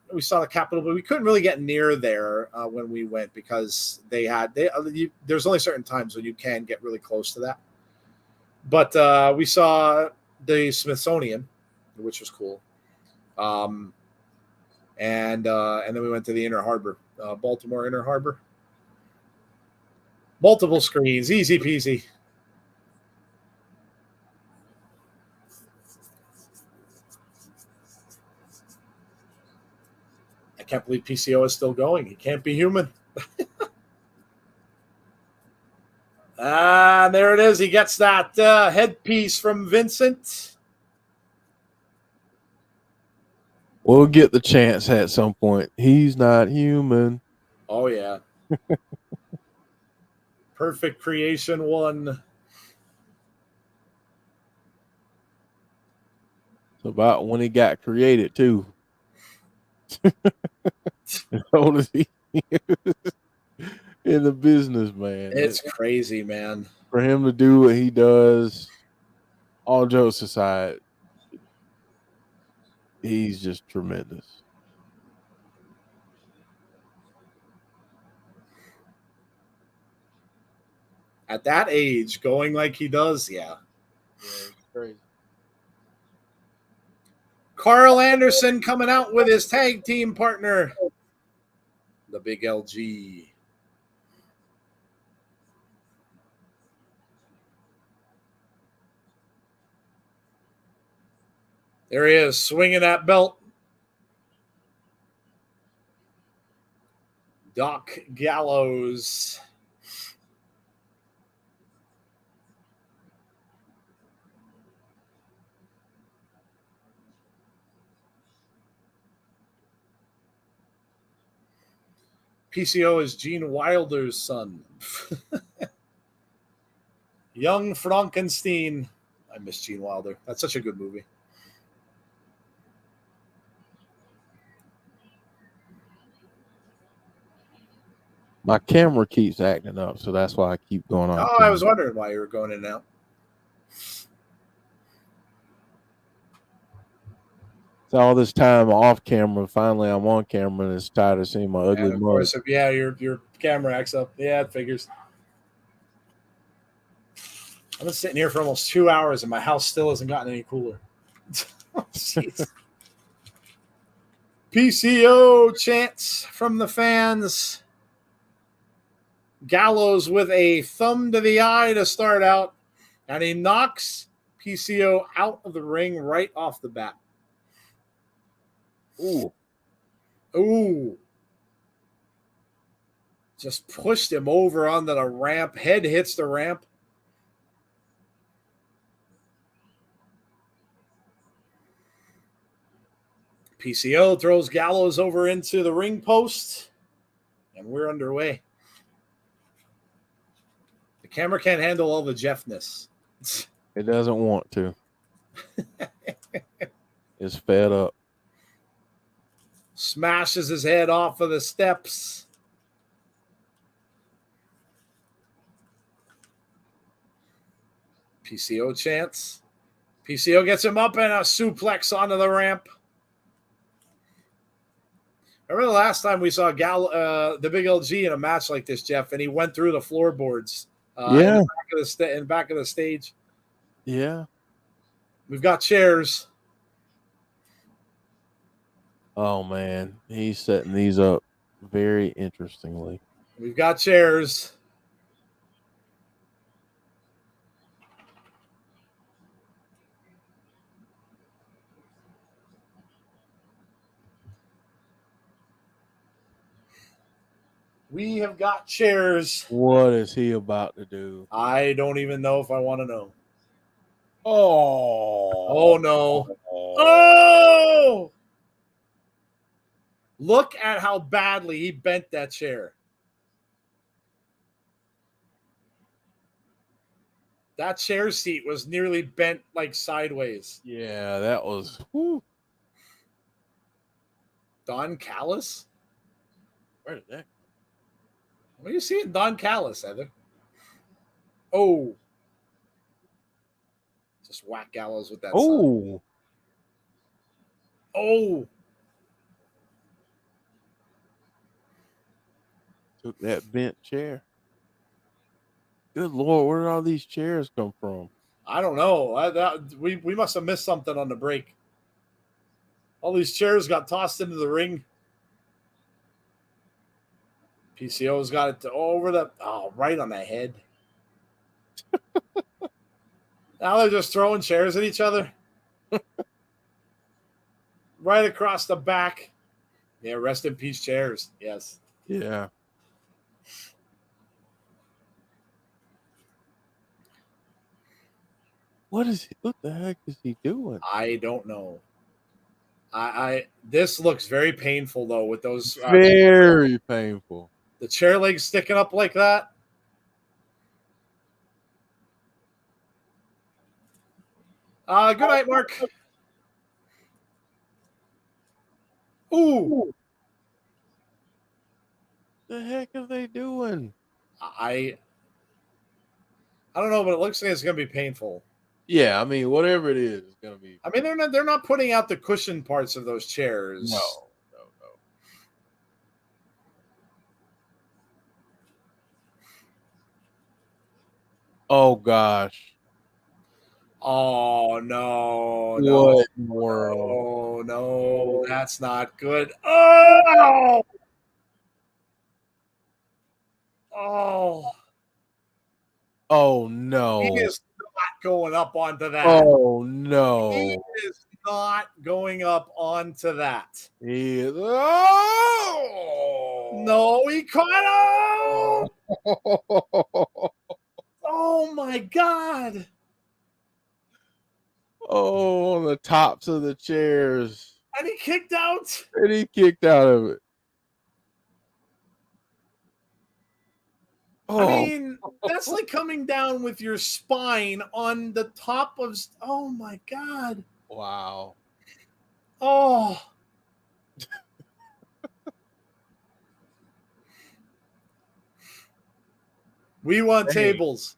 [SPEAKER 3] Capitol, but we couldn't really get near there when we went because there's only certain times when you can get really close to that. But we saw the Smithsonian, which was cool. And then we went to the Inner Harbor, Baltimore Inner Harbor. Multiple screens, easy peasy. I can't believe PCO is still going. He can't be human. There it is. He gets that headpiece from Vincent.
[SPEAKER 1] We'll get the chance at some point. He's not human.
[SPEAKER 3] Oh, yeah. Perfect Creation 1.
[SPEAKER 1] It's about when he got created too. As old as he is in the business, man.
[SPEAKER 3] It's crazy, man.
[SPEAKER 1] For him to do what he does, all jokes aside, he's just tremendous.
[SPEAKER 3] At that age, going like he does, yeah.
[SPEAKER 1] It's crazy.
[SPEAKER 3] Carl Anderson coming out with his tag team partner, the Big LG. There he is, swinging that belt. Doc Gallows. PCO is Gene Wilder's son. Young Frankenstein. I miss Gene Wilder. That's such a good movie.
[SPEAKER 1] My camera keeps acting up, so that's why I keep going on.
[SPEAKER 3] Oh, I was wondering why you were going in and out.
[SPEAKER 1] So all this time off camera, finally I'm on camera, and it's tired of seeing my ugly
[SPEAKER 3] And of
[SPEAKER 1] mug.
[SPEAKER 3] course, if your camera acts up, yeah, it figures. I've been sitting here for almost 2 hours, and my house still hasn't gotten any cooler. Jeez. PCO chants from the fans. Gallows with a thumb to the eye to start out, and he knocks PCO out of the ring right off the bat.
[SPEAKER 1] Ooh.
[SPEAKER 3] Ooh. Just pushed him over onto the ramp. Head hits the ramp. PCO throws Gallows over into the ring post, and we're underway. The camera can't handle all the Jeffness.
[SPEAKER 1] It doesn't want to. It's fed up.
[SPEAKER 3] Smashes his head off of the steps. PCO chants. PCO gets him up and a suplex onto the ramp. Remember the last time we saw the Big LG in a match like this, Jeff, and he went through the floorboards in the back of the stage.
[SPEAKER 1] Yeah.
[SPEAKER 3] We've got chairs.
[SPEAKER 1] Oh man, he's setting these up very interestingly.
[SPEAKER 3] We've got chairs. We have got chairs.
[SPEAKER 1] What is he about to do?
[SPEAKER 3] I don't even know if I want to know.
[SPEAKER 1] Oh
[SPEAKER 3] no. Oh! Look at how badly he bent that chair. That chair seat was nearly bent like sideways.
[SPEAKER 1] Yeah, that was. Whew.
[SPEAKER 3] Don Callis?
[SPEAKER 1] Where did that?
[SPEAKER 3] What are you seeing Don Callis, Heather? Oh. Just whack Gallows with that.
[SPEAKER 1] Oh.
[SPEAKER 3] Oh.
[SPEAKER 1] Took that bent chair. Good Lord, where did all these chairs come from?
[SPEAKER 3] I don't know. We must have missed something on the break. All these chairs got tossed into the ring. PCO's got it right on the head. Now they're just throwing chairs at each other. Right across the back. Yeah, rest in peace chairs. Yes.
[SPEAKER 1] Yeah. What the heck is he doing?
[SPEAKER 3] I don't know. This looks very painful though with those
[SPEAKER 1] very painful.
[SPEAKER 3] The chair legs sticking up like that. Good night, Mark.
[SPEAKER 2] Ooh.
[SPEAKER 1] The heck are they doing?
[SPEAKER 2] I don't know, but it looks like it's going to be painful.
[SPEAKER 1] Yeah, I mean, whatever it is, it's gonna be.
[SPEAKER 2] I mean, they're not putting out the cushion parts of those chairs.
[SPEAKER 1] No. Oh gosh.
[SPEAKER 2] Oh no,
[SPEAKER 1] What in the world?
[SPEAKER 2] Oh no, that's not good. Oh, oh,
[SPEAKER 1] Oh
[SPEAKER 2] he
[SPEAKER 1] no.
[SPEAKER 2] is not going up onto that.
[SPEAKER 1] Oh
[SPEAKER 2] He
[SPEAKER 1] no.
[SPEAKER 2] is not going up onto that.
[SPEAKER 1] He is. Oh
[SPEAKER 2] No, he caught him. Oh my god.
[SPEAKER 1] Oh, on the tops of the chairs.
[SPEAKER 2] And he kicked out.
[SPEAKER 1] And he kicked out of it.
[SPEAKER 2] I
[SPEAKER 1] Oh,
[SPEAKER 2] mean, that's like coming down with your spine on the top of. Oh my god.
[SPEAKER 1] wow.
[SPEAKER 2] Oh. We want
[SPEAKER 1] Dang.
[SPEAKER 2] tables.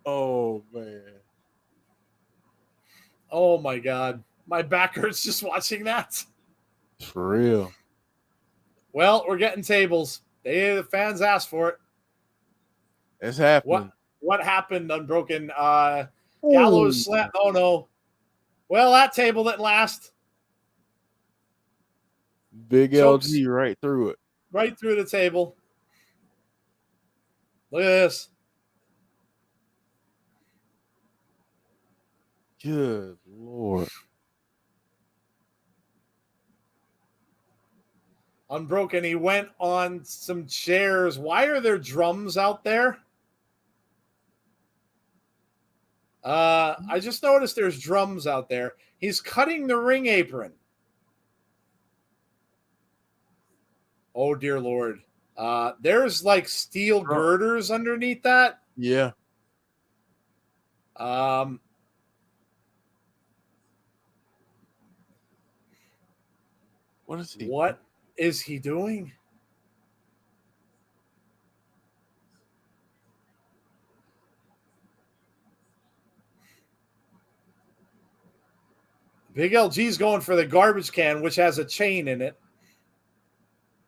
[SPEAKER 1] Oh man.
[SPEAKER 2] Oh my god. My back hurts just watching that.
[SPEAKER 1] For real.
[SPEAKER 2] Well, we're getting tables. The fans asked for it.
[SPEAKER 1] It's happening.
[SPEAKER 2] What happened, Unbroken? Gallows slam. Oh no. Well, that table didn't last.
[SPEAKER 1] Big
[SPEAKER 2] Chokes.
[SPEAKER 1] LG right through it.
[SPEAKER 2] Right through the table. Look at this.
[SPEAKER 1] Good Lord.
[SPEAKER 2] Unbroken, he went on some chairs. Why are there drums out there? I just noticed there's drums out there. He's cutting the ring apron. Oh, dear Lord. There's like steel girders underneath that.
[SPEAKER 1] Yeah. What is he?
[SPEAKER 2] What is he doing? Big LG's going for the garbage can, which has a chain in it.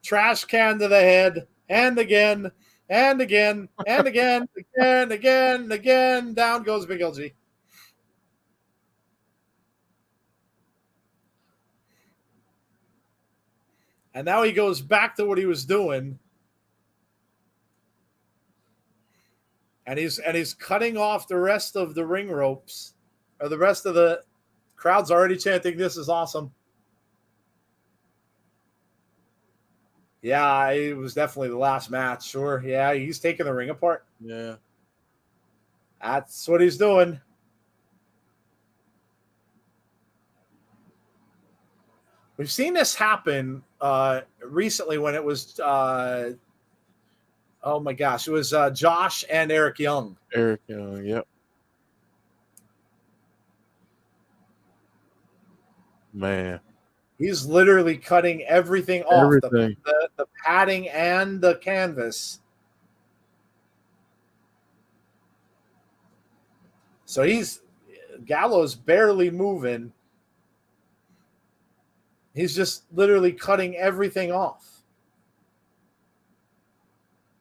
[SPEAKER 2] Trash can to the head, and again, and again, and again, again, again, again. Down goes Big LG. And now he goes back to what he was doing. And he's cutting off the rest of the ring ropes. Or the rest of the crowd's already chanting, "This is awesome." Yeah, it was definitely the last match. Sure. Yeah, he's taking the ring apart.
[SPEAKER 1] Yeah.
[SPEAKER 2] That's what he's doing. We've seen this happen recently when it was, oh my gosh, it was Josh and Eric Young.
[SPEAKER 1] Eric Young, yep. Man.
[SPEAKER 2] He's literally cutting everything off, the padding and the canvas. So Gallows barely moving. He's just literally cutting everything off.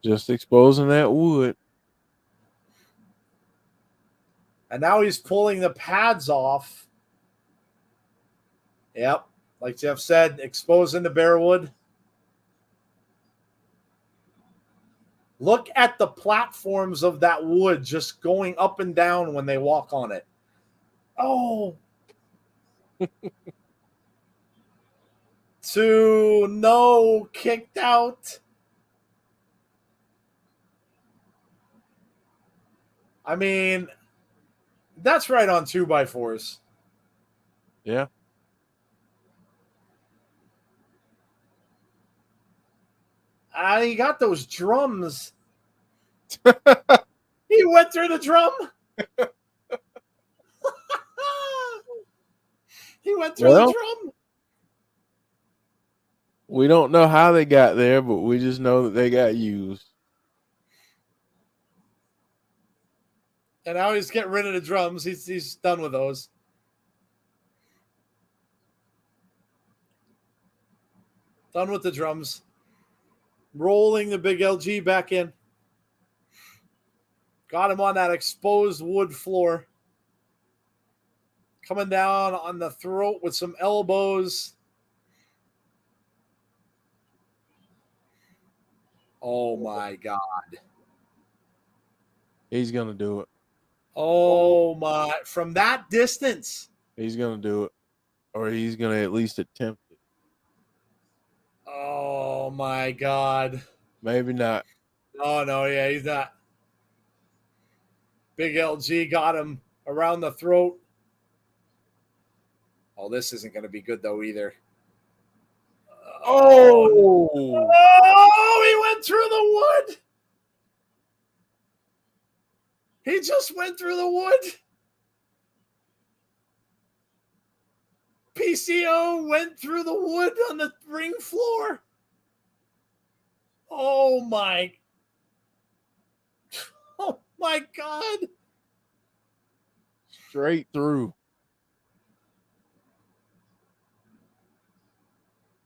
[SPEAKER 1] Just exposing that wood.
[SPEAKER 2] And now he's pulling the pads off. Yep. Like Jeff said, exposing the bare wood. Look at the platforms of that wood just going up and down when they walk on it. Oh. No, kicked out. I mean, that's right on 2x4s.
[SPEAKER 1] Yeah.
[SPEAKER 2] He got those drums. He went through the drum.
[SPEAKER 3] He went through the drum.
[SPEAKER 1] We don't know how they got there, but we just know that they got used.
[SPEAKER 3] And now he's getting rid of the drums. He's done with those. Done with the drums. Rolling the big LG back in. Got him on that exposed wood floor. Coming down on the throat with some elbows. Oh, my God.
[SPEAKER 1] He's going to do it.
[SPEAKER 3] Oh, my. From that distance.
[SPEAKER 1] He's going to do it. Or he's going to at least attempt it.
[SPEAKER 3] Oh, my God.
[SPEAKER 1] Maybe not.
[SPEAKER 3] Oh, no, yeah, he's not. Big LG got him around the throat. Oh, this isn't going to be good, though, either.
[SPEAKER 1] Oh,
[SPEAKER 3] he went through the wood. He just went through the wood. PCO went through the wood on the ring floor. Oh, my. Oh, my God.
[SPEAKER 1] Straight through.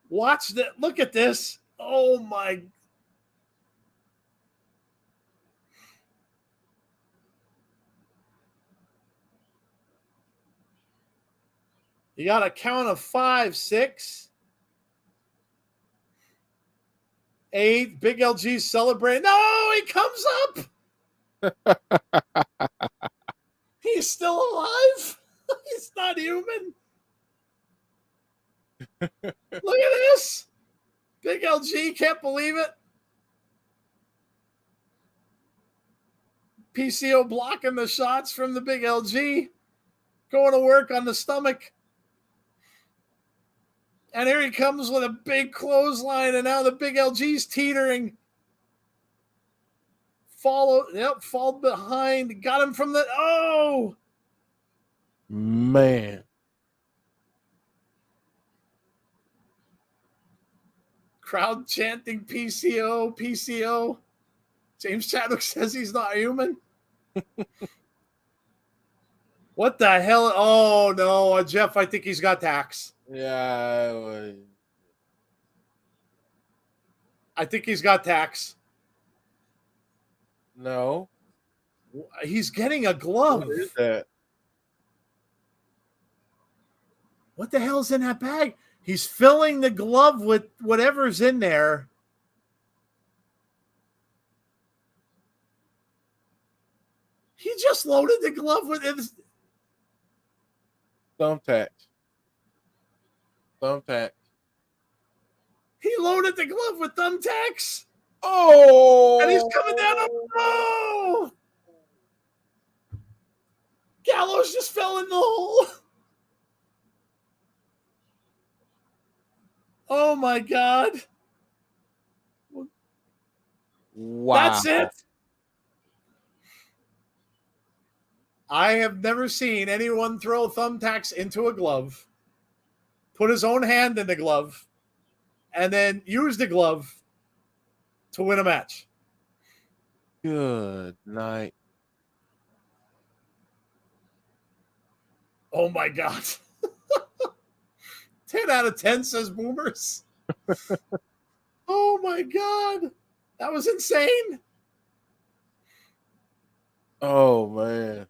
[SPEAKER 3] Watch that. Look at this. Oh, my. You got a count of 5, 6, 8. Big LG celebrating. No, he comes up. He's still alive. He's not human. Look at this. Big LG can't believe it. PCO blocking the shots from the big LG. Going to work on the stomach. And here he comes with a big clothesline, and now the big LG's teetering. Fall behind. Got him from the. Oh!
[SPEAKER 1] Man.
[SPEAKER 3] Crowd chanting PCO, PCO. James Chadwick says he's not human. What the hell? Oh, no. Jeff, I think he's got tax.
[SPEAKER 1] Yeah.
[SPEAKER 3] I think he's got tax.
[SPEAKER 1] No.
[SPEAKER 3] He's getting a glove.
[SPEAKER 1] What is that?
[SPEAKER 3] What the hell's in that bag? He's filling the glove with whatever's in there. He just loaded the glove with his
[SPEAKER 1] Thumbtacks. Thumbtacks.
[SPEAKER 3] He loaded the glove with thumbtacks.
[SPEAKER 1] Oh!
[SPEAKER 3] And he's coming down the road. Gallows just fell in the hole. Oh, my God.
[SPEAKER 1] Wow.
[SPEAKER 3] That's it. I have never seen anyone throw thumbtacks into a glove, put his own hand in the glove, and then use the glove to win a match.
[SPEAKER 1] Good night.
[SPEAKER 3] Oh, my God. 10 out of 10, says Boomers. Oh, my God. That was insane.
[SPEAKER 1] Oh, man.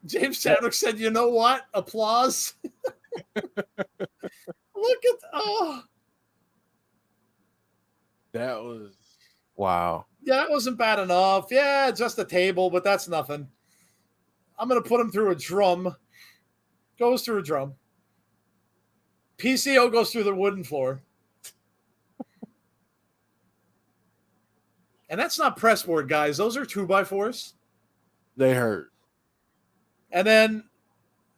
[SPEAKER 3] James Chadwick said, you know what? Applause. Look at, oh.
[SPEAKER 1] That was, wow.
[SPEAKER 3] Yeah, that wasn't bad enough. Yeah, just a table, but that's nothing. I'm going to put him through a drum. Goes through a drum. PCO goes through the wooden floor. And that's not pressboard, guys. Those are 2x4s.
[SPEAKER 1] They hurt.
[SPEAKER 3] And then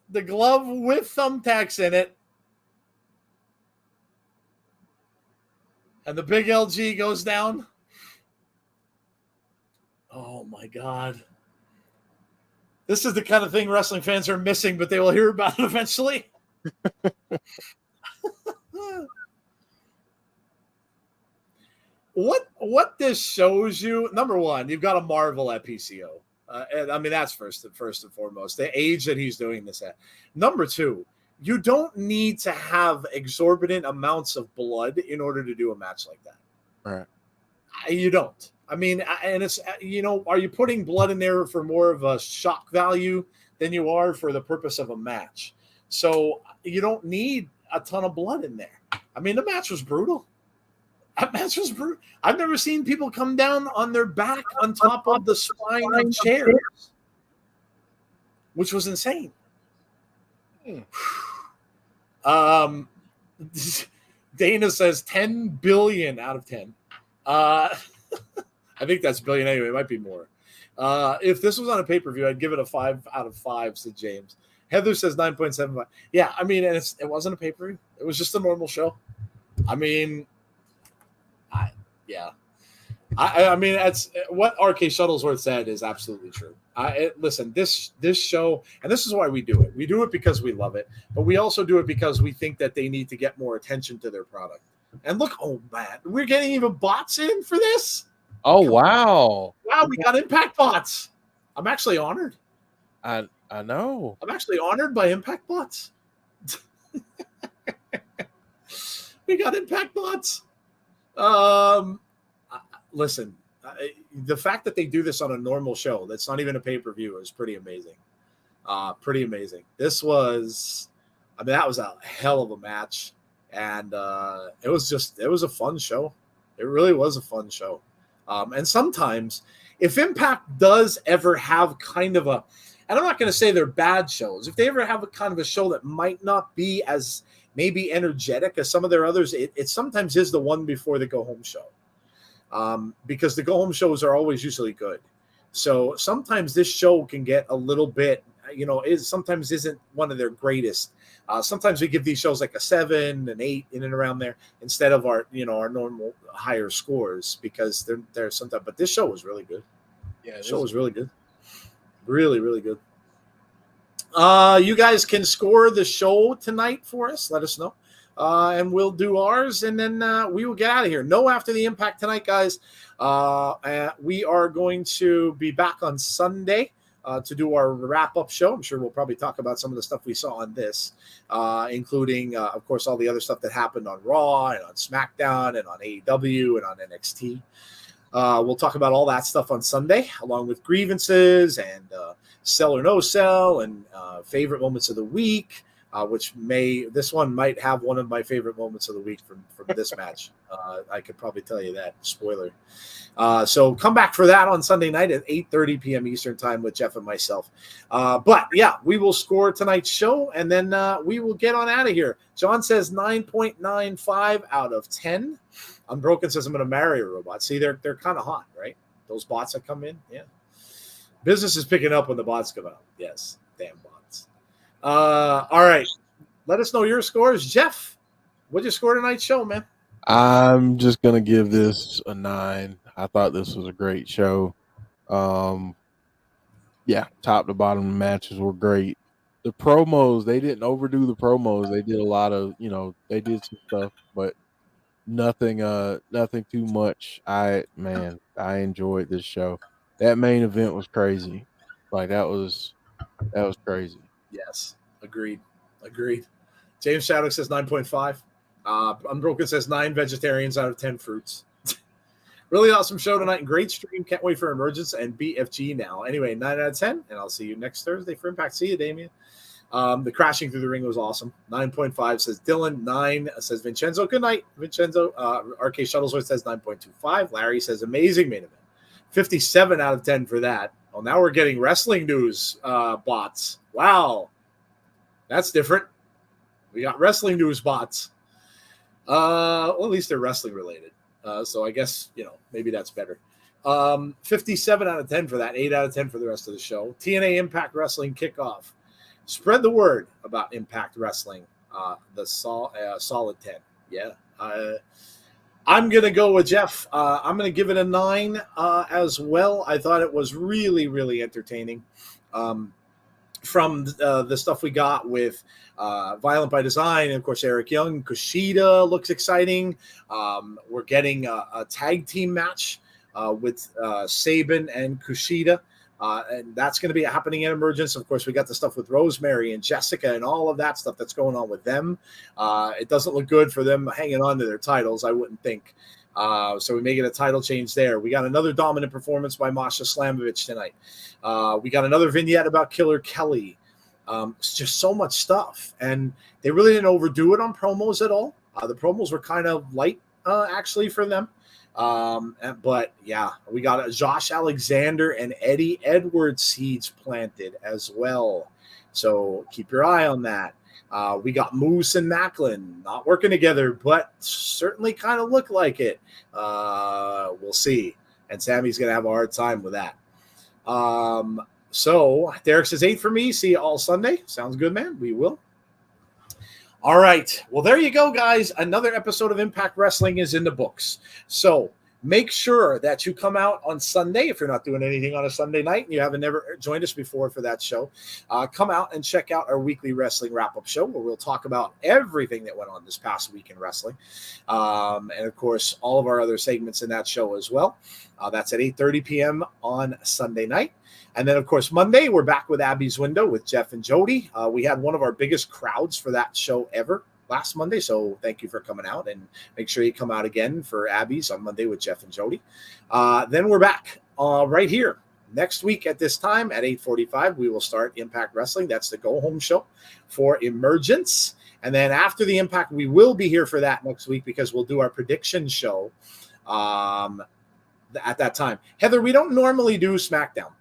[SPEAKER 3] the glove with thumbtacks in it. And the big LG goes down. Oh, my God. This is the kind of thing wrestling fans are missing, but they will hear about it eventually. What this shows you, number one, you've got to marvel at PCO. And I mean, that's first and foremost, the age that he's doing this at. Number two, you don't need to have exorbitant amounts of blood in order to do a match like that.
[SPEAKER 1] All right.
[SPEAKER 3] You don't. I mean, and it's, are you putting blood in there for more of a shock value than you are for the purpose of a match? So you don't need a ton of blood in there. I mean, the match was brutal. That match was brutal. I've never seen people come down on their back on top of the spine of chairs, which was insane. Dana says 10 billion out of 10. I think that's billion anyway. It might be more. If this was on a pay-per-view, I'd give it a 5 out of 5, said James. Heather says 9.75. Yeah, I mean, and it wasn't a pay-per-view. It was just a normal show. I mean, I mean, that's what RK Shuttlesworth said is absolutely true. Listen, this show, and this is why we do it. We do it because we love it, but we also do it because we think that they need to get more attention to their product. And look, oh man, we're getting even bots in for this.
[SPEAKER 1] Oh wow!
[SPEAKER 3] Wow, we got Impact bots. I'm actually honored.
[SPEAKER 1] I know.
[SPEAKER 3] I'm actually honored by Impact bots. We got Impact bots. Listen, the fact that they do this on a normal show that's not even a pay-per-view is pretty amazing. Pretty amazing. This was, I mean, that was a hell of a match, and it was a fun show. It really was a fun show. And sometimes, if Impact does ever have kind of a, and I'm not going to say they're bad shows, if they ever have a kind of a show that might not be as maybe energetic as some of their others, it sometimes is the one before the go-home show. Because the go-home shows are always usually good. So sometimes this show can get a little bit, sometimes isn't one of their greatest. Sometimes we give these shows like a 7, an 8, in and around there, instead of our normal higher scores, because they're sometimes. But this show was really good. Yeah, the show was really good. Really, really good. You guys can score the show tonight for us. Let us know. And we'll do ours, and then we will get out of here. No after the Impact tonight, guys. We are going to be back on Sunday to do our wrap-up show. I'm sure we'll probably talk about some of the stuff we saw on this, including, of course, all the other stuff that happened on Raw and on SmackDown and on AEW and on NXT. We'll talk about all that stuff on Sunday, along with grievances and sell or no sell and favorite moments of the week. This one might have one of my favorite moments of the week from this match. I could probably tell you that. Spoiler. So come back for that on Sunday night at 8:30 p.m. Eastern time with Jeff and myself. But yeah, we will score tonight's show, and then we will get on out of here. John says 9.95 out of 10. Unbroken says I'm going to marry a robot. See, they're kind of hot, right? Those bots that come in. Yeah. Business is picking up when the bots come out. Yes. Damn bots. All right. Let us know your scores. Jeff, what'd you score tonight's show, man?
[SPEAKER 1] I'm just gonna give this a 9. I thought this was a great show. Yeah, top to bottom matches were great. The promos, they didn't overdo the promos. They did a lot of, they did some stuff, but nothing too much. I enjoyed this show. That main event was crazy. Like that was crazy.
[SPEAKER 3] Yes, agreed. James Shadow says 9.5. Unbroken says 9 vegetarians out of 10 fruits. Really awesome show tonight and great stream. Can't wait for Emergence and BFG now. Anyway, 9 out of 10, and I'll see you next Thursday for Impact. See you, Damien. The crashing through the ring was awesome. 9.5 says Dylan. 9 says Vincenzo. Good night, Vincenzo. RK Shuttlesworth says 9.25. Larry says amazing main event. 57 out of 10 for that. Well, now we're getting wrestling news bots. Wow. That's different. We got wrestling news bots. Well, at least they're wrestling related. So I guess, maybe that's better. 57 out of 10 for that. 8 out of 10 for the rest of the show. TNA Impact Wrestling kickoff. Spread the word about Impact Wrestling. The solid 10. Yeah. I'm going to go with Jeff. I'm going to give it a 9 as well. I thought it was really, really entertaining. from the stuff we got with Violent by Design, and of course Eric Young. Kushida looks exciting. We're getting a tag team match with Sabin and Kushida. And that's going to be happening in Emergence. Of course, we got the stuff with Rosemary and Jessica and all of that stuff that's going on with them. It doesn't look good for them hanging on to their titles, I wouldn't think. So we may get a title change there. We got another dominant performance by Masha Slamovich tonight. We got another vignette about Killer Kelly. It's just so much stuff. And they really didn't overdo it on promos at all. The promos were kind of light, actually, for them. But yeah, we got Josh Alexander and Eddie Edwards seeds planted as well. So keep your eye on that. We got Moose and Macklin not working together, but certainly kind of look like it. We'll see. And Sammy's going to have a hard time with that. So Derek says 8 for me. See you all Sunday. Sounds good, man. We will. All right. Well, there you go, guys. Another episode of Impact Wrestling is in the books. So make sure that you come out on Sunday. If you're not doing anything on a Sunday night and you haven't never joined us before for that show, come out and check out our weekly wrestling wrap-up show where we'll talk about everything that went on this past week in wrestling. And, of course, all of our other segments in that show as well. That's at 8:30 p.m. on Sunday night. And then, of course, Monday, we're back with Abby's Window with Jeff and Jody. We had one of our biggest crowds for that show ever last Monday. So thank you for coming out, and make sure you come out again for Abby's on Monday with Jeff and Jody. Then we're back right here next week at this time at 8:45. We will start Impact Wrestling. That's the go-home show for Emergence. And then after the Impact, we will be here for that next week because we'll do our prediction show at that time. Heather, we don't normally do SmackDown.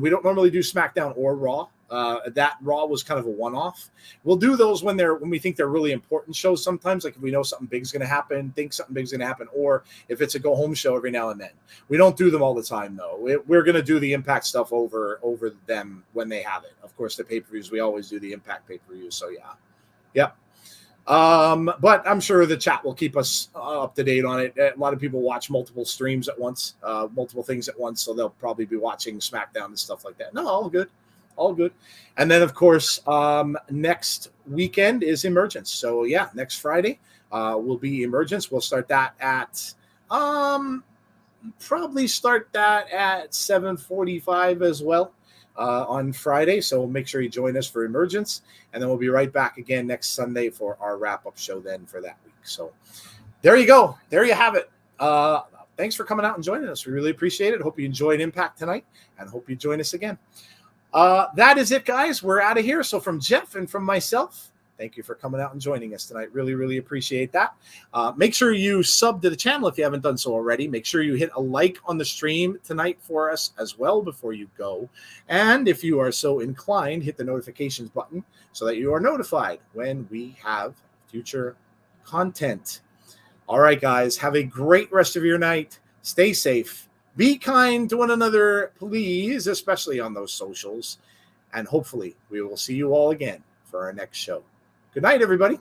[SPEAKER 3] We don't normally do SmackDown or Raw. That Raw was kind of a one-off. We'll do those when we think they're really important shows sometimes, like if we know something big's going to happen, think something big's going to happen, or if it's a go-home show every now and then. We don't do them all the time, though. We're going to do the Impact stuff over them when they have it. Of course, the pay-per-views, we always do the Impact pay-per-views, so yeah. Yep. But I'm sure the chat will keep us up to date on it. A lot of people watch multiple streams at once, multiple things at once, so they'll probably be watching SmackDown and stuff like that. No, all good. All good. And then, of course, next weekend is Emergence. So, yeah, next Friday will be Emergence. We'll start that at probably start that at 7:45 as well on Friday. So make sure you join us for Emergence. And then we'll be right back again next Sunday for our wrap-up show then for that week. So there you go. There you have it. Thanks for coming out and joining us. We really appreciate it. Hope you enjoyed Impact tonight, and hope you join us again. That is it, guys. We're out of here. So from Jeff and from myself, thank you for coming out and joining us tonight. Really, really appreciate that. Make sure you sub to the channel if you haven't done so already. Make sure you hit a like on the stream tonight for us as well before you go. And if you are so inclined, hit the notifications button so that you are notified when we have future content. All right, guys. Have a great rest of your night. Stay safe. Be kind to one another, please, especially on those socials. And hopefully we will see you all again for our next show. Good night, everybody.